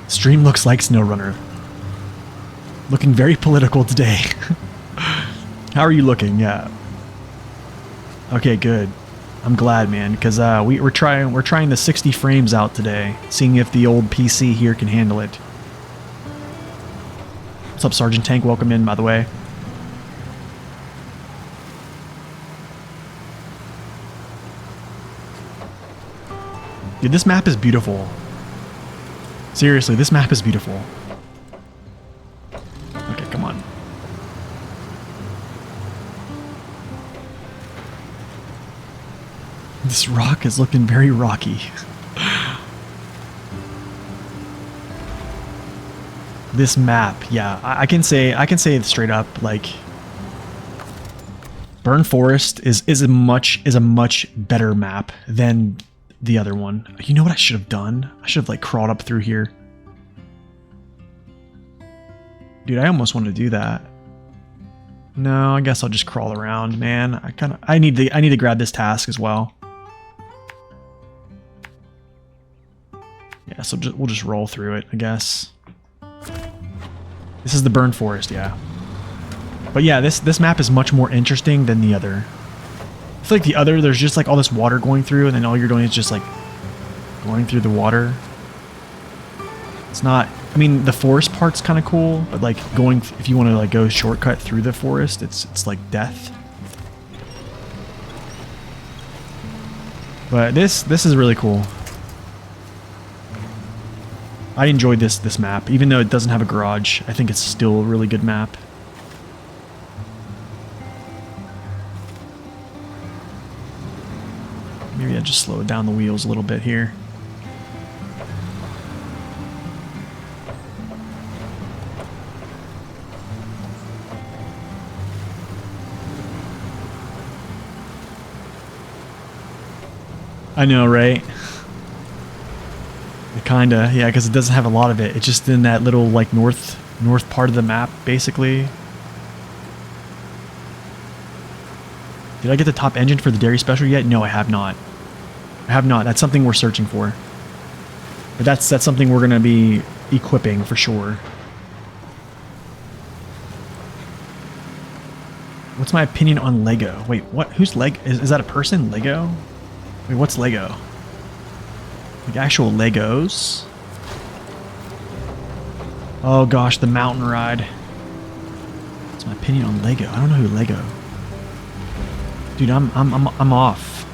Stream looks like SnowRunner. Looking very political today. How are you looking? Yeah. Okay, good. I'm glad, man, because we're trying the 60 frames out today, seeing if the old PC here can handle it. What's up, Sergeant Tank? Welcome in, by the way. Dude, this map is beautiful. Seriously, this map is beautiful. Okay, come on. This rock is looking very rocky. This map, yeah, I can say it straight up, like Burn Forest is a much better map than the other one. You know what I should have done? I should have like crawled up through here. Dude, I almost want to do that. No, I guess I'll just crawl around, man. I need to grab this task as well. Yeah, so we'll just roll through it, I guess. This is the Burn Forest, yeah. But yeah, this map is much more interesting than the other. I feel like the other, there's just like all this water going through, and then all you're doing is just like going through the water. It's not, I mean, the forest part's kind of cool, but like going, if you want to like go shortcut through the forest, it's like death. But this is really cool. I enjoyed this map, even though it doesn't have a garage. I think it's still a really good map. Maybe I just slow down the wheels a little bit here. I know, right? Kinda, yeah, because it doesn't have a lot of it. It's just in that little like north part of the map, basically. Did I get the top engine for the dairy special yet? No, I have not. I have not. That's something we're searching for. But that's something we're gonna be equipping for sure. What's my opinion on Lego? Wait, what? Who's Lego? Is that a person? Lego? Wait, what's Lego? Like actual Legos. Oh gosh, the mountain ride. What's my opinion on Lego? I don't know who Lego. Dude, I'm off.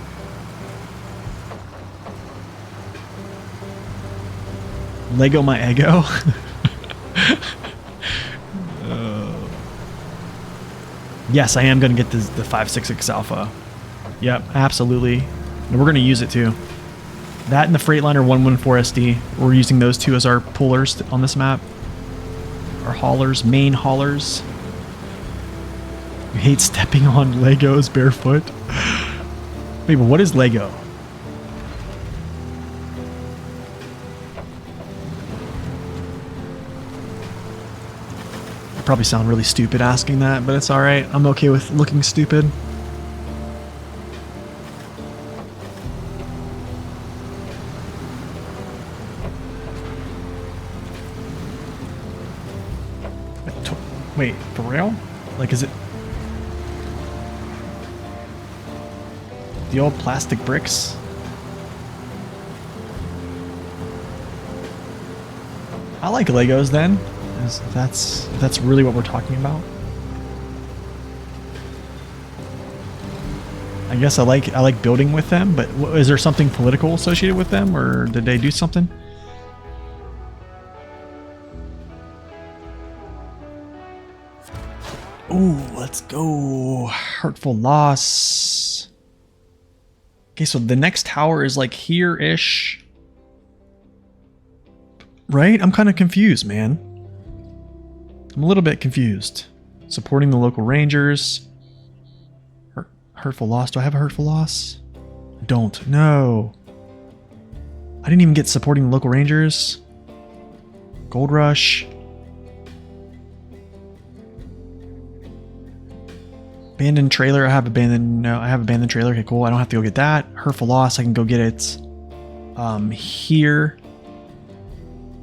Lego my ego. Yes, I am gonna get the 566 Alpha. Yep, absolutely. And we're gonna use it too. That and the Freightliner 114SD. We're using those two as our pullers on this map. Our haulers, main haulers. You hate stepping on Legos barefoot. Wait, but what is Lego? I probably sound really stupid asking that, but it's alright. I'm okay with looking stupid. Wait, for real? Like, is it the old plastic bricks? I like Legos then. If that's really what we're talking about. I guess I like building with them, but is there something political associated with them, or did they do something? Ooh, let's go. Hurtful loss. Okay, so the next tower is like here-ish. Right? I'm kind of confused, man. I'm a little bit confused. Supporting the local rangers. Hurtful loss. Do I have a hurtful loss? I don't. No. I didn't even get supporting the local rangers. Gold rush. Abandoned trailer. I have abandoned. No, I have abandoned trailer. Okay, cool. I don't have to go get that. Hurtful loss. I can go get it. Here.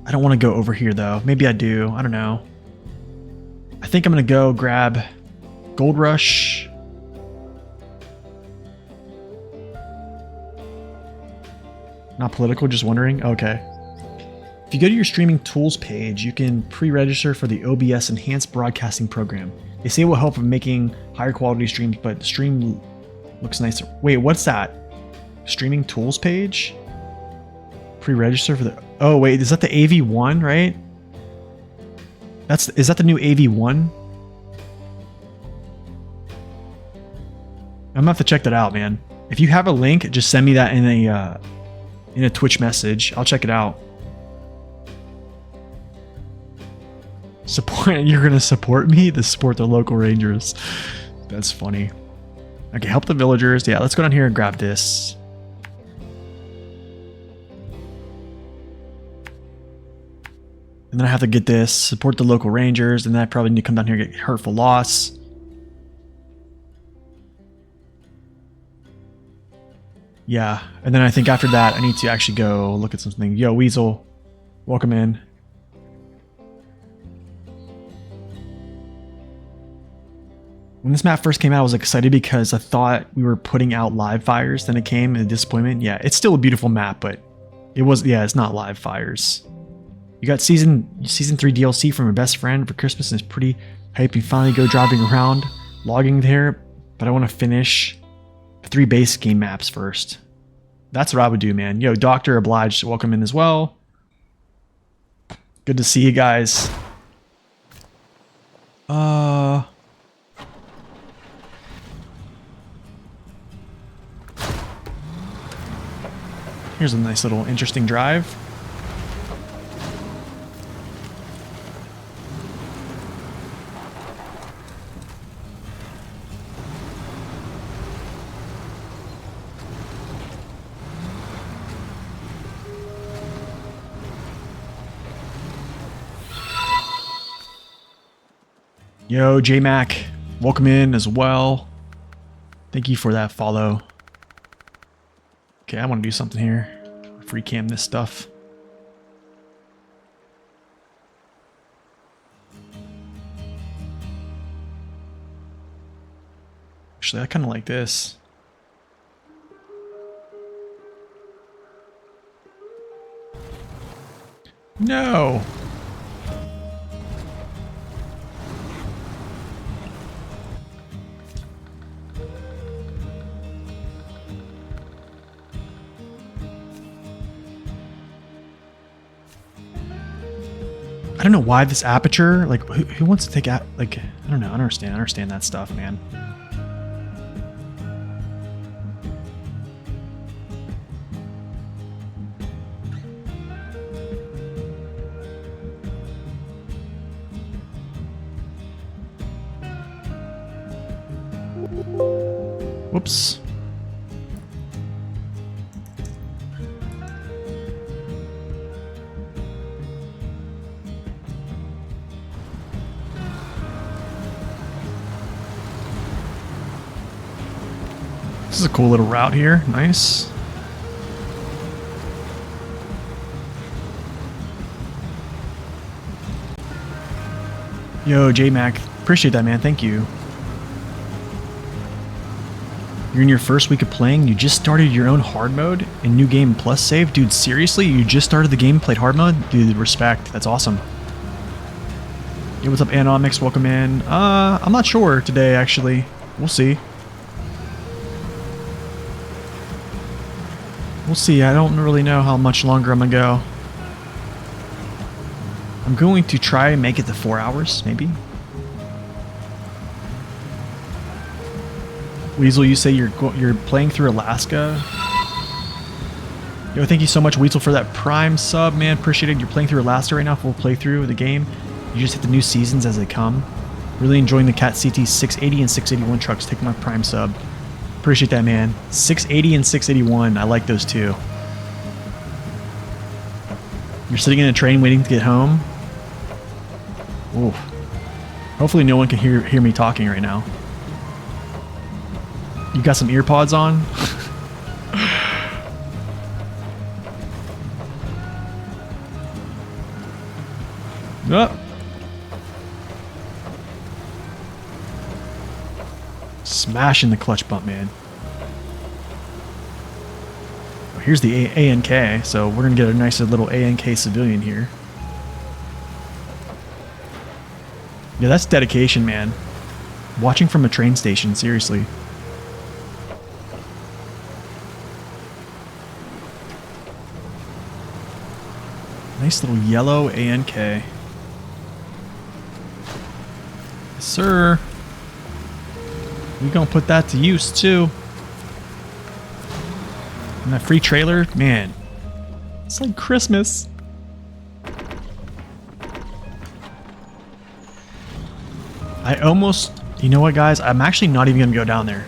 I don't want to go over here though. Maybe I do. I don't know. I think I'm gonna go grab Gold Rush. Not political, just wondering. Okay. If you go to your streaming tools page, you can pre-register for the OBS Enhanced Broadcasting Program. They say it will help in making higher quality streams, but the stream looks nicer. Wait, what's that? Streaming tools page? Pre-register for the... Oh, wait, is that the AV1, right? Is that the new AV1? I'm gonna have to check that out, man. If you have a link, just send me that in a Twitch message. I'll check it out. You're gonna support me to support the local rangers. That's funny. Okay, help the villagers. Yeah, let's go down here and grab this. And then I have to get this, support the local rangers, and then I probably need to come down here and get hurtful loss. Yeah, and then I think after that, I need to actually go look at something. Yo, Weasel, welcome in. When this map first came out, I was excited because I thought we were putting out live fires. Then it came and a disappointment. Yeah, it's still a beautiful map, but it's not live fires. You got season 3 DLC from your best friend for Christmas, and it's pretty hype. You finally go driving around, logging there, but I want to finish 3 base game maps first. That's what I would do, man. Yo, Dr. Obliged, welcome in as well. Good to see you guys. Here's a nice little interesting drive. Yo, J-Mac, welcome in as well. Thank you for that follow. Okay, I want to do something here. Free cam this stuff. Actually, I kind of like this. No! I don't know why this aperture, like, who wants to take out, like, I don't know, I don't understand that stuff, man. Whoops. This is a cool little route here. Nice. Yo, J-Mac. Appreciate that, man. Thank you. You're in your first week of playing? You just started your own hard mode in New Game Plus save? Dude, seriously? You just started the game, played hard mode? Dude, respect. That's awesome. Hey, what's up, Anomics? Welcome in. I'm not sure today, actually. We'll see. We'll see. I don't really know how much longer I'm gonna go. I'm going to try and make it to 4 hours, maybe. Weasel, you say you're playing through Alaska? Yo, thank you so much, Weasel, for that Prime sub, man. Appreciate it. You're playing through Alaska right now, full playthrough of the game. You just hit the new seasons as they come. Really enjoying the Cat CT 680 and 681 trucks. Take my Prime sub. Appreciate that, man. 680 and 681. I like those two. You're sitting in a train waiting to get home. Ooh. Hopefully no one can hear me talking right now. You got some ear pods on? Oh. Smashing the clutch bump, man. Oh, here's the ANK, so we're gonna get a nice little ANK civilian here. Yeah, that's dedication, man. Watching from a train station, seriously. Nice little yellow ANK. Yes, sir. We gonna put that to use too. And that free trailer, man. It's like Christmas. I almost, you know what, guys? I'm actually not even gonna go down there.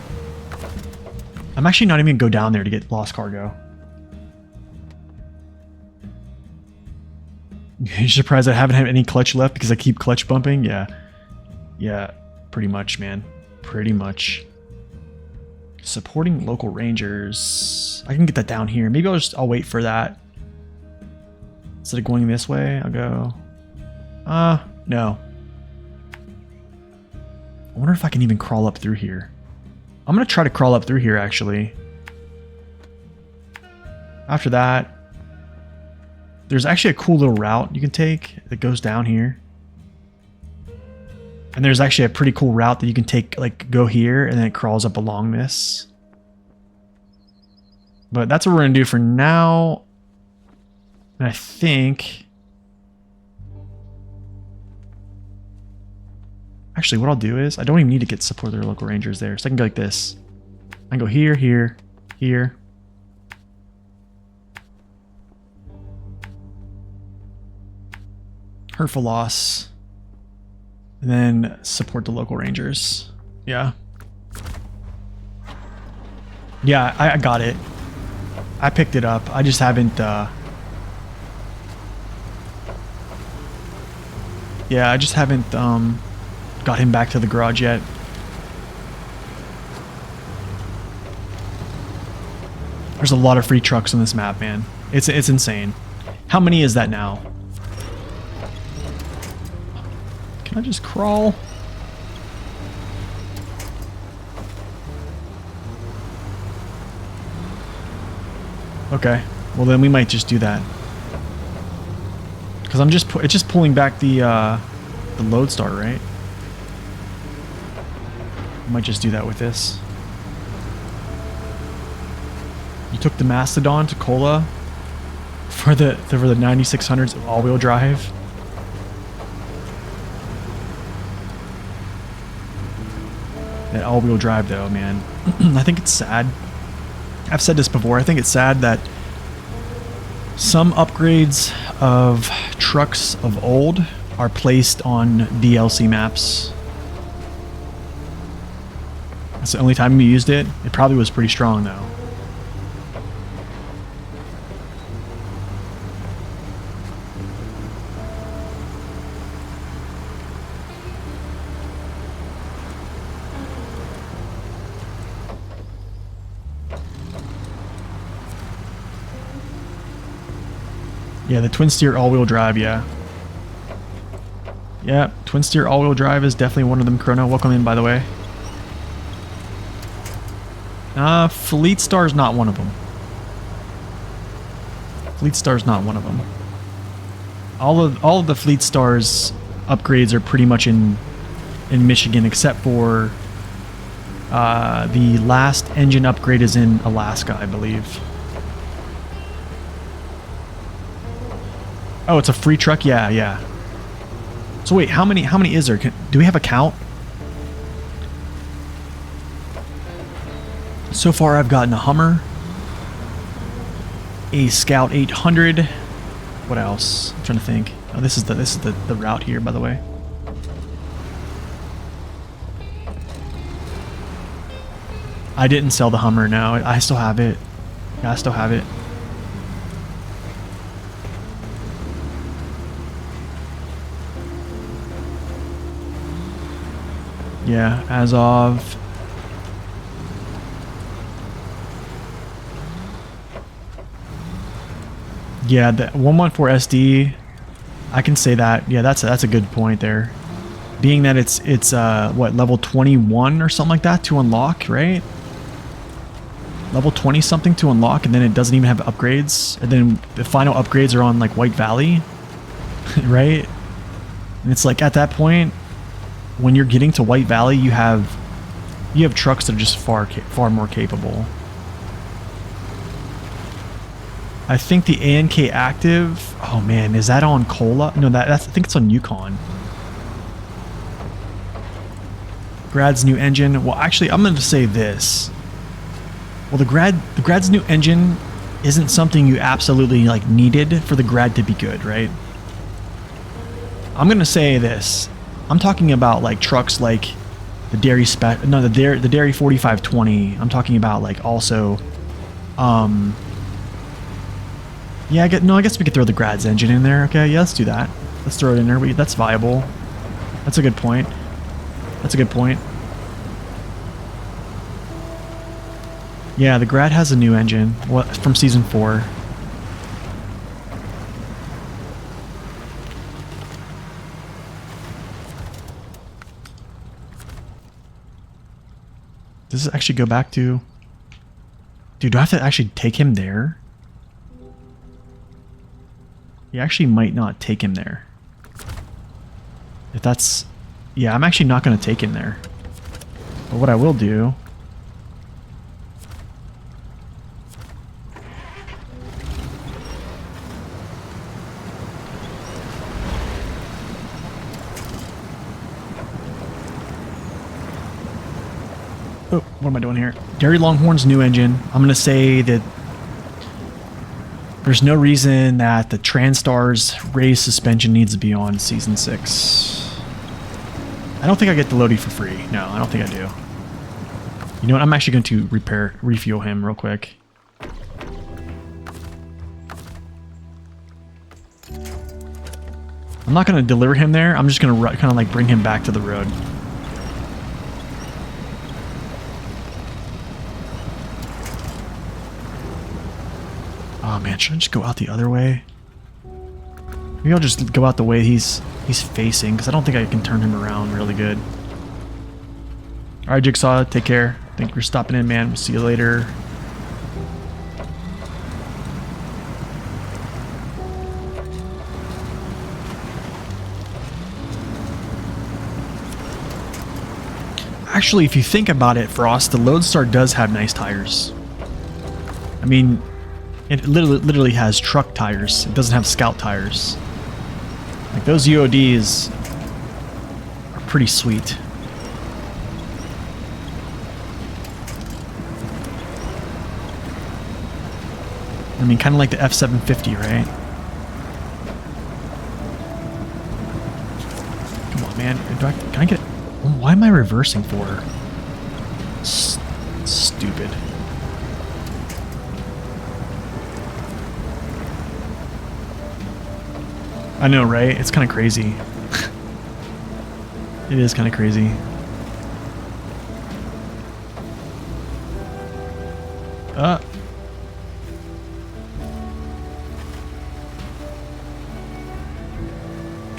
I'm actually not even gonna go down there to get lost cargo. You're surprised I haven't had any clutch left because I keep clutch bumping? Yeah. Yeah, pretty much, man. Pretty much. Supporting local rangers. I can get that down here. Maybe I'll wait for that. Instead of going this way, I'll go... no. I wonder if I can even crawl up through here. I'm going to try to crawl up through here, actually. After that, there's actually a cool little route you can take that goes down here. And there's actually a pretty cool route that you can take, like, go here, and then it crawls up along this. But that's what we're going to do for now. And I think... Actually, what I'll do is, I don't even need to get support their local rangers there. So I can go like this. I can go here, here, here. Hurtful loss. And then support the local rangers. Yeah. Yeah, I got it. I picked it up. I just haven't, yeah, I just haven't, got him back to the garage yet. There's a lot of free trucks on this map, man. It's insane. How many is that now? Can I just crawl? Okay. Well, then we might just do that. Because it's just pulling back the lodestar, right? I might just do that with this. You took the Mastodon to Cola for the 9600s all-wheel drive. That all-wheel drive, though, man. I think it's sad. I've said this before. I think it's sad that some upgrades of trucks of old are placed on DLC maps. That's the only time we used it. It probably was pretty strong, though. Yeah, the twin steer all-wheel drive, yeah. Yeah, twin steer all-wheel drive is definitely one of them. Chrono, welcome in, by the way. Fleet Star's not one of them. Fleet Star's not one of them. All of the Fleet Star's upgrades are pretty much in Michigan, except for the last engine upgrade is in Alaska, I believe. Oh, it's a free truck? Yeah, yeah. So wait, how many is there? Do we have a count? So far I've gotten a Hummer, a Scout 800. What else? I'm trying to think. Oh, this is the route here, by the way. I didn't sell the Hummer, no. I still have it. Yeah, I still have it. Yeah, as of... Yeah, the 114 SD, I can say that. Yeah, that's a good point there. Being that it's what, level 21 or something like that to unlock, right? Level 20 something to unlock, and then it doesn't even have upgrades. And then the final upgrades are on like White Valley, right? And it's like at that point, when you're getting to White Valley, you have trucks that are just far more capable. I think the ANK Active, oh man, is that on Cola? No, that's, I think it's on Yukon. Grad's new engine. Well, actually, I'm going to say this. Well, the Grad's new engine isn't something you absolutely like needed for the Grad to be good, right? I'm going to say this. I'm talking about like trucks like the Dairy the Dairy 4520. I'm talking about like also yeah, I guess we could throw the Grad's engine in there. Okay, yeah, let's do that. Let's throw it in there. That's viable. That's a good point. That's a good point. Yeah, the Grad has a new engine. What, from Season 4. Does this actually go back to... Dude, do I have to actually take him there? You actually might not take him there. If that's... Yeah, I'm actually not going to take him there. But what I will do... Oh, what am I doing here? Dairy Longhorn's new engine. I'm going to say that there's no reason that the Transtar's raised suspension needs to be on Season 6. I don't think I get the Lodi for free. No, I don't think I do. You know what? I'm actually going to refuel him real quick. I'm not going to deliver him there. I'm just going to kind of like bring him back to the road. Oh man, should I just go out the other way? Maybe I'll just go out the way he's facing, because I don't think I can turn him around really good. Alright, Jigsaw, take care. Thank you for stopping in, man. We'll see you later. Actually, if you think about it, Frost, the Lodestar does have nice tires. I mean... It literally has truck tires. It doesn't have Scout tires. Like, those UODs are pretty sweet. I mean, kind of like the F750, right? Come on, man. Can I get... Why am I reversing for? Stupid. I know, right? It's kind of crazy. It is kind of crazy. Can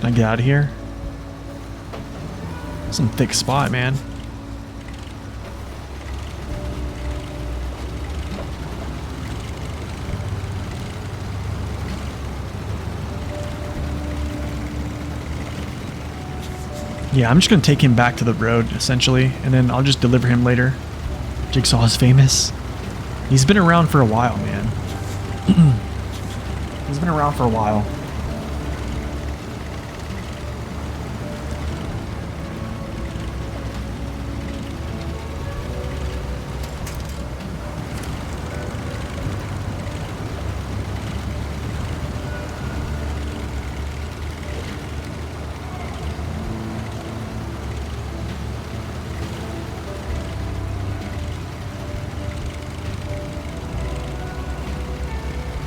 I get out of here? Some thick spot, man. Yeah, I'm just gonna take him back to the road, essentially, and then I'll just deliver him later. Jigsaw is famous. He's been around for a while, man. He's been around for a while.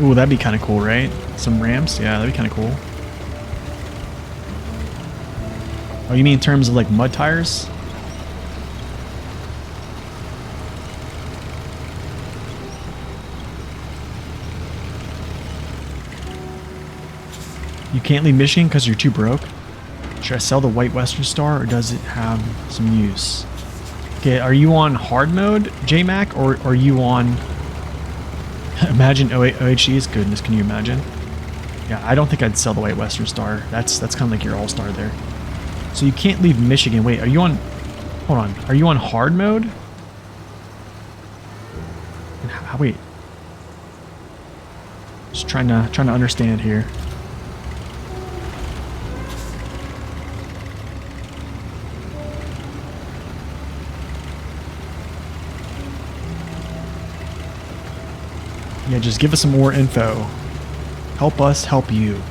Ooh, that'd be kind of cool, right? Some ramps? Yeah, that'd be kind of cool. Oh, you mean in terms of like mud tires? You can't leave Michigan because you're too broke? Should I sell the white Western Star or does it have some use? Okay, are you on hard mode, JMac, or are you on... Imagine OHDs? Goodness, can you imagine? Yeah, I don't think I'd sell the white Western Star. That's kind of like your all-star there. So you can't leave Michigan. Wait, are you on... Hold on. Are you on hard mode? Wait. Just trying to understand here. Yeah, just give us some more info. Help us help you.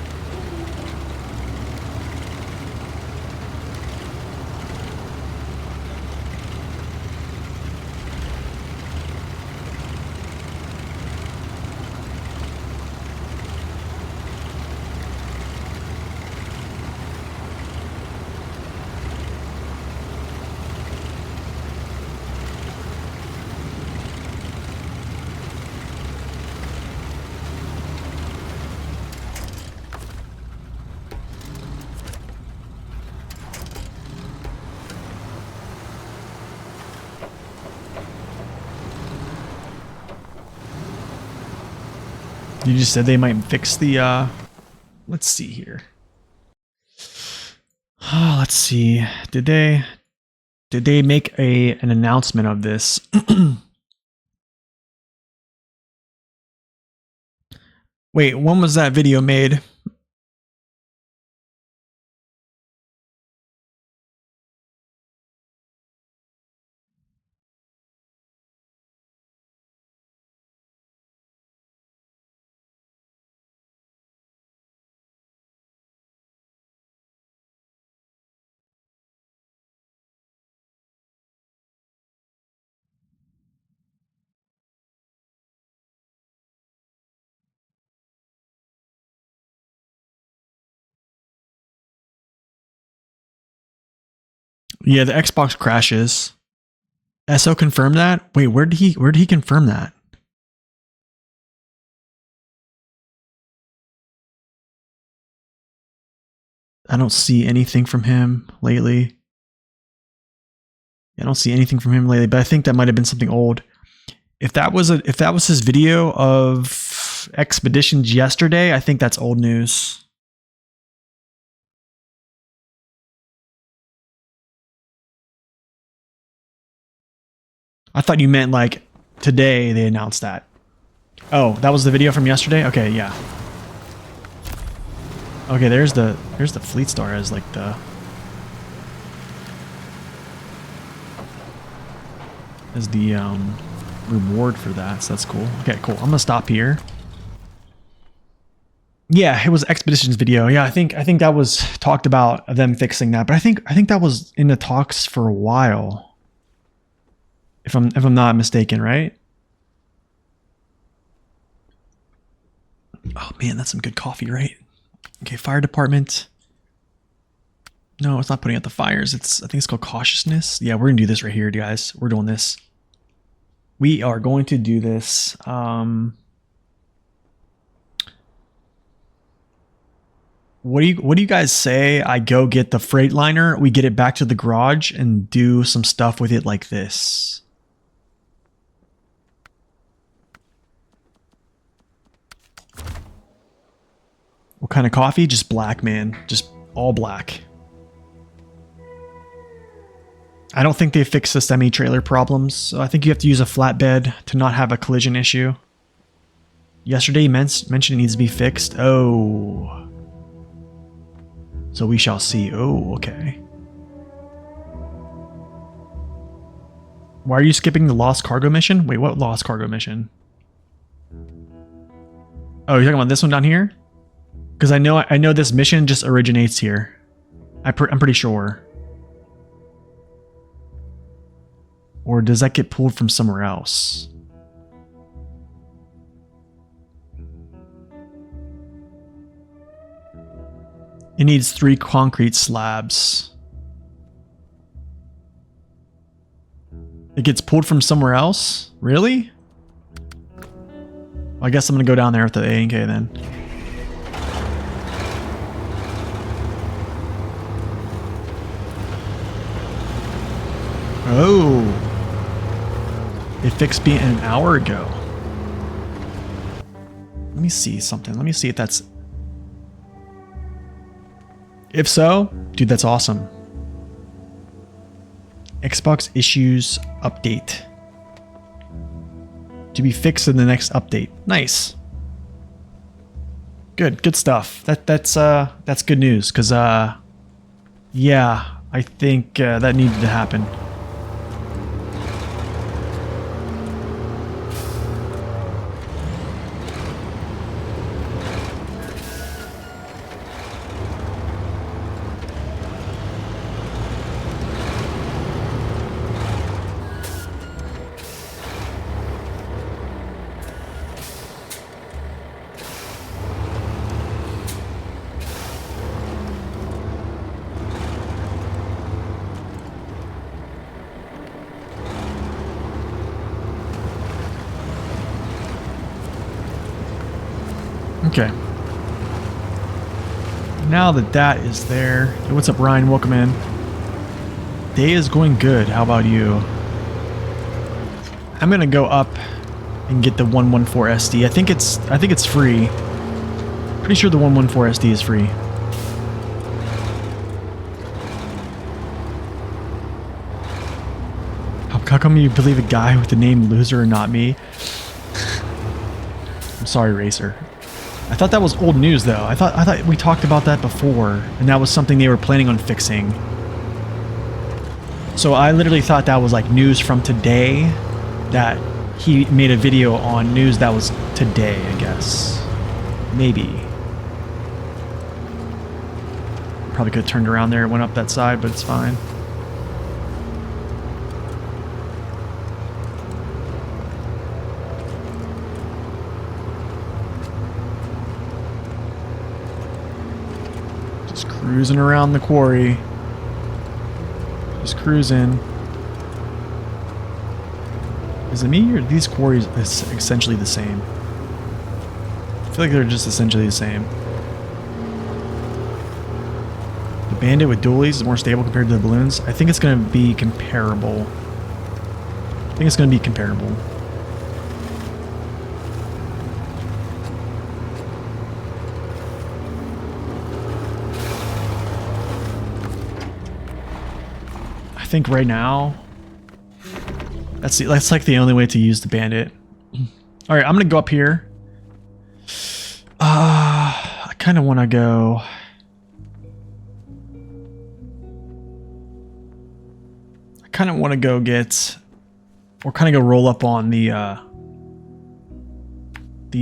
You just said they might fix the, let's see here. Oh, let's see. Did they make an announcement of this? Wait, when was that video made? Yeah, the Xbox crashes. SO confirmed that? Wait, where did he confirm that? I don't see anything from him lately. I don't see anything from him lately, but I think that might have been something old. If that was his video of expeditions yesterday, I think that's old news. I thought you meant like today they announced that. Oh, that was the video from yesterday? Okay, yeah. Okay, there's the Fleet Star as like the reward for that, so that's cool. Okay, cool. I'm gonna stop here. Yeah, it was Expeditions video. Yeah, I think that was talked about them fixing that, but I think that was in the talks for a while. If I'm not mistaken, right? Oh man, that's some good coffee, right? Okay, fire department. No, it's not putting out the fires. I think it's called cautiousness. Yeah, we're gonna do this right here, guys. We're doing this. We are going to do this. What do you guys say I go get the Freightliner, we get it back to the garage and do some stuff with it like this? What kind of coffee? Just black, man. Just all black. I don't think they fixed the semi-trailer problems, so I think you have to use a flatbed to not have a collision issue. Yesterday you mentioned it needs to be fixed. Oh. So we shall see. Oh, okay. Why are you skipping the lost cargo mission? Wait, what lost cargo mission? Oh, you're talking about this one down here? Because I know this mission just originates here. I'm pretty sure. Or does that get pulled from somewhere else? It needs 3 concrete slabs. It gets pulled from somewhere else? Really? Well, I guess I'm gonna go down there with the A&K then. Oh. It fixed me an hour ago. Let me see something. Let me see if that's... If so, dude, that's awesome. Xbox issues update. To be fixed in the next update. Nice. Good stuff. That's good news, because yeah, I think that needed to happen. Okay. Now that that is there... Hey, what's up, Ryan? Welcome in. Day is going good. How about you? I'm gonna go up and get the 114 SD. I think it's free. Pretty sure the 114 SD is free. How come you believe a guy with the name Loser and not me? I'm sorry, Racer. I thought that was old news, though. I thought we talked about that before, and that was something they were planning on fixing. So I literally thought that was like news from today, that he made a video on news that was today, I guess. Maybe. Probably could have turned around there and went up that side, but it's fine. Cruising around the quarry. Just cruising. Is it me or these quarries essentially the same? I feel like they're just essentially the same. The Bandit with dualies is more stable compared to the balloons. I think it's going to be comparable. I think it's going to be comparable. I think right now that's like the only way to use the Bandit. All right, I'm gonna go up here. I kind of want to go. I kind of want to go get, or kind of go roll up on the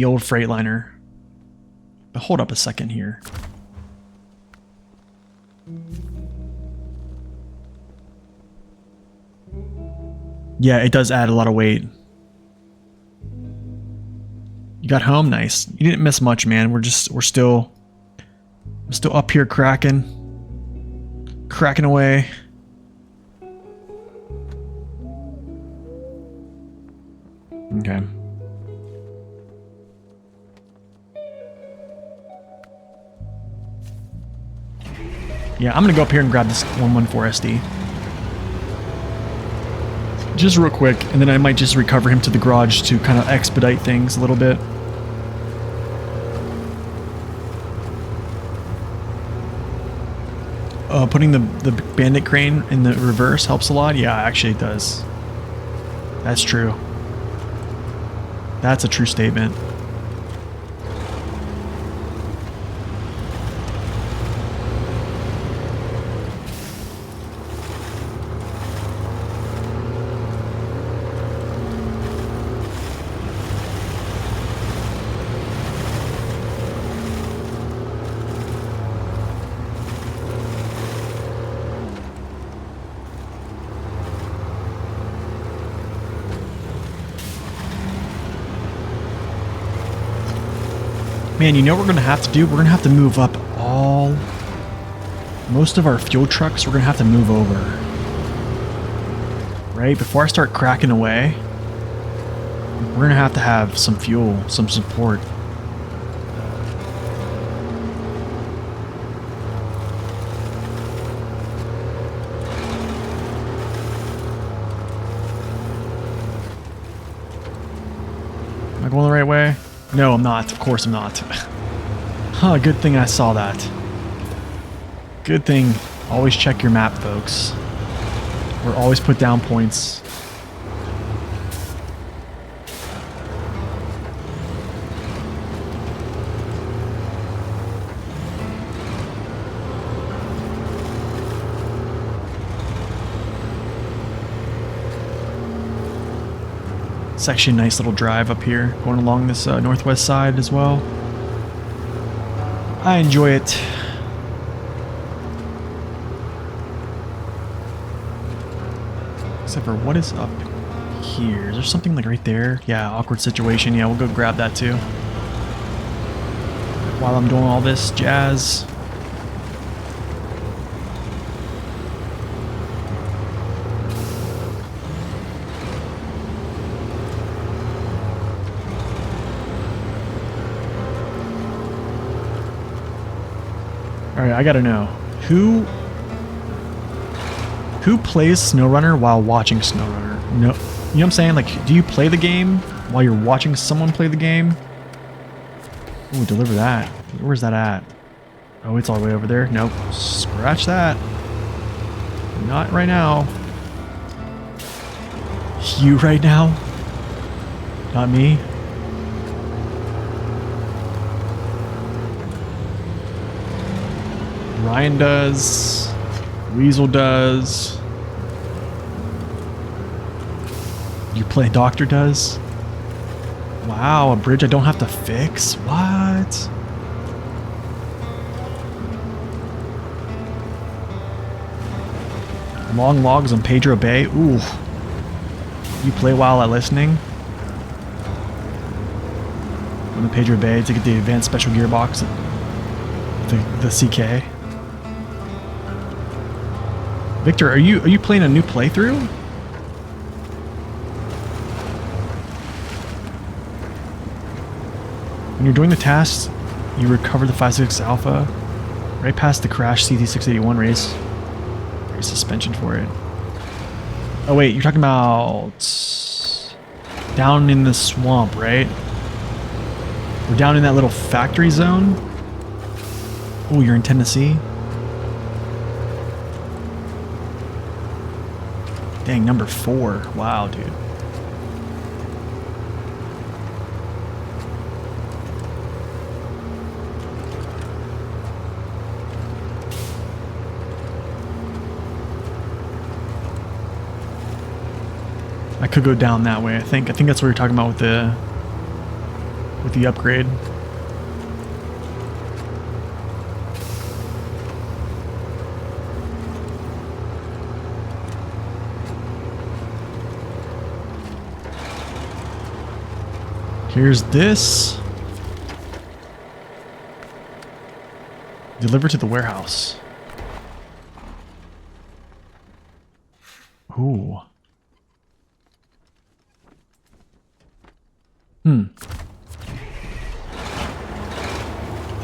old Freightliner. But hold up a second here. Yeah, it does add a lot of weight. You got home? Nice. You didn't miss much, man. I'm still up here cracking away. Okay. Yeah, I'm gonna go up here and grab this 114 SD. Just real quick, and then I might just recover him to the garage to kind of expedite things a little bit. Putting the bandit crane in the reverse helps a lot. Yeah, actually it does. That's true. That's a true statement. Man, you know what we're going to have to do? We're going to have to move up most of our fuel trucks, we're going to have to move over. Right? Before I start cracking away, we're going to have some fuel, some support. Am I going the right way? No, I'm not. Of course I'm not. Huh, good thing I saw that. Good thing. Always check your map, folks. Or always put down points. It's actually a nice little drive up here, going along this northwest side as well. I enjoy it. Except for what is up here? Is there something like right there? Yeah, awkward situation. Yeah, we'll go grab that too. While I'm doing all this jazz. Alright, I gotta know. Who plays SnowRunner while watching SnowRunner? No, you know what I'm saying? Like, do you play the game while you're watching someone play the game? Ooh, deliver that. Where's that at? Oh, it's all the way over there? Nope. Scratch that. Not right now. You right now? Not me? Ryan does. Weasel does. You play Doctor does? Wow, a bridge I don't have to fix? What? Long logs on Pedro Bay? Ooh. You play while I'm listening? On the Pedro Bay to get the advanced special gearbox, the CK. Victor, are you playing a new playthrough? When you're doing the tasks, you recover the 5.6 Alpha right past the crash CT681 race. Race suspension for it. Oh wait, you're talking about down in the swamp, right? We're down in that little factory zone. Oh, you're in Tennessee? Dang, number 4. Wow, dude. I could go down that way, I think. I think that's what you're talking about with the upgrade. Here's this. Deliver to the warehouse. Ooh.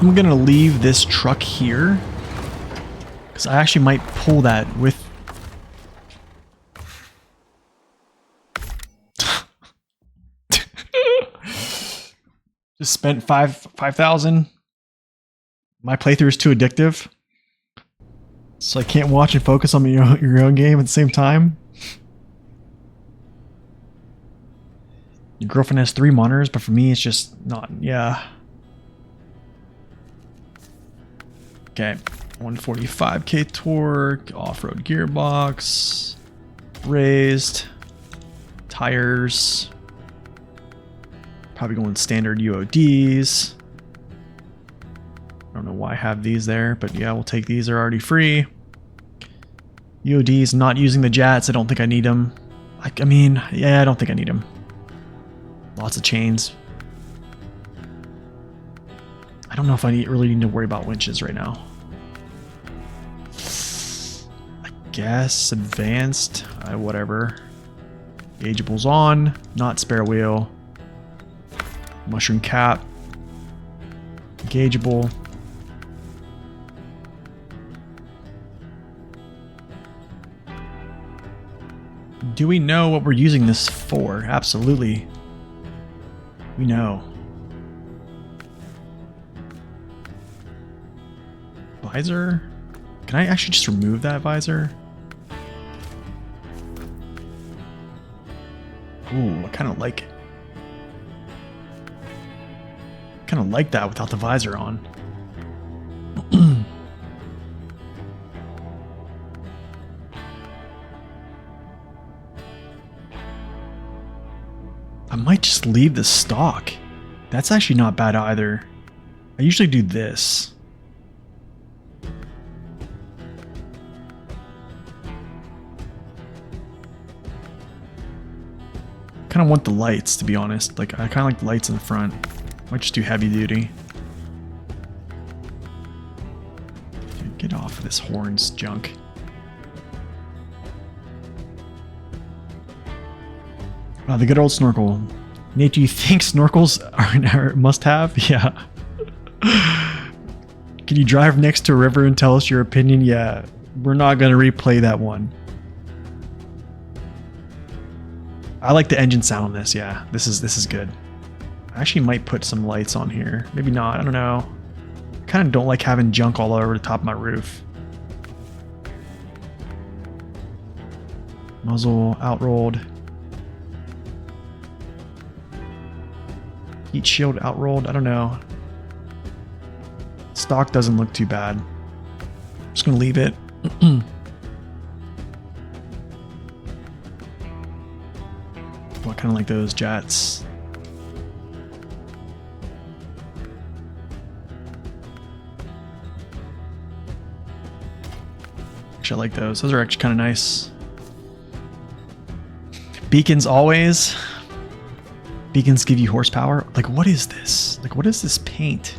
I'm gonna leave this truck here Because I actually might pull that with... Just spent 5,000. My playthrough is too addictive. So I can't watch and focus on your own game at the same time. Your girlfriend has 3 monitors, but for me it's just not, yeah. Okay, 145k torque, off-road gearbox, raised, tires, probably going standard UODs. I don't know why I have these there, but yeah, we'll take these, they're already free. UODs, not using the jats, I don't think I need them. I mean, yeah, I don't think I need them. Lots of chains. I don't know if I really need to worry about winches right now. I guess advanced, whatever. Gaugeables on, not spare wheel. Mushroom cap. Gaugeable. Do we know what we're using this for? Absolutely. We know. Visor? Can I actually just remove that visor? Ooh, I kind of like it. Kind of like that without the visor on. I might just leave the stock. That's actually not bad either. I usually do this. Kind of want the lights, to be honest. Like, I kind of like the lights in the front. Might just do heavy duty. Get off of this horns junk. The good old snorkel. Nate, do you think snorkels are must-have? Yeah. Can you drive next to a river and tell us your opinion? Yeah. We're not going to replay that one. I like the engine sound on this. Yeah. This is good. I actually might put some lights on here. Maybe not. I don't know. I kind of don't like having junk all over the top of my roof. Muzzle outrolled. Heat shield outrolled. I don't know. Stock doesn't look too bad. I'm just gonna leave it. Well, I kind of like those jets. Actually, I like those. Those are actually kind of nice. Beacons always. Beacons give you horsepower. Like, what is this? Like, what is this paint?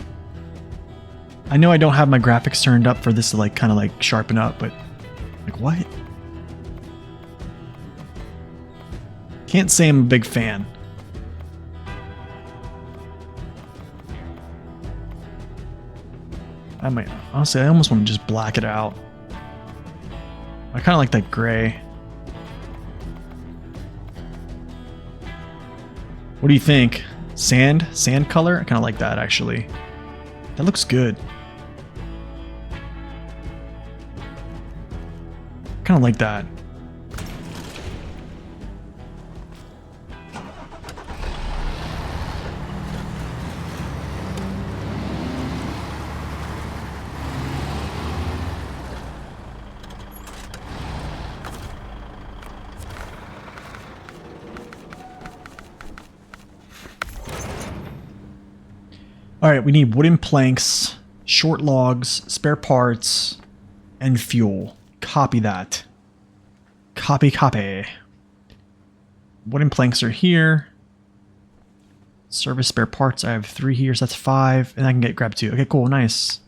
I know I don't have my graphics turned up for this to like kind of like sharpen up, but like what? Can't say I'm a big fan. I might, honestly, I almost want to just black it out. I kind of like that gray. What do you think? Sand? Sand color? I kind of like that, actually. That looks good. Kind of like that. Alright, we need wooden planks, short logs, spare parts, and fuel. Copy that. Copy. Wooden planks are here. Service spare parts, I have 3 here, so that's 5. And I can grab 2. Okay, cool, nice.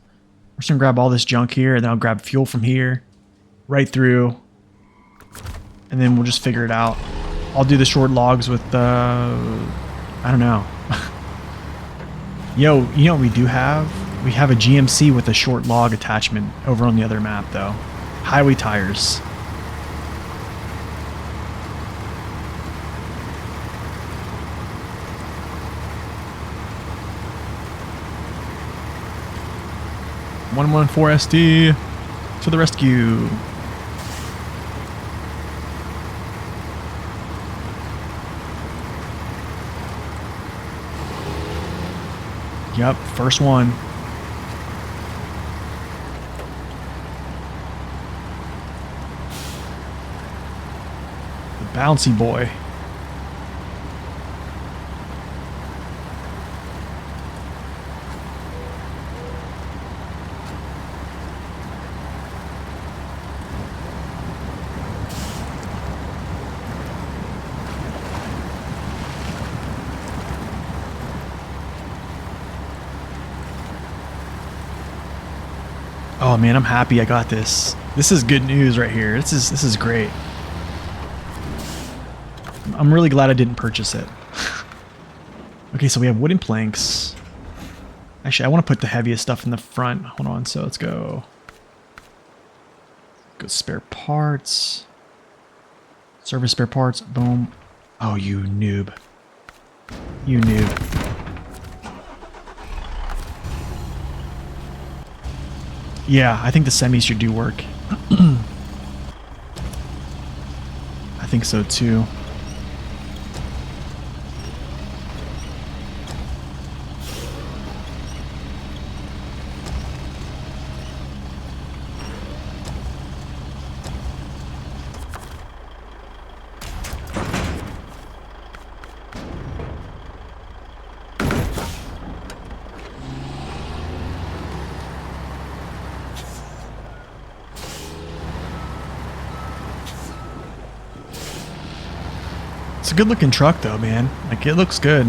We're just gonna grab all this junk here, and then I'll grab fuel from here. Right through. And then we'll just figure it out. I'll do the short logs with, I don't know. Yo, you know what we do have? We have a GMC with a short log attachment over on the other map, though. Highway tires. (114) SD to the rescue. Yep, first one. The bouncy boy. Oh man, I'm happy I got this. This is good news right here. This is great. I'm really glad I didn't purchase it. Okay, so we have wooden planks. Actually, I want to put the heaviest stuff in the front. Hold on, so let's go. Go spare parts. Service spare parts. Boom. Oh, you noob. You noob. Yeah, I think the semis should do work. I think so too. It's a good looking truck though, man. Like, it looks good.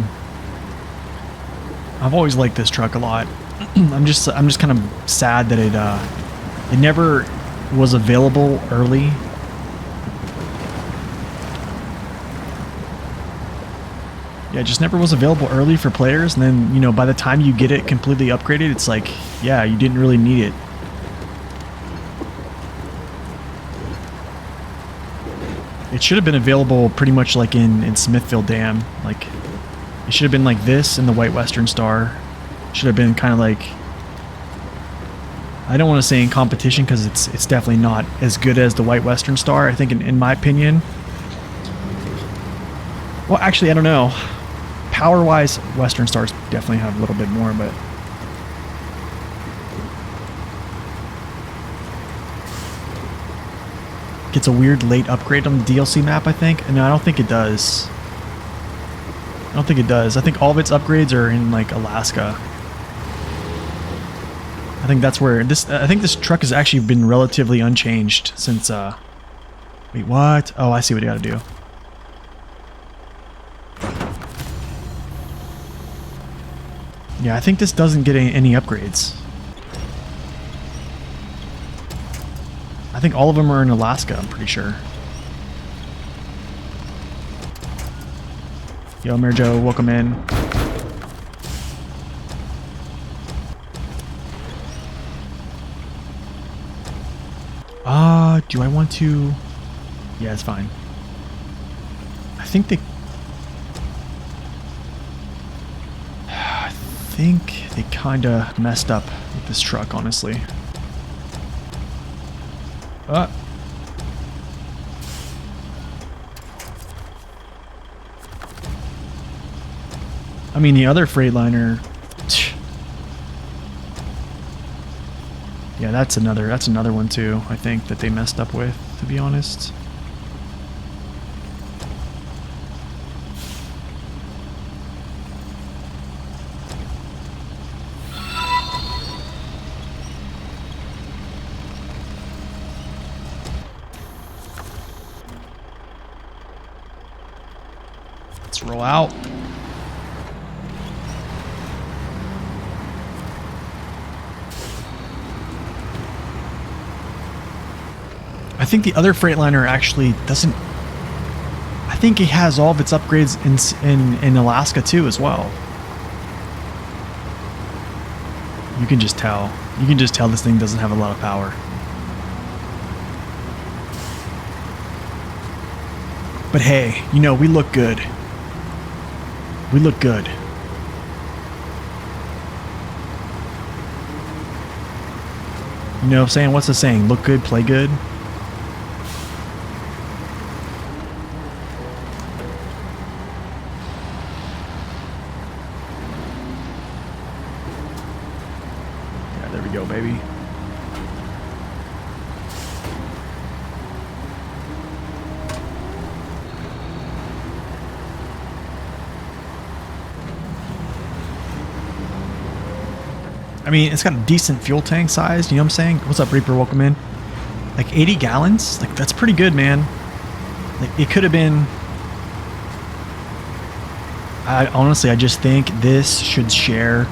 I've always liked this truck a lot. I'm just kind of sad that it never was available early. Yeah, it just never was available early for players, and then, you know, by the time you get it completely upgraded, it's like, yeah, you didn't really need it. It should have been available pretty much like in Smithfield Dam. Like, it should have been like this in the White Western Star. Should have been kind of like, I don't want to say in competition because it's definitely not as good as the White Western Star, I think, in my opinion. Well, actually, I don't know. Power-wise, Western Stars definitely have a little bit more, but... Gets a weird late upgrade on the DLC map, I think. No, I don't think it does. I don't think it does. I think all of its upgrades are in, like, Alaska. I think that's where this... I think this truck has actually been relatively unchanged since, Wait, what? Oh, I see what you gotta do. Yeah, I think this doesn't get any upgrades. I think all of them are in Alaska, I'm pretty sure. Yo, Mayor Joe, welcome in. Do I want to... Yeah, it's fine. I think they... I think they kinda messed up with this truck, honestly. I mean, the other Freightliner... Yeah, that's another one too, I think, that they messed up with, to be honest. Let's roll out. I think the other Freightliner actually doesn't... I think it has all of its upgrades in Alaska too as well. You can just tell. You can just tell this thing doesn't have a lot of power. But hey, you know, we look good. We look good. You know what I'm saying? What's the saying? Look good, play good? Yeah, there we go, baby. I mean, it's got a decent fuel tank size, you know what I'm saying? What's up, Reaper? Welcome in. Like 80 gallons? Like, that's pretty good, man. Like, it could have been... honestly, I just think this should share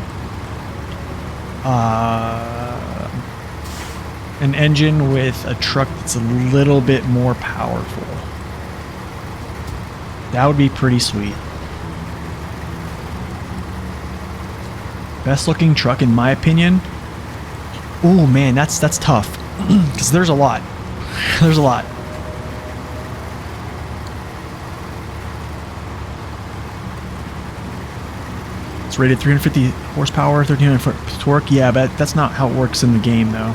an engine with a truck that's a little bit more powerful. That would be pretty sweet. Best looking truck in my opinion. Oh man, that's tough. Because there's a lot. There's a lot. It's rated 350 horsepower, 1300 foot torque. Yeah, but that's not how it works in the game though.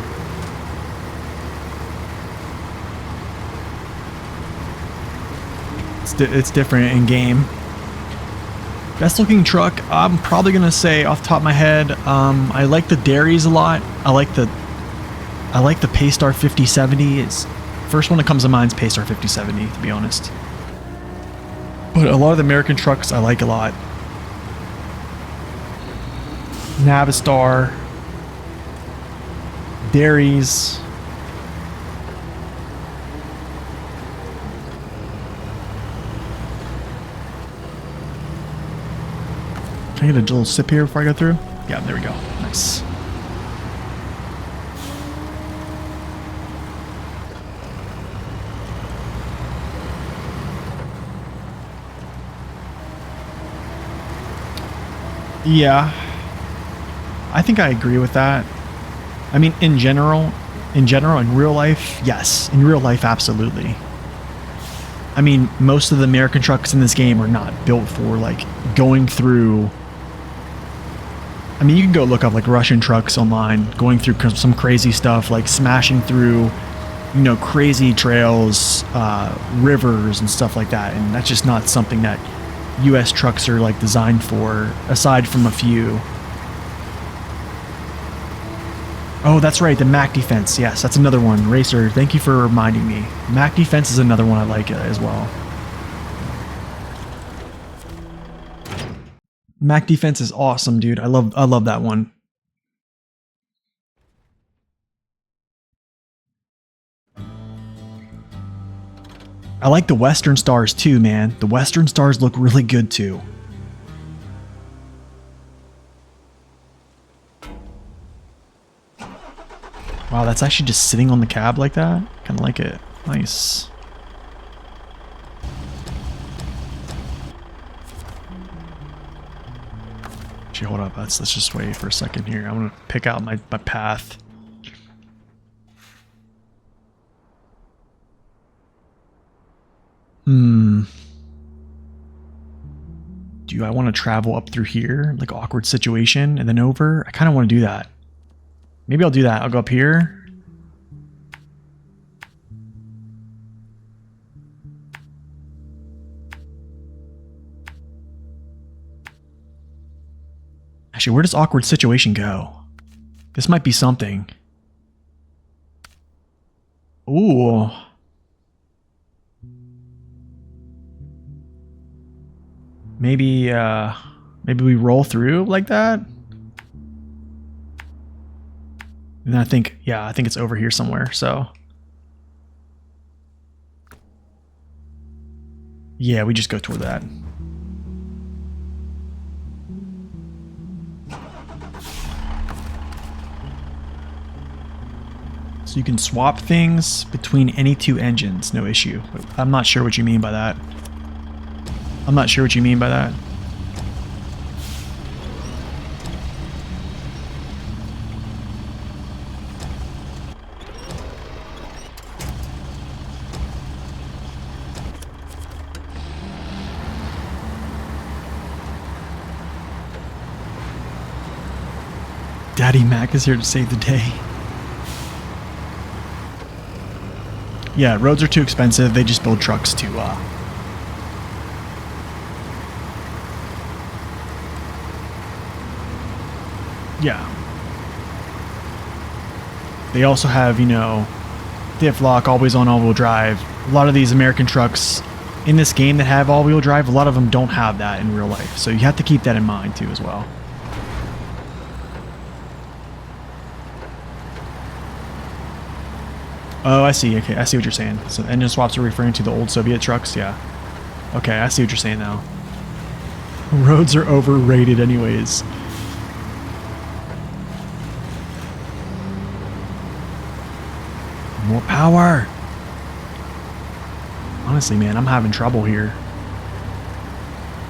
It's different in game. Best looking truck, I'm probably gonna say off the top of my head, I like the dairies a lot. I like the Paystar 5070. It's first one that comes to mind is Paystar 5070, to be honest. But a lot of the American trucks I like a lot. Navistar, dairies. Can I get a little sip here before I go through? Yeah, there we go. Nice. Yeah. I think I agree with that. I mean, in general, in real life, yes. In real life, absolutely. I mean, most of the American trucks in this game are not built for, like, going through... I mean, you can go look up like Russian trucks online, going through some crazy stuff, like smashing through, you know, crazy trails, rivers and stuff like that. And that's just not something that US trucks are like designed for, aside from a few. Oh, that's right, the Mac Defense. Yes, that's another one. Racer, thank you for reminding me. Mac Defense is another one I like as well. Mac Defense is awesome, dude. I love that one. I like the Western Stars too, man. The Western Stars look really good too. Wow, that's actually just sitting on the cab like that. Kind of like it. Nice. Actually, hold up. Let's just wait for a second here. I want to pick out my path. Do I want to travel up through here? Like awkward situation and then over? I kind of want to do that. Maybe I'll do that. I'll go up here. Actually, where does awkward situation go? This might be something. Ooh. Maybe we roll through like that? And then I think it's over here somewhere, so. Yeah, we just go toward that. So you can swap things between any two engines, no issue. I'm not sure what you mean by that. I'm not sure what you mean by that. Daddy Mac is here to save the day. Yeah, roads are too expensive. They just build trucks to, yeah. They also have, you know, diff lock, always on all-wheel drive. A lot of these American trucks in this game that have all-wheel drive, a lot of them don't have that in real life. So you have to keep that in mind too as well. Oh, I see. Okay, I see what you're saying. So engine swaps are referring to the old Soviet trucks? Yeah. Okay, I see what you're saying now. Roads are overrated anyways. More power! Honestly, man, I'm having trouble here.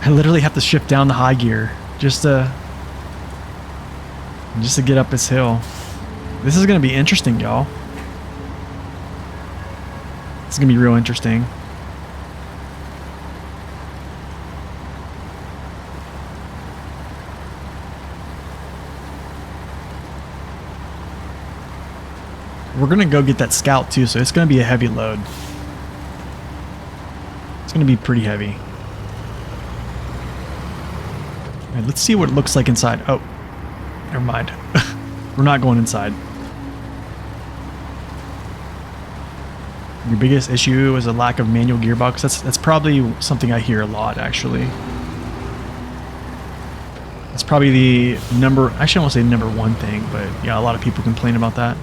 I literally have to shift down the high gear just to get up this hill. This is gonna be interesting, y'all. It's gonna be real interesting. We're gonna go get that scout too, so it's gonna be a heavy load. It's gonna be pretty heavy. All right, let's see what it looks like inside. Oh, never mind. We're not going inside. Your biggest issue is a lack of manual gearbox. That's probably something I hear a lot, actually. That's probably the number, actually I won't say number one thing, but yeah, a lot of people complain about that.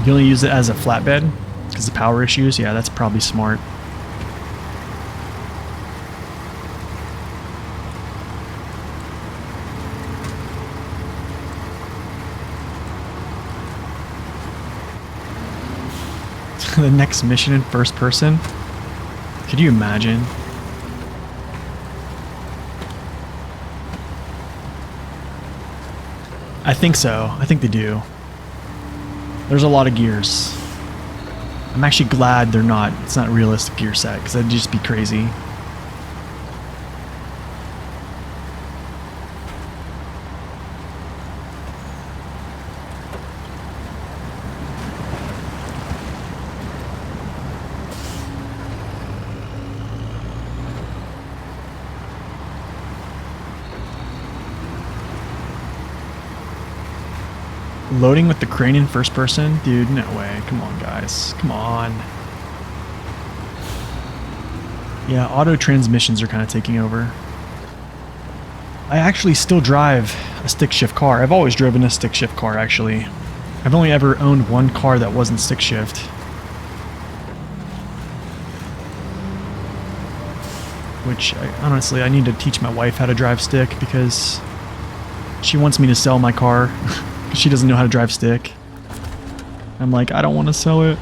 You only use it as a flatbed because of power issues. Yeah, that's probably smart. The next mission in first person? Could you imagine? I think so. I think they do. There's a lot of gears. I'm actually glad they're not, it's not a realistic gear set, because that'd just be crazy. Loading with the crane in first person? Dude, no way. Come on, guys. Come on. Yeah, auto transmissions are kind of taking over. I actually still drive a stick shift car. I've always driven a stick shift car, actually. I've only ever owned one car that wasn't stick shift. Which, honestly, I need to teach my wife how to drive stick because she wants me to sell my car. She doesn't know how to drive stick. I'm like, I don't want to sell it.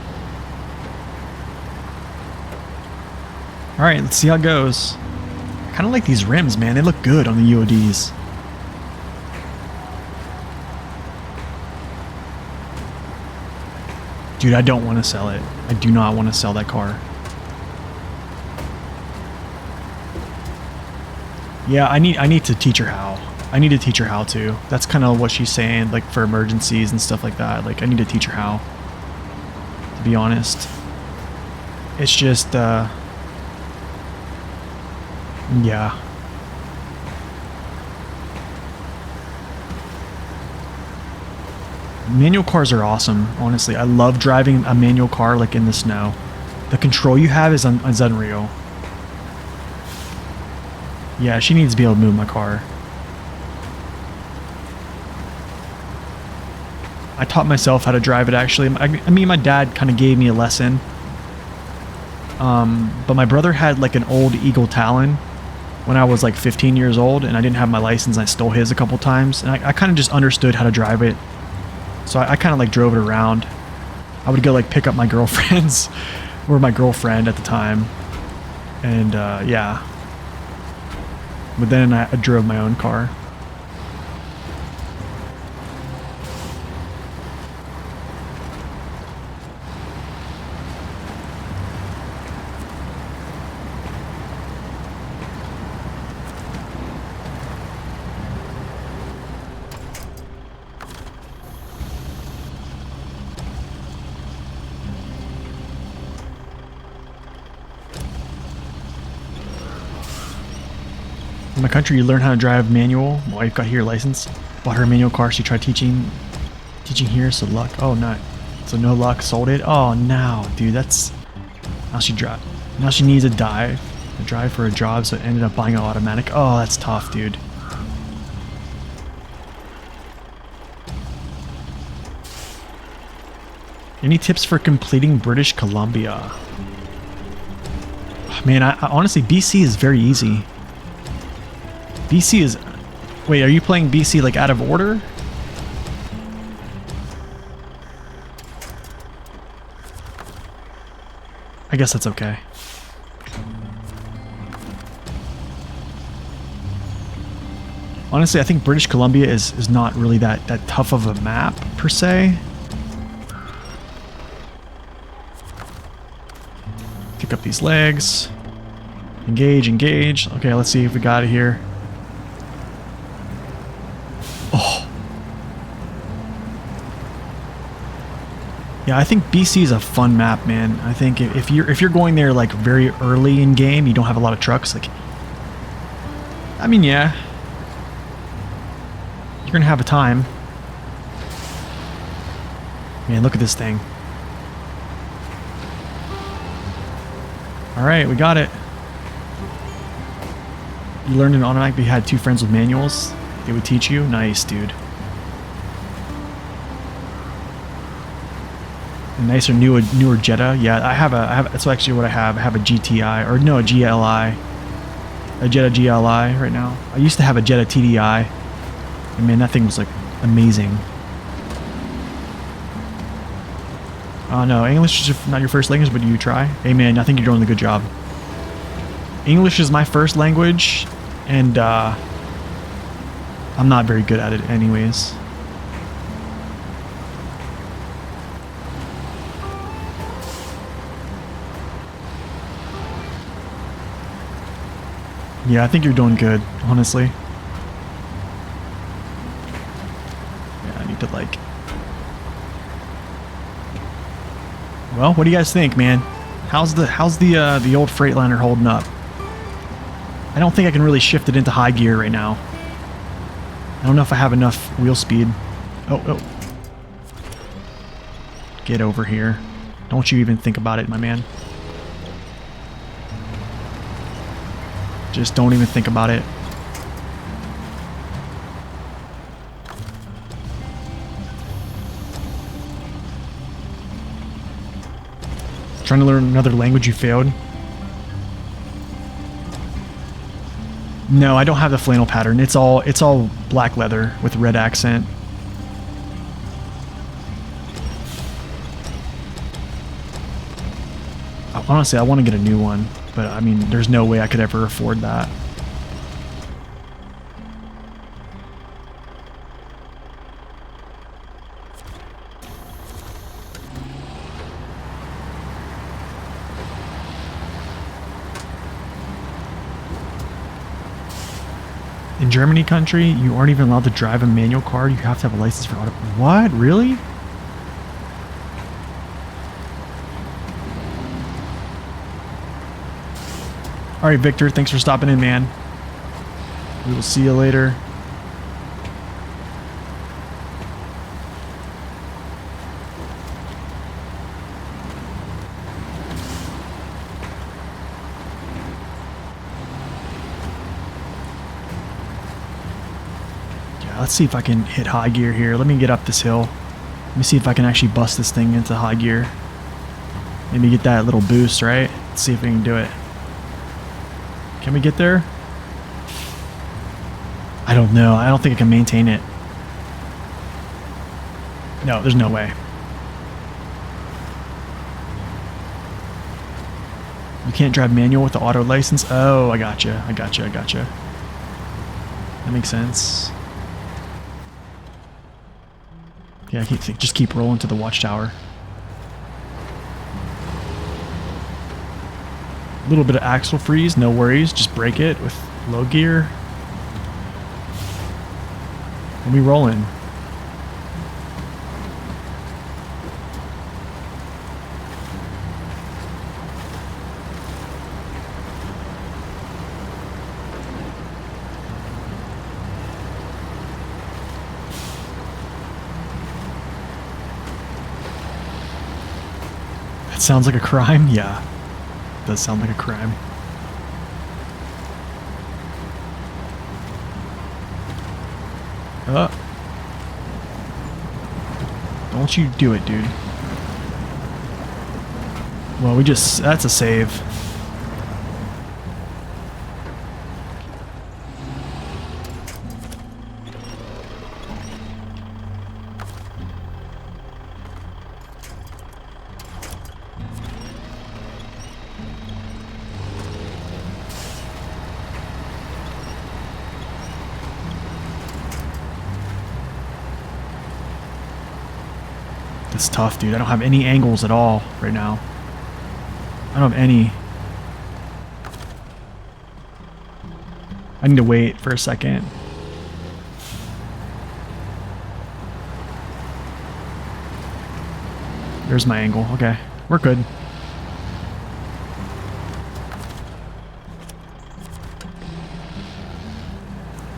Alright, let's see how it goes. I kind of like these rims, man. They look good on the UODs. Dude, I don't want to sell it. I do not want to sell that car. Yeah, I need to teach her how. I need to teach her how to. That's kind of what she's saying, like for emergencies and stuff like that. Like, I need to teach her how. To be honest. It's just, yeah. Manual cars are awesome, honestly. I love driving a manual car, like in the snow. The control you have is unreal. Yeah, she needs to be able to move my car. I taught myself how to drive it, actually. I mean, my dad kind of gave me a lesson. But my brother had like an old Eagle Talon when I was like 15 years old, and I didn't have my license. I stole his a couple times, and I kind of just understood how to drive it. So I kind of like drove it around. I would go like pick up my girlfriends, or my girlfriend at the time. And yeah. But then I drove my own car. In my country, you learn how to drive manual while you've got here your license. Bought her a manual car, so you try teaching here, so luck. Oh, no. So no luck, sold it. Oh, no, dude, that's... Now she needs a drive for a job, so it ended up buying an automatic. Oh, that's tough, dude. Any tips for completing British Columbia? Man, I honestly, BC is very easy. BC is... Wait, are you playing BC like out of order? I guess that's okay. Honestly, I think British Columbia is not really that tough of a map, per se. Pick up these legs. Engage, engage. Okay, let's see if we got it here. Oh. Yeah, I think BC is a fun map, man. I think if you're going there like very early in game, you don't have a lot of trucks. Like, I mean, yeah, you're gonna have a time. Man, look at this thing. All right, we got it. You learned an automatic, but you had 2 friends with manuals. They would teach you. Nice, dude. A nicer, newer Jetta. Yeah, I have. That's actually what I have. I have a GTI, or no, a GLI. A Jetta GLI right now. I used to have a Jetta TDI. And man, that thing was like amazing. Oh no, English is not your first language, but do you try? Hey man, I think you're doing a good job. English is my first language, and I'm not very good at it anyways. Yeah, I think you're doing good, honestly. Yeah, I need to like... Well, what do you guys think, man? How's the old Freightliner holding up? I don't think I can really shift it into high gear right now. I don't know if I have enough wheel speed. Oh. Get over here. Don't you even think about it, my man. Just don't even think about it. Trying to learn another language you failed? No, I don't have the flannel pattern. It's all black leather with red accent. Honestly, I want to get a new one, but I mean, there's no way I could ever afford that. In Germany country, you aren't even allowed to drive a manual car. You have to have a license for auto. What? Really? All right, Victor, thanks for stopping in, man. We will see you later. Let's see if I can hit high gear here. Let me get up this hill. Let me see if I can actually bust this thing into high gear. Maybe get that little boost, right? Let's see if we can do it. Can we get there? I don't know. I don't think I can maintain it. No, there's no way. You can't drive manual with the auto license? Oh, I gotcha. That makes sense. Yeah, just keep rolling to the watchtower. A little bit of axle freeze, no worries. Just brake it with low gear. And we rolling. Sounds like a crime? Yeah. Does sound like a crime. Don't you do it, dude. Well, that's a save. That's tough, dude. I don't have any angles at all right now. I don't have any. I need to wait for a second. There's my angle. Okay, we're good.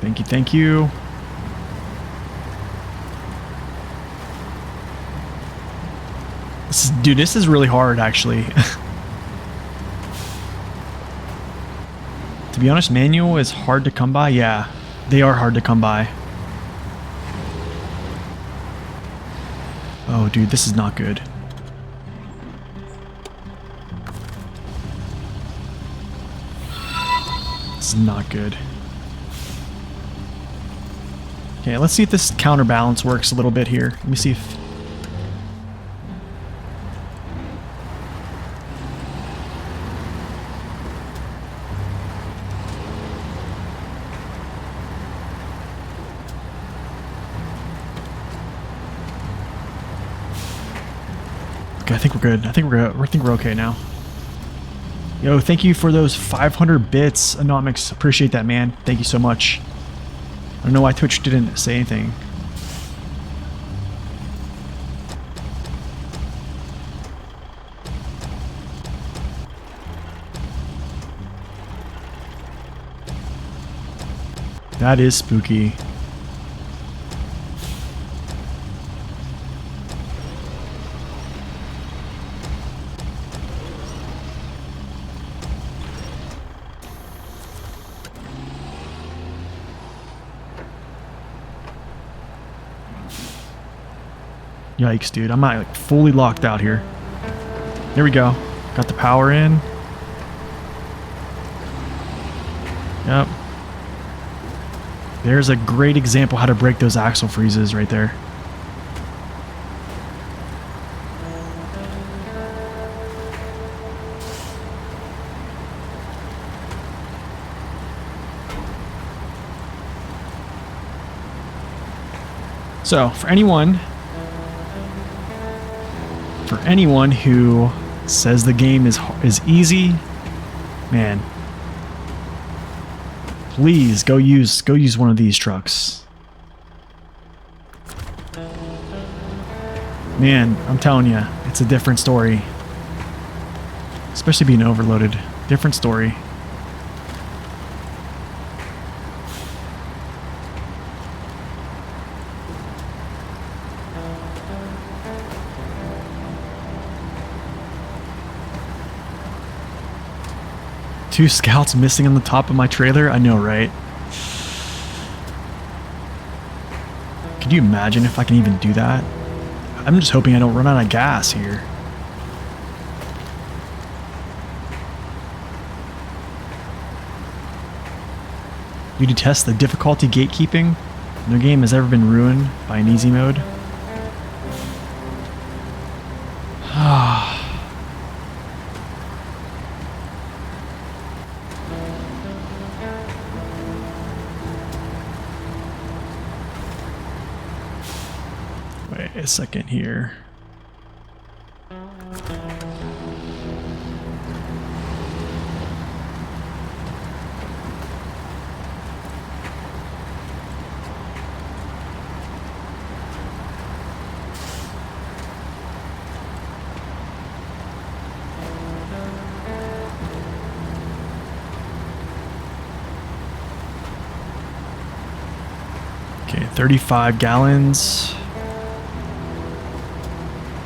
Thank you, thank you. Dude, this is really hard, actually. To be honest, manual is hard to come by. Yeah, they are hard to come by. Oh, dude, this is not good. This is not good. Okay, let's see if this counterbalance works a little bit here. Let me see if... Okay, I think we're good. I think we're okay now. Yo, thank you for those 500 bits, Anomics. Appreciate that, man. Thank you so much. I don't know why Twitch didn't say anything. That is spooky. Yikes, dude. I'm not like fully locked out here. There we go. Got the power in. Yep. There's a great example how to break those axle freezes right there. So, for anyone who says the game is easy, man, please go use one of these trucks. Man, I'm telling you, it's a different story. Especially being overloaded. Different story. Two scouts missing on the top of my trailer? I know, right? Can you imagine if I can even do that? I'm just hoping I don't run out of gas here. You detest the difficulty gatekeeping? No game has ever been ruined by an easy mode. Wait a second here. Okay, 35 gallons.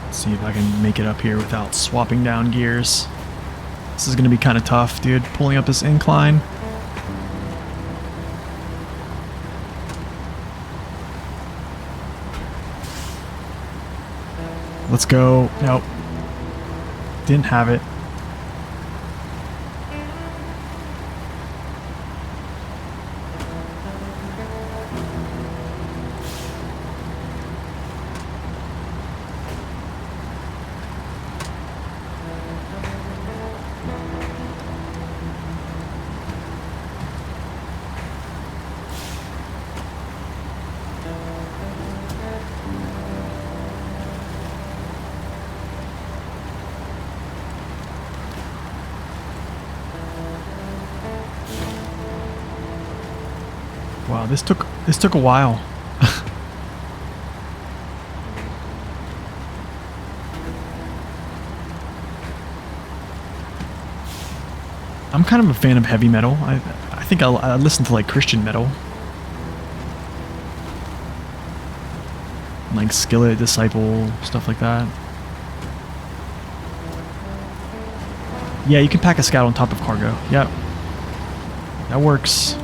Let's See if I can make it up here without swapping down gears. This is going to be kind of tough, dude, pulling up this incline. Let's go. Nope. Didn't have it. Wow, this took a while. I'm kind of a fan of heavy metal. I think I listen to like Christian metal. Like Skillet, Disciple, stuff like that. Yeah, you can pack a scout on top of cargo. Yep. That works.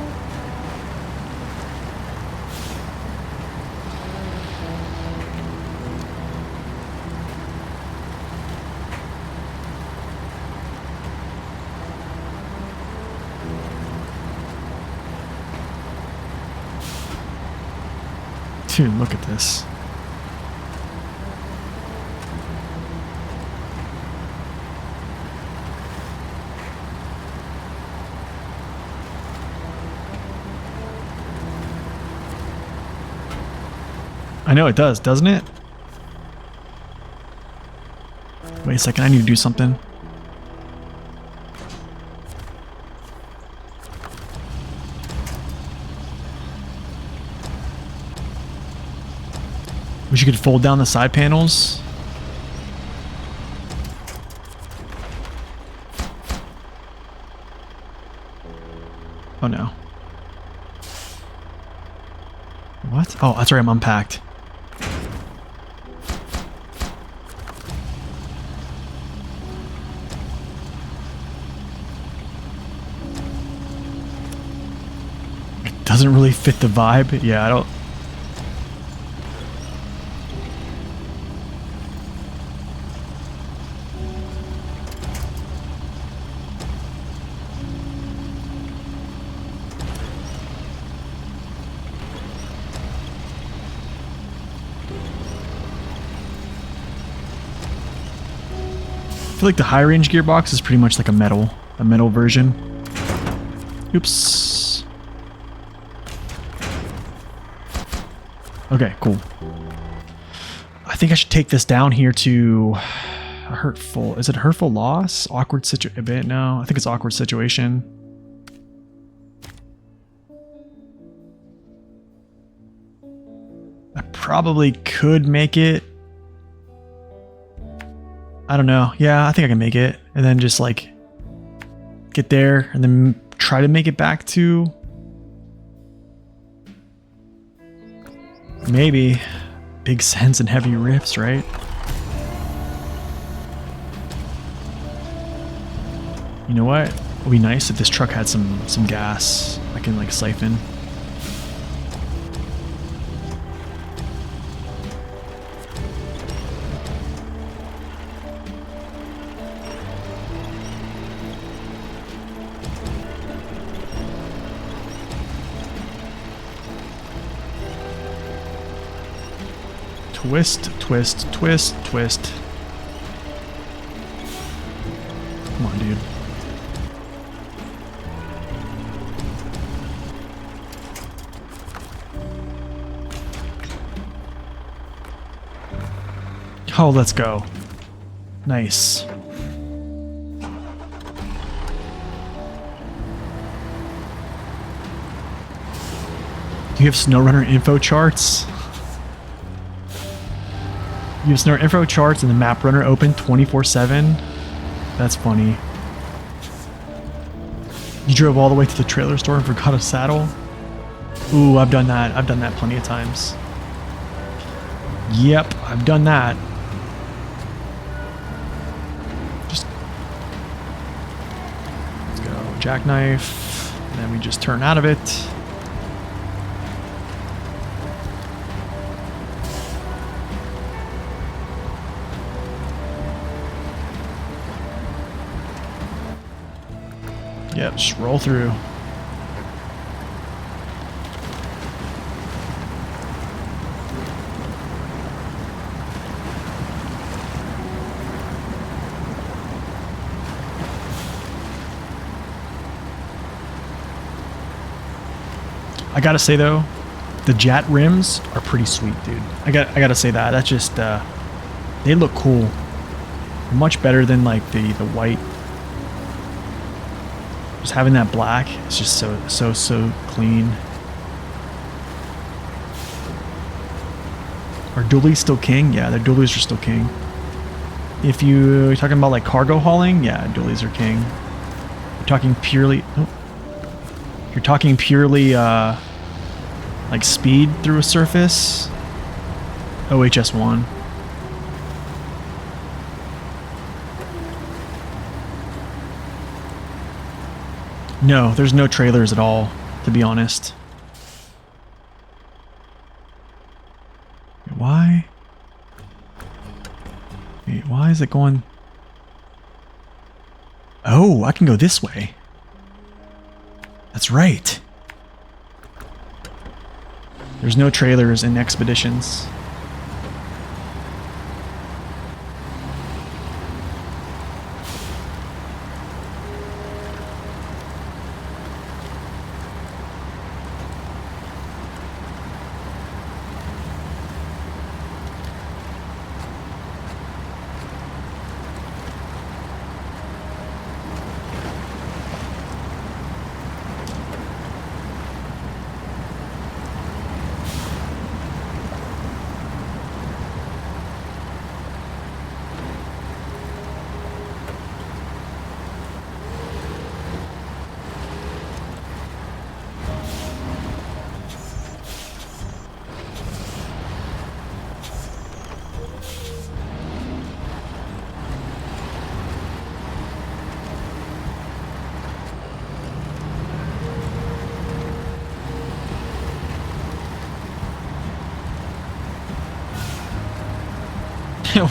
Dude, look at this. I know it does, doesn't it? Wait a second, I need to do something. Wish you could fold down the side panels. Oh no. What? Oh, that's right, I'm unpacked. It doesn't really fit the vibe. Yeah, I don't... I feel like the high range gearbox is pretty much like a metal version. Oops. Okay, cool. I think I should take this down here to a hurtful. Is it a hurtful loss? Awkward situation? No, I think it's awkward situation. I probably could make it. I don't know. Yeah, I think I can make it. And then just like get there and then try to make it back to maybe big sends and heavy riffs, right? You know what? It would be nice if this truck had some gas I can like siphon. Twist, twist, twist, twist. Come on, dude. Oh, let's go. Nice. You have SnowRunner info charts? You have SnowRunner info charts and the map runner open 24/7? That's funny. You drove all the way to the trailer store and forgot a saddle? Ooh, I've done that. I've done that plenty of times. Yep, I've done that. jackknife. And then we just turn out of it. Yep, just roll through. I gotta say though, the Jat rims are pretty sweet, dude. I gotta say that. That's just they look cool. Much better than like the white. Just having that black, it's just so clean. Are dualies still king? Yeah, the dualies are still king. If you're talking about like cargo hauling, yeah, dualies are king. You're talking purely, you're talking purely like speed through a surface, OHS1. No, there's no trailers at all, to be honest. Why? Wait, why is it going? Oh, I can go this way. That's right. There's no trailers in expeditions.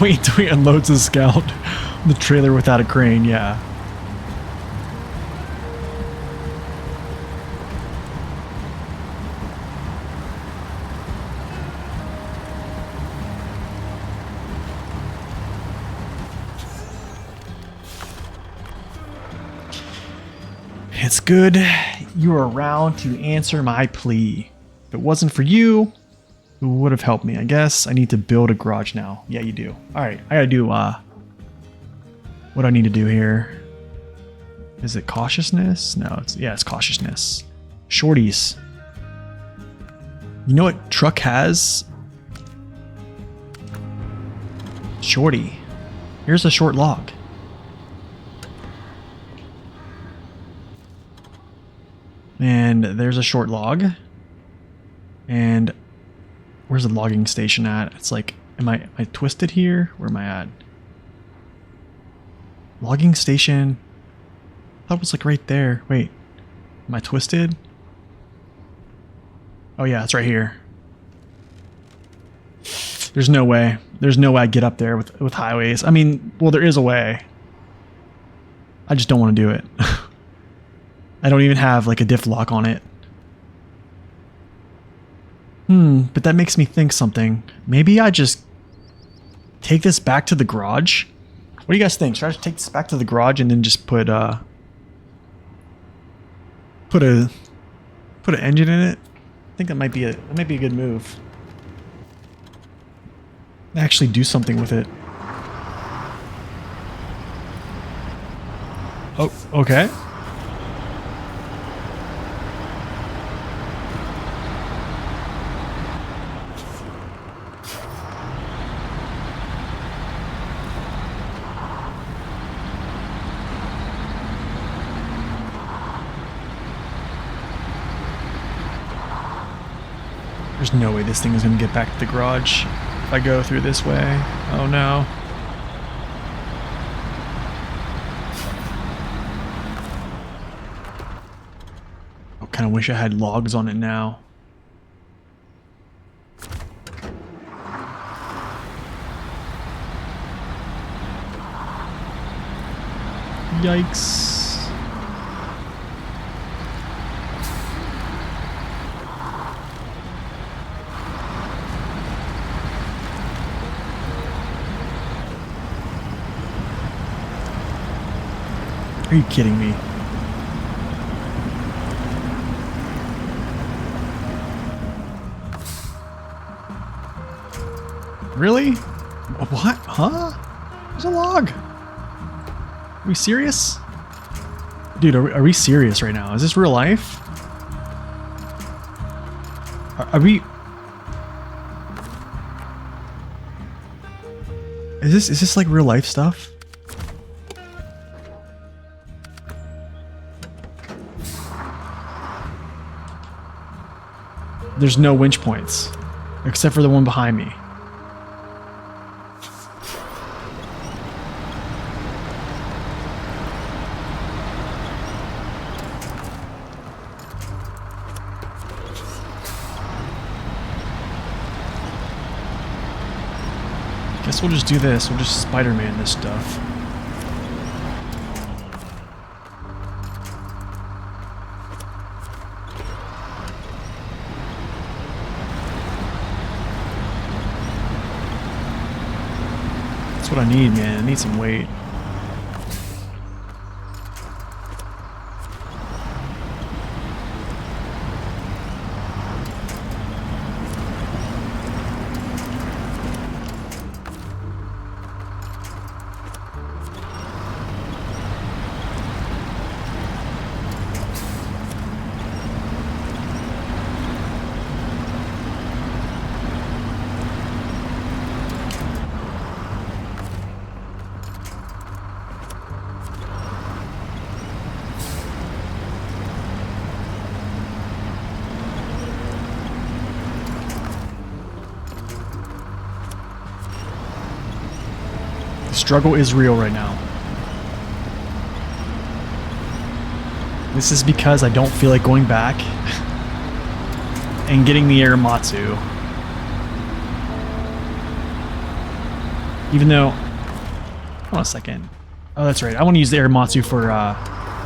Wait till he unloads his scout. The trailer without a crane, yeah. It's good you're around to answer my plea. If it wasn't for you, who would have helped me? I guess I need to build a garage now. Yeah, you do. Alright, I gotta do, what do I need to do here? Is it cautiousness? No, it's cautiousness. Shorties. You know what truck has? Shorty. Here's a short log. And there's a short log. And where's the logging station at? It's like, am I twisted here? Where am I at? Logging station. I thought it was like right there. Wait, am I twisted? Oh yeah, it's right here. There's no way. There's no way I get up there with highways. I mean, well, there is a way. I just don't want to do it. I don't even have like a diff lock on it. But that makes me think something. Maybe I just take this back to the garage? What do you guys think? Should I just take this back to the garage and then just put an engine in it? I think that might be a good move. Actually do something with it. Oh, okay. There's no way this thing is going to get back to the garage if I go through this way. Oh no. kind of wish I had logs on it now. Yikes. Are you kidding me? Really? What? Huh? There's a log. Are we serious? Dude, are we serious right now? Is this real life? Are we... Is this like real life stuff? There's no winch points, except for the one behind me. Guess we'll just do this. We'll just Spider-Man this stuff. That's what I need, man. I need some weight. The struggle is real right now. This is because I don't feel like going back and getting the Aramatsu. Even though... Hold on a second. Oh, that's right. I want to use the Aramatsu for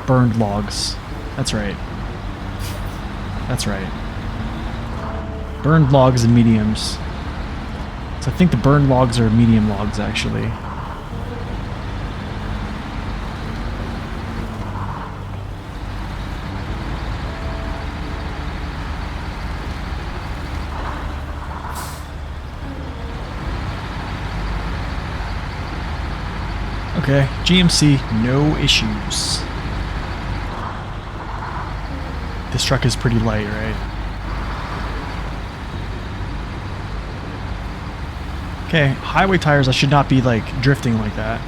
burned logs. That's right. That's right. Burned logs and mediums. So I think the burned logs are medium logs, actually. Okay, GMC, no issues. This truck is pretty light, right? Okay, highway tires, I should not be like drifting like that.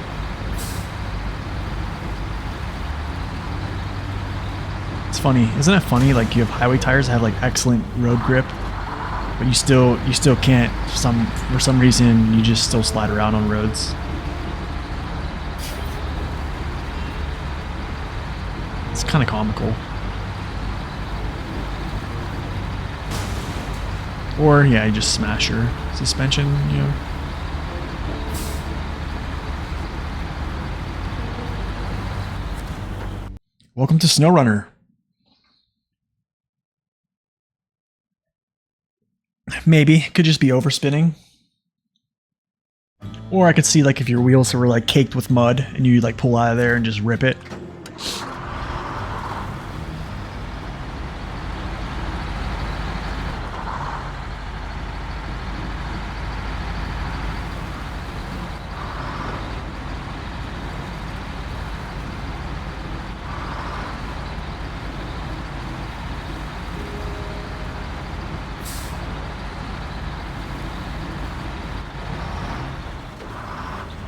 It's funny, isn't it funny? Like you have highway tires that have like excellent road grip, but you still can't. For some reason, you just still slide around on roads. It's kind of comical. Or, yeah, you just smash your suspension, you know. Welcome to SnowRunner. Maybe. Could just be overspinning. Or I could see, like, if your wheels were, like, caked with mud and you, like, pull out of there and just rip it.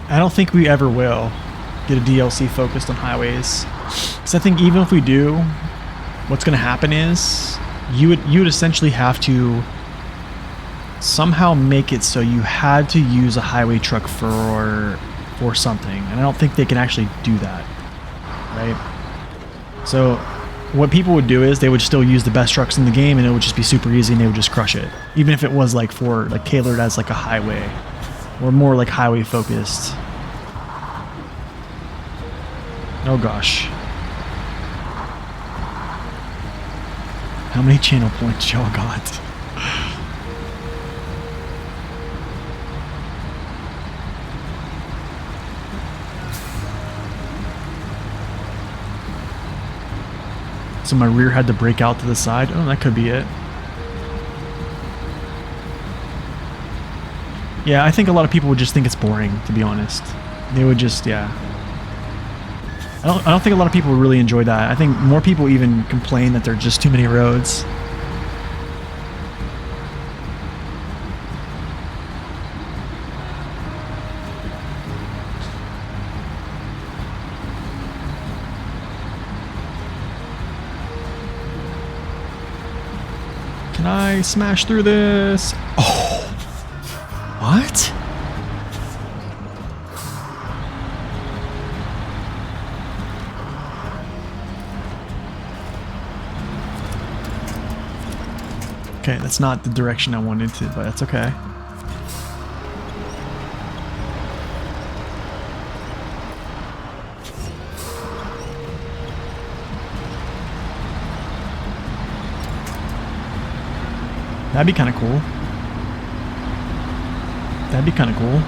I don't think we ever will get a DLC focused on highways. Because I think even if we do, what's going to happen is you would essentially have to somehow make it so you had to use a highway truck for something. And I don't think they can actually do that. Right? So what people would do is they would still use the best trucks in the game, and it would just be super easy, and they would just crush it, even if it was like for like tailored as like a highway or more like highway focused. Oh gosh. How many channel points y'all got? So my rear had to break out to the side. Oh, that could be it. Yeah, I think a lot of people would just think it's boring, to be honest. They would just, yeah. I don't think a lot of people really enjoy that. I think more people even complain that there are just too many roads. Can I smash through this? Oh! What? Okay, that's not the direction I wanted to, but that's okay. That'd be kind of cool. That'd be kind of cool.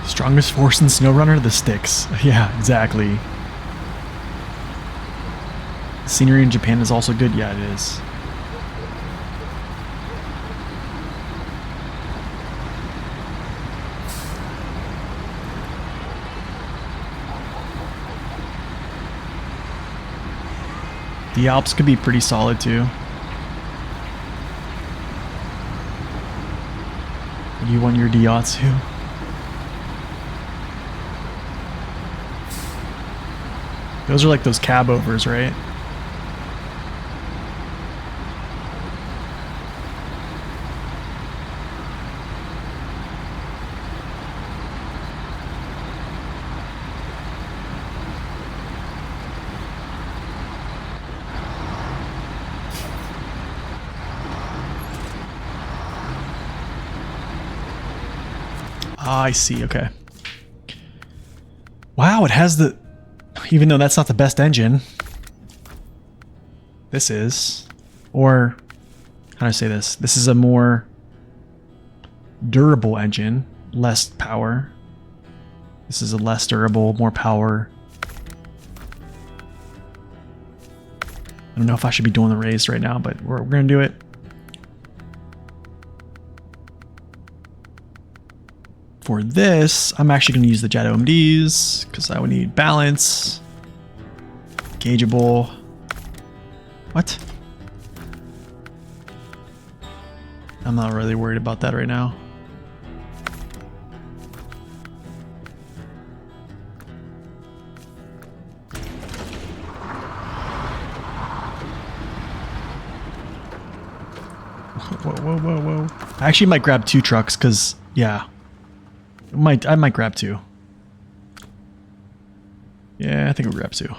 Strongest force in SnowRunner? The sticks. Yeah, exactly. Scenery in Japan is also good? Yeah, it is. The Alps could be pretty solid too. You want your Diatsu? Those are like those cab overs, right? Ah, I see, okay. Wow, it has the... Even though that's not the best engine. This is. Or, how do I say this? This is a more durable engine. Less power. This is a less durable, more power. I don't know if I should be doing the race right now, but we're going to do it. For this, I'm actually going to use the Jet OMDs because I would need balance, gaugeable. What? I'm not really worried about that right now. Whoa, whoa, whoa, whoa. I actually might grab 2 trucks because, yeah. I might grab 2. Yeah, I think we'll grab 2.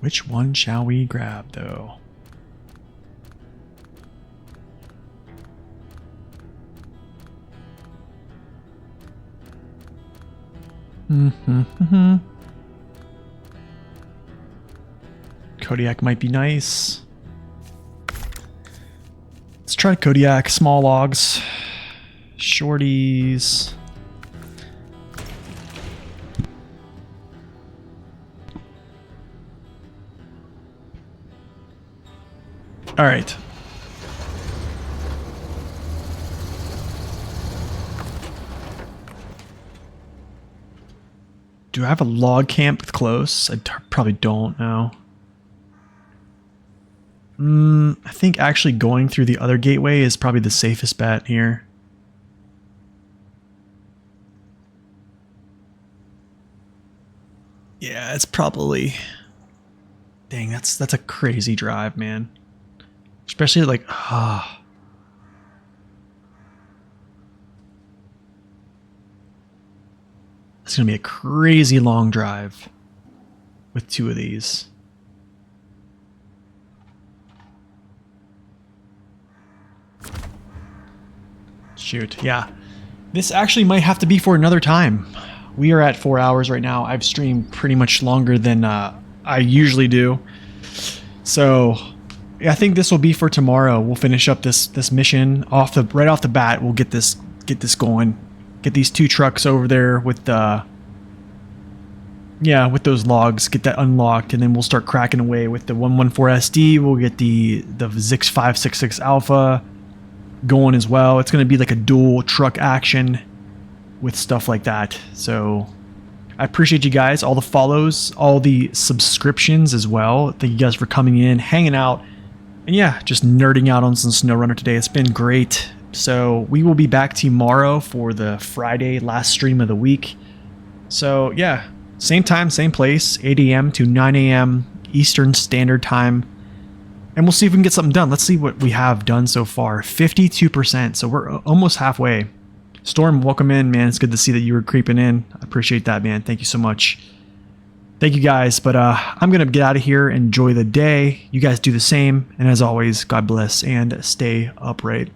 Which one shall we grab, though? Kodiak might be nice. Let's try Kodiak, small logs, shorties. All right. Do I have a log camp close? I probably don't know. I think actually going through the other gateway is probably the safest bet here. Yeah, it's probably... Dang, that's a crazy drive, man. Especially like, It's going to be a crazy long drive with 2 of these. Shoot, yeah. This actually might have to be for another time. We are at 4 hours right now. I've streamed pretty much longer than I usually do. So I think this will be for tomorrow. We'll finish up this mission right off the bat. We'll get this going. Get these 2 trucks over there with with those logs. Get that unlocked, and then we'll start cracking away with the 114 SD. We'll get the Zix 566 Alpha going as well. It's going to be like a dual truck action with stuff like that. So I appreciate you guys, all the follows, all the subscriptions as well. Thank you guys for coming in, hanging out, and yeah, just nerding out on some SnowRunner today. It's been great. So we will be back tomorrow for the Friday last stream of the week. So yeah, same time, same place, 8 a.m. to 9 a.m. Eastern Standard Time. And we'll see if we can get something done. Let's see what we have done so far. 52%, so we're almost halfway. Storm, welcome in, man. It's good to see that you were creeping in. I appreciate that, man. Thank you so much. Thank you, guys. But I'm going to get out of here. Enjoy the day. You guys do the same. And as always, God bless and stay upright.